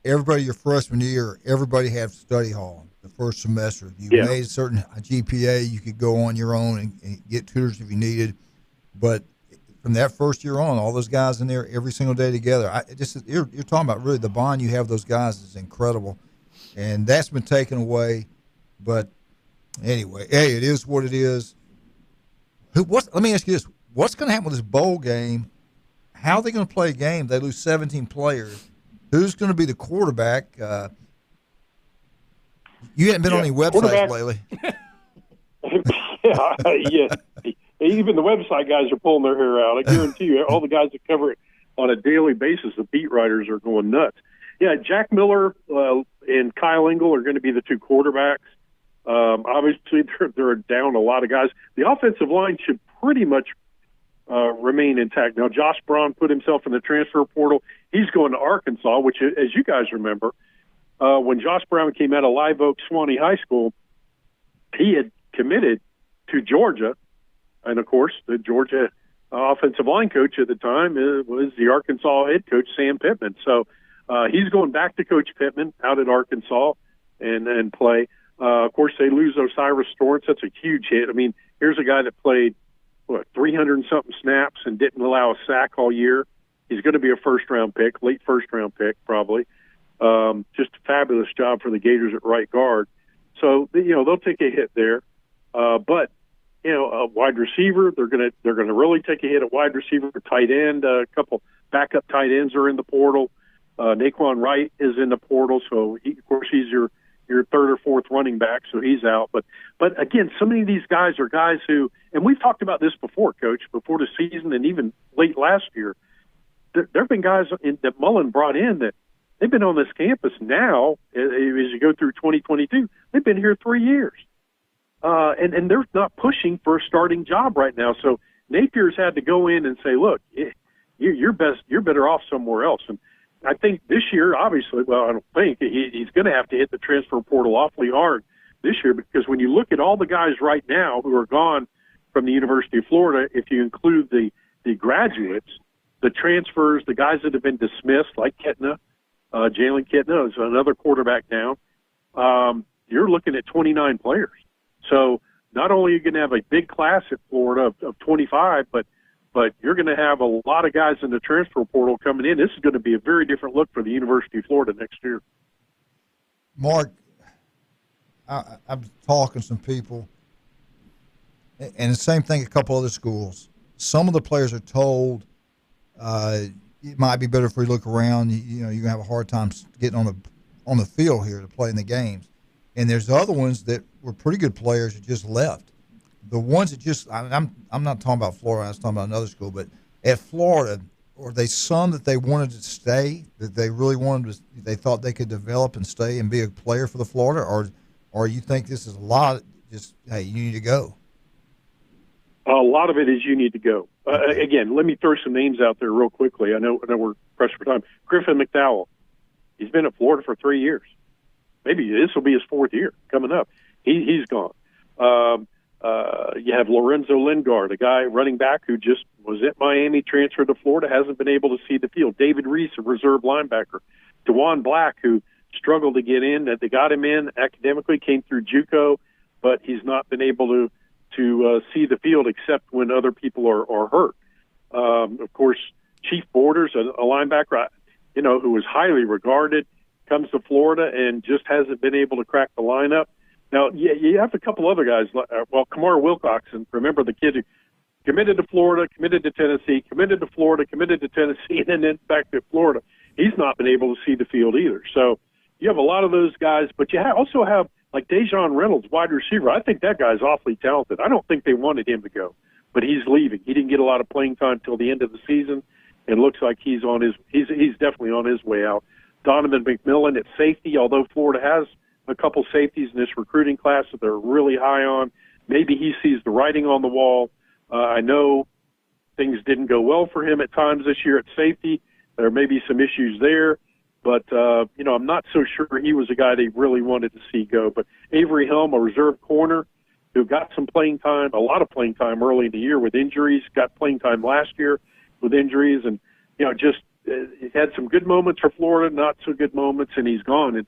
Speaker 7: everybody your freshman year, everybody had study hall the first semester. If you made a certain GPA, you could go on your own and get tutors if you needed. But from that first year on, all those guys in there every single day together. You're talking about really the bond you have with those guys is incredible, and that's been taken away. But anyway, hey, it is what it is. Let me ask you this: what's going to happen with this bowl game? How are they going to play a game? They lose 17 players. Who's going to be the quarterback? You haven't been on any websites lately.
Speaker 22: Yeah. Even the website guys are pulling their hair out. I guarantee you, all the guys that cover it on a daily basis, the beat writers are going nuts. Yeah, Jack Miller and Kyle Engel are going to be the two quarterbacks. Obviously, they're down a lot of guys. The offensive line should pretty much remain intact. Now, Josh Braun put himself in the transfer portal. He's going to Arkansas, which, as you guys remember, when Josh Brown came out of Live Oak Swanee High School, he had committed to Georgia. And, of course, the Georgia offensive line coach at the time was the Arkansas head coach, Sam Pittman. So he's going back to Coach Pittman out at Arkansas and play. Of course, they lose Osiris Storance. That's a huge hit. I mean, here's a guy that played, 300-something snaps and didn't allow a sack all year. He's going to be a first-round pick, late first-round pick probably. Just a fabulous job for the Gators at right guard. So, they'll take a hit there. But a wide receiver, they're going to really take a hit at wide receiver. Tight end, a couple backup tight ends are in the portal. Naquan Wright is in the portal, so of course he's your third or fourth running back, so he's out. But again, so many of these guys are guys who, and we've talked about this before, Coach, before the season and even late last year. There have been guys that Mullen brought in that they've been on this campus now as you go through 2022. They've been here 3 years. And they're not pushing for a starting job right now. So Napier's had to go in and say, look, you're better off somewhere else. And I think this year, obviously, well, I don't think he's going to have to hit the transfer portal awfully hard this year, because when you look at all the guys right now who are gone from the University of Florida, if you include the graduates, the transfers, the guys that have been dismissed, like Kitna, Jalen Kitna is another quarterback down, you're looking at 29 players. So not only are you going to have a big class at Florida of 25, but you're going to have a lot of guys in the transfer portal coming in. This is going to be a very different look for the University of Florida next year.
Speaker 7: Mark, I'm talking to some people, and the same thing at a couple other schools. Some of the players are told it might be better if we look around. You're going to have a hard time getting on the field here to play in the games. And there's other ones that were pretty good players that just left. The ones that just, I'm not talking about Florida, I was talking about another school, but at Florida, were they some that they wanted to stay, that they really wanted to, they thought they could develop and stay and be a player for the Florida, or you think this is a lot, just, hey, you need to go?
Speaker 22: A lot of it is you need to go. Again, let me throw some names out there real quickly. I know we're pressed for time. Griffin McDowell, he's been at Florida for 3 years. Maybe this will be his fourth year coming up. He's gone. You have Lorenzo Lingard, a guy running back who just was at Miami, transferred to Florida, hasn't been able to see the field. David Reese, a reserve linebacker. DeJuan Black, who struggled to get in. They got him in academically, came through JUCO, but he's not been able to see the field except when other people are hurt. Of course, Chief Borders, a linebacker, who was highly regarded, comes to Florida and just hasn't been able to crack the lineup. Now, you have a couple other guys. Kamar Wilcoxon, remember the kid who committed to Florida, committed to Tennessee, committed to Florida, committed to Tennessee, and then back to Florida. He's not been able to see the field either. So you have a lot of those guys, but you also have like Dejon Reynolds, wide receiver. I think that guy's awfully talented. I don't think they wanted him to go, but he's leaving. He didn't get a lot of playing time until the end of the season, and looks like he's definitely on his way out. Donovan McMillan at safety, although Florida has a couple safeties in this recruiting class that they're really high on. Maybe he sees the writing on the wall. I know things didn't go well for him at times this year at safety. There may be some issues there, but, I'm not so sure he was a guy they really wanted to see go. But Avery Helm, a reserve corner who got some playing time, a lot of playing time early in the year with injuries, got playing time last year with injuries, and, he had some good moments for Florida, not so good moments, and he's gone. And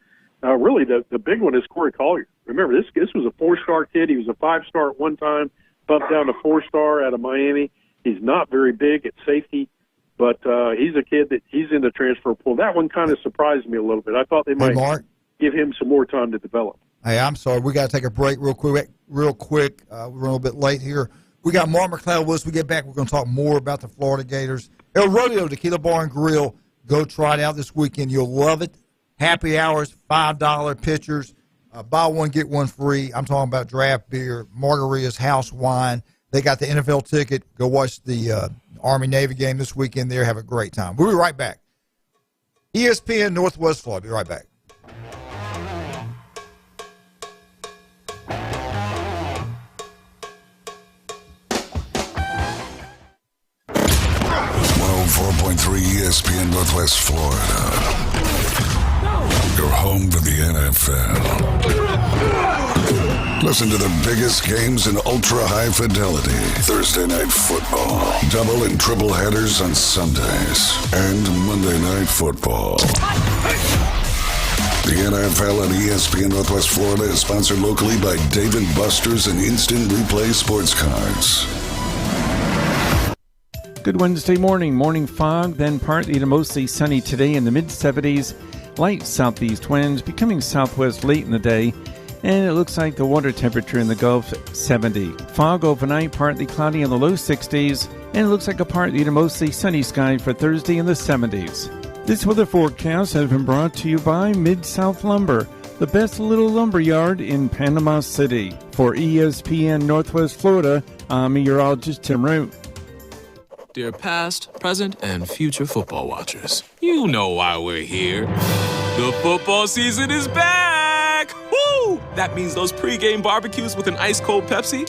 Speaker 22: really the big one is Corey Collier. Remember, this was a 4-star kid. He was a 5-star at one time, bumped down to 4-star out of Miami. He's not very big at safety, but he's a kid that he's in the transfer pool. That one kind of surprised me a little bit. I thought they might give him some more time to develop.
Speaker 7: Hey, I'm sorry. We got to take a break real quick. We're a little bit late here. We got Mark McLeod with us. We get back, we're going to talk more about the Florida Gators. El Rodeo Tequila Bar and Grill. Go try it out this weekend. You'll love it. Happy hours, $5 pitchers. Buy one, get one free. I'm talking about draft beer, margaritas, house wine. They got the NFL ticket. Go watch the Army-Navy game this weekend there. Have a great time. We'll be right back. ESPN Northwest Florida. Be right back.
Speaker 2: ESPN Northwest Florida. Your home for the NFL. Listen to the biggest games in ultra-high fidelity. Thursday night football. Double and triple headers on Sundays. And Monday night football. The NFL on ESPN Northwest Florida is sponsored locally by Dave & Buster's and Instant Replay Sports Cards.
Speaker 10: Good Wednesday morning. Morning fog, then partly to mostly sunny today in the mid-70s. Light southeast winds becoming southwest late in the day. And it looks like the water temperature in the Gulf, 70. Fog overnight, partly cloudy in the low 60s. And it looks like a partly to mostly sunny sky for Thursday in the 70s. This weather forecast has been brought to you by Mid-South Lumber, the best little lumber yard in Panama City. For ESPN Northwest Florida, I'm meteorologist Tim Root.
Speaker 20: Dear past, present, and future football watchers, you know why we're here. The football season is back! Woo! That means those pregame barbecues with an ice-cold Pepsi?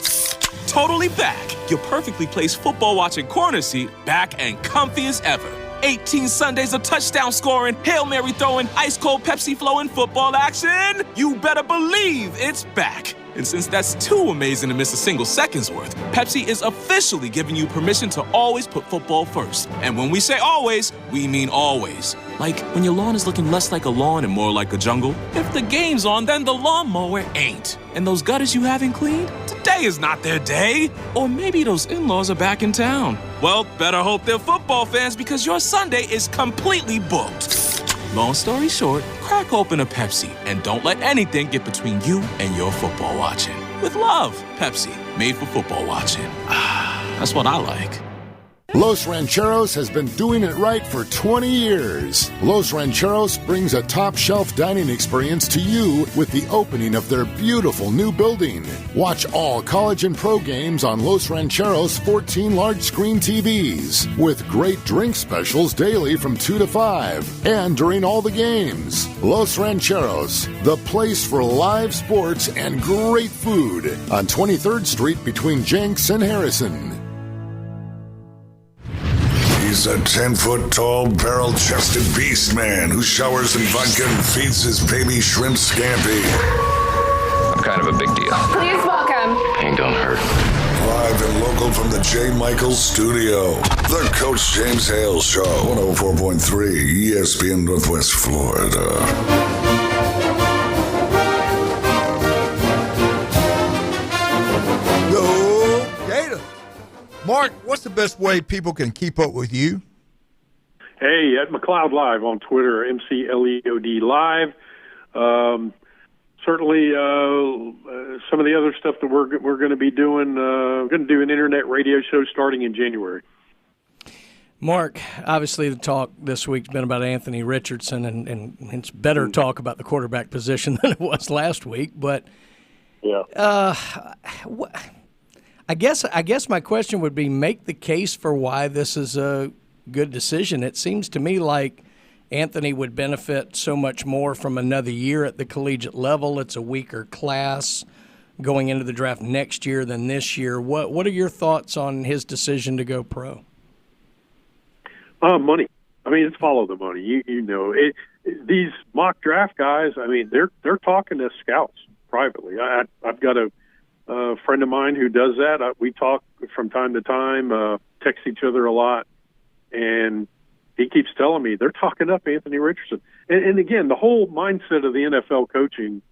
Speaker 20: Totally back. Your perfectly placed football-watching corner seat back and comfy as ever. 18 Sundays of touchdown scoring, Hail Mary throwing, ice-cold Pepsi flowing football action. You better believe it's back. And since that's too amazing to miss a single second's worth, Pepsi is officially giving you permission to always put football first. And when we say always, we mean always. Like when your lawn is looking less like a lawn and more like a jungle. If the game's on, then the lawnmower ain't. And those gutters you haven't cleaned? Today is not their day. Or maybe those in-laws are back in town. Well, better hope they're football fans because your Sunday is completely booked. Long story short, crack open a Pepsi and don't let anything get between you and your football watching. With love, Pepsi, made for football watching. That's what I like.
Speaker 11: Los Rancheros has been doing it right for 20 years. Los Rancheros brings a top-shelf dining experience to you with the opening of their beautiful new building. Watch all college and pro games on Los Rancheros' 14 large-screen TVs with great drink specials daily from 2 to 5 and during all the games. Los Rancheros, the place for live sports and great food on 23rd Street between Jenks and Harrison.
Speaker 2: He's a 10-foot-tall, barrel-chested beast man who showers in vodka and feeds his baby shrimp scampi.
Speaker 4: I'm kind of a big deal.
Speaker 6: Please welcome.
Speaker 4: Pain don't hurt.
Speaker 2: Live and local from from the J. Michaels Studio, the Coach James Hale Show, 104.3 ESPN Northwest Florida.
Speaker 7: Go Gators. Mark, what's the best way people can keep up with you?
Speaker 22: Hey, at McLeod Live on Twitter, McLeod Live. Certainly, some of the other stuff that we're going to be doing. We're going to do an internet radio show starting in January.
Speaker 5: Mark, obviously the talk this week's been about Anthony Richardson, and it's better talk about the quarterback position than it was last week. But I guess my question would be, make the case for why this is a good decision. It seems to me like Anthony would benefit so much more from another year at the collegiate level. It's a weaker class going into the draft next year than this year. What are your thoughts on his decision to go pro?
Speaker 22: Money. I mean, it's follow the money. You know it. These mock draft guys. I mean, they're talking to scouts privately. I've got a friend of mine who does that. We talk from time to time, text each other a lot, and he keeps telling me they're talking up Anthony Richardson. And again, the whole mindset of the NFL coaching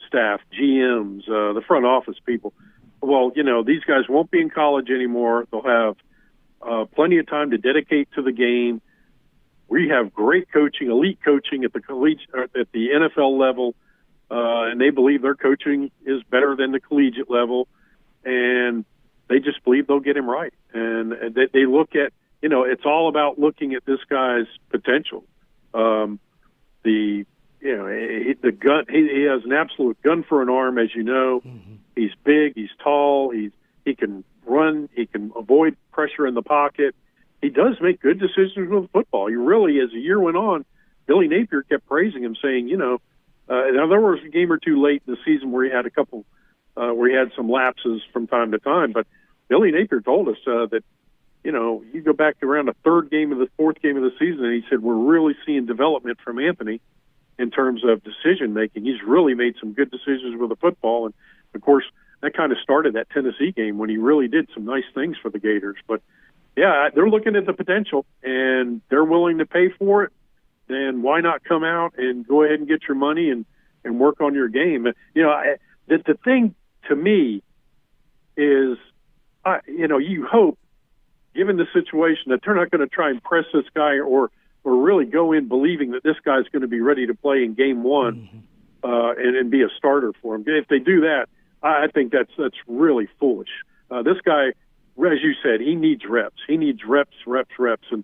Speaker 22: staff, GMs, the front office people, well, you know, these guys won't be in college anymore. They'll have plenty of time to dedicate to the game. We have great coaching, elite coaching at the at the NFL level, and they believe their coaching is better than the collegiate level, and they just believe they'll get him right. And they look at, you know, it's all about looking at this guy's potential. The gun, he has an absolute gun for an arm, as you know. Mm-hmm. He's big, he's tall, he can run, he can avoid pressure in the pocket. He does make good decisions with football. He really, as the year went on, Billy Napier kept praising him, saying, you know, now there was a game or two late in the season where he had a couple, where he had some lapses from time to time, but Billy Napier told us that, you know, you go back to around the fourth game of the season, and he said, we're really seeing development from Anthony in terms of decision making. He's really made some good decisions with the football. And of course, that kind of started that Tennessee game when he really did some nice things for the Gators. But yeah, they're looking at the potential and they're willing to pay for it. Then why not come out and go ahead and get your money and work on your game? You know, the thing to me is, you know, you hope, given the situation, that they're not going to try and press this guy or really go in believing that this guy's going to be ready to play in game one and be a starter for him. If they do that, I think that's really foolish. This guy, as you said, he needs reps. He needs reps. And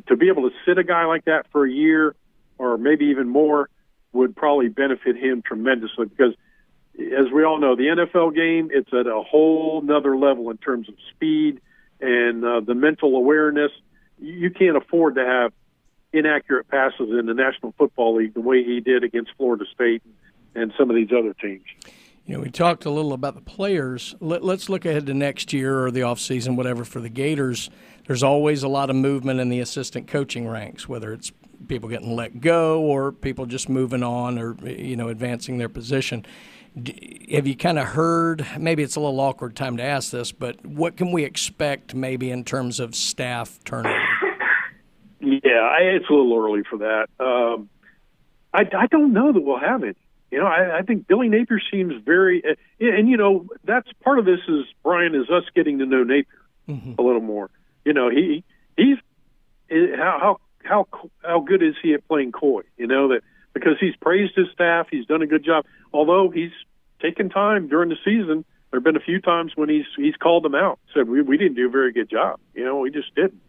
Speaker 22: to be able to sit a guy like that for a year or maybe even more would probably benefit him tremendously, because as we all know, the NFL game, it's at a whole nother level in terms of speed and the mental awareness. You can't afford to have inaccurate passes in the National Football League the way he did against Florida State and some of these other teams.
Speaker 5: You know, we talked a little about the players. Let's look ahead to next year or the offseason, whatever, for the Gators. There's always a lot of movement in the assistant coaching ranks, whether it's people getting let go or people just moving on or, you know, advancing their position. Have you kind of heard, maybe it's a little awkward time to ask this, but what can we expect maybe in terms of staff turnover?
Speaker 22: Yeah, it's a little early for that. I don't know that we'll have it. You know, I think Billy Napier seems very, and you know, that's part of this is, Brian, is us getting to know Napier a little more. You know, he's how good is he at playing coy? You know, that because he's praised his staff, he's done a good job. Although he's taken time during the season, there have been a few times when he's called them out, said we didn't do a very good job. You know, we just didn't.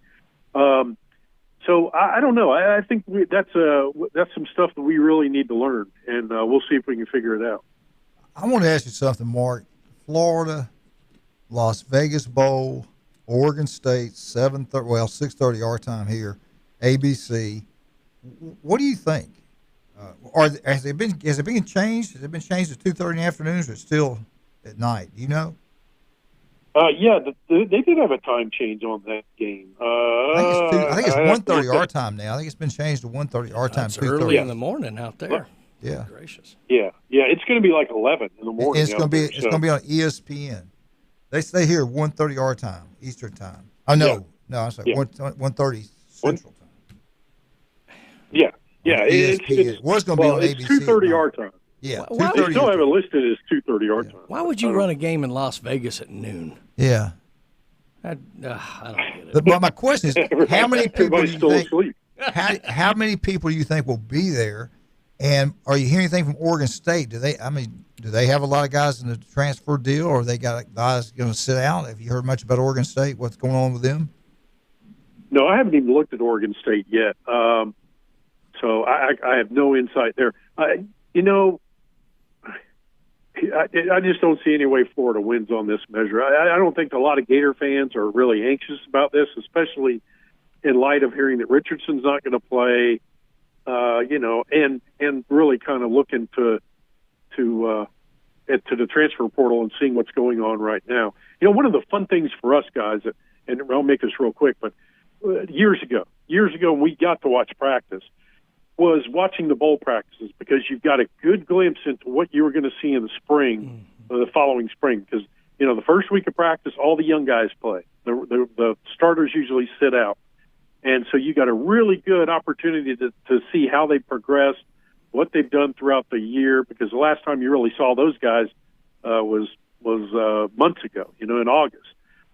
Speaker 22: So I don't know. I think that's some stuff that we really need to learn, and we'll see if we can figure it out.
Speaker 7: I want to ask you something, Mark. Florida, Las Vegas Bowl, Oregon State, 6:30 our time here, ABC. What do you think? Has it been changed? Has it been changed to 2:30 in the afternoons, or still at night? Do you know?
Speaker 22: Yeah, they did have a time change on that game.
Speaker 7: I think it's 1:30 our time now. I think it's been changed to 1:30 our time.
Speaker 5: It's early in the morning out there.
Speaker 7: Yeah.
Speaker 22: Gracious. Yeah. It's going to be like 11 in the morning.
Speaker 7: It's going to be on ESPN. They stay here 1:30 our time, Eastern time. Oh, no. No, I'm sorry, 1:30 Central time.
Speaker 22: Yeah. It's
Speaker 7: it was going to be on
Speaker 22: it's
Speaker 7: ABC.
Speaker 22: 2:30 our time.
Speaker 7: Yeah,
Speaker 22: They still have it listed as 2:30 our time.
Speaker 5: Why would you run a game in Las Vegas at noon?
Speaker 7: Yeah.
Speaker 5: I don't get it.
Speaker 7: But my question is, how many people do
Speaker 22: Everybody's
Speaker 7: you
Speaker 22: still
Speaker 7: think?
Speaker 22: asleep.
Speaker 7: How many people do you think will be there? And are you hearing anything from Oregon State? Do they have a lot of guys in the transfer deal, or they got guys going to sit out? Have you heard much about Oregon State? What's going on with them?
Speaker 22: No, I haven't even looked at Oregon State yet. So I have no insight there. I just don't see any way Florida wins on this measure. I don't think a lot of Gator fans are really anxious about this, especially in light of hearing that Richardson's not going to play, and really kind of looking to the transfer portal and seeing what's going on right now. One of the fun things for us guys, and I'll make this real quick, but years ago, we got to watch practice, was watching the bowl practices, because you've got a good glimpse into what you were going to see in the spring, the following spring. Because, the first week of practice, all the young guys play. The starters usually sit out. And so you got a really good opportunity to see how they progressed, what they've done throughout the year, because the last time you really saw those guys was months ago, in August.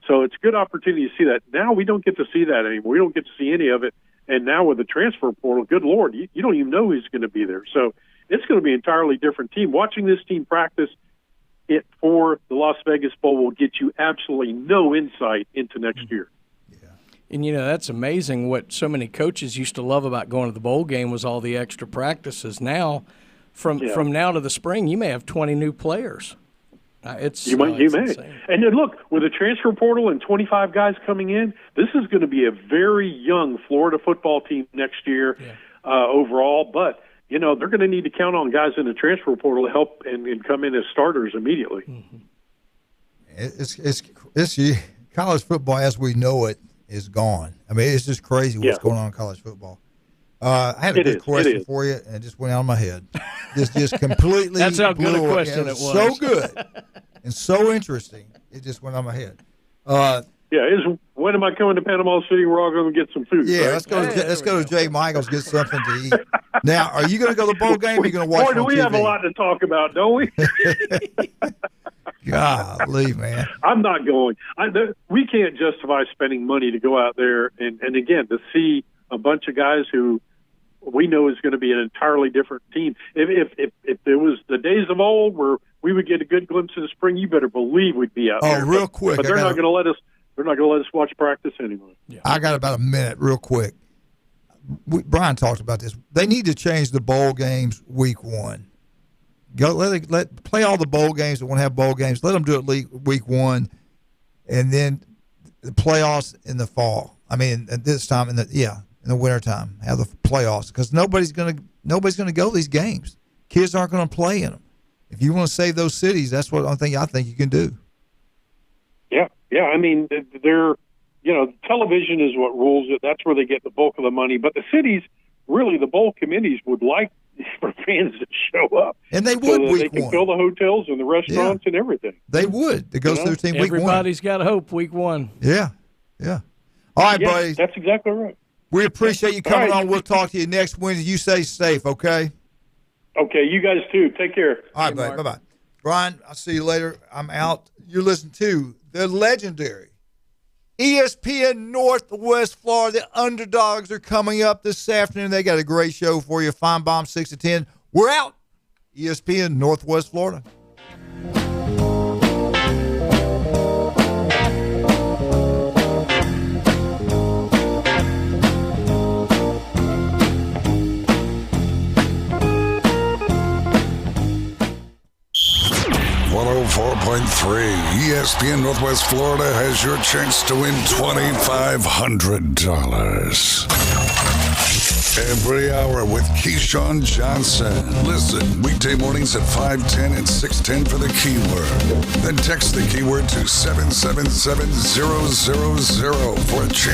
Speaker 22: So it's a good opportunity to see that. Now we don't get to see that anymore. We don't get to see any of it. And now with the transfer portal, good Lord, you don't even know who's going to be there. So it's going to be an entirely different team. Watching this team practice it for the Las Vegas Bowl will get you absolutely no insight into next year.
Speaker 5: And, that's amazing what so many coaches used to love about going to the bowl game was all the extra practices. Now, from now to the spring, you may have 20 new players. You may.
Speaker 22: Insane. And then look, with the transfer portal and 25 guys coming in, this is going to be a very young Florida football team next year overall. But, they're going to need to count on guys in the transfer portal to help and come in as starters immediately.
Speaker 7: Mm-hmm. It's college football as we know it is gone. I mean, it's just crazy what's going on in college football. I had a good question for you, and it just went out of my head. Just completely.
Speaker 5: That's how good a question it was.
Speaker 7: So good and so interesting. It just went out of my head.
Speaker 22: When am I coming to Panama City? We're all going to get some food.
Speaker 7: Yeah,
Speaker 22: right?
Speaker 7: let's go to Jay Michaels, get something to eat. Now, are you going to go to the bowl game? Or are you going to watch
Speaker 22: Boy,
Speaker 7: it
Speaker 22: do
Speaker 7: on
Speaker 22: we
Speaker 7: TV?
Speaker 22: have a lot to talk about, don't we?
Speaker 7: Golly, man.
Speaker 22: I'm not going. We can't justify spending money to go out there and again, to see a bunch of guys who we know is going to be an entirely different team. If there was the days of old where we would get a good glimpse of the spring, you better believe we'd be out there.
Speaker 7: Real quick.
Speaker 22: But they're not going to let us. They're not going to let us watch practice anyway.
Speaker 7: Yeah. I got about a minute, real quick. Brian talked about this. They need to change the bowl games week one. Let play all the bowl games that want to have bowl games. Let them do it week one, and then the playoffs in the fall. I mean, at this time in the wintertime, have the playoffs, because nobody's gonna go to these games. Kids aren't going to play in them. If you want to save those cities, that's what I think you can do.
Speaker 22: Yeah. I mean, television is what rules it. That's where they get the bulk of the money. But the cities, really, the bowl committees would like for fans to show up,
Speaker 7: and they would.
Speaker 22: So they can fill the hotels and the restaurants and everything.
Speaker 7: They would. It goes to their team week one.
Speaker 5: Everybody's got hope week one.
Speaker 7: Yeah. All right, buddy.
Speaker 22: That's exactly right.
Speaker 7: We appreciate you coming on. We'll talk to you next Wednesday. You stay safe, okay?
Speaker 22: Okay, you guys too. Take care.
Speaker 7: All right, buddy. Bye-bye. Brian, I'll see you later. I'm out. You're listening to the legendary ESPN Northwest Florida. The Underdogs are coming up this afternoon. They got a great show for you. Fine Bomb 6 to 10. We're out. ESPN Northwest Florida.
Speaker 2: .3 ESPN Northwest Florida has your chance to win $2,500 every hour with Keyshawn Johnson. Listen weekday mornings at 5:10 and 6:10 for the keyword. Then text the keyword to 777-000 for a chance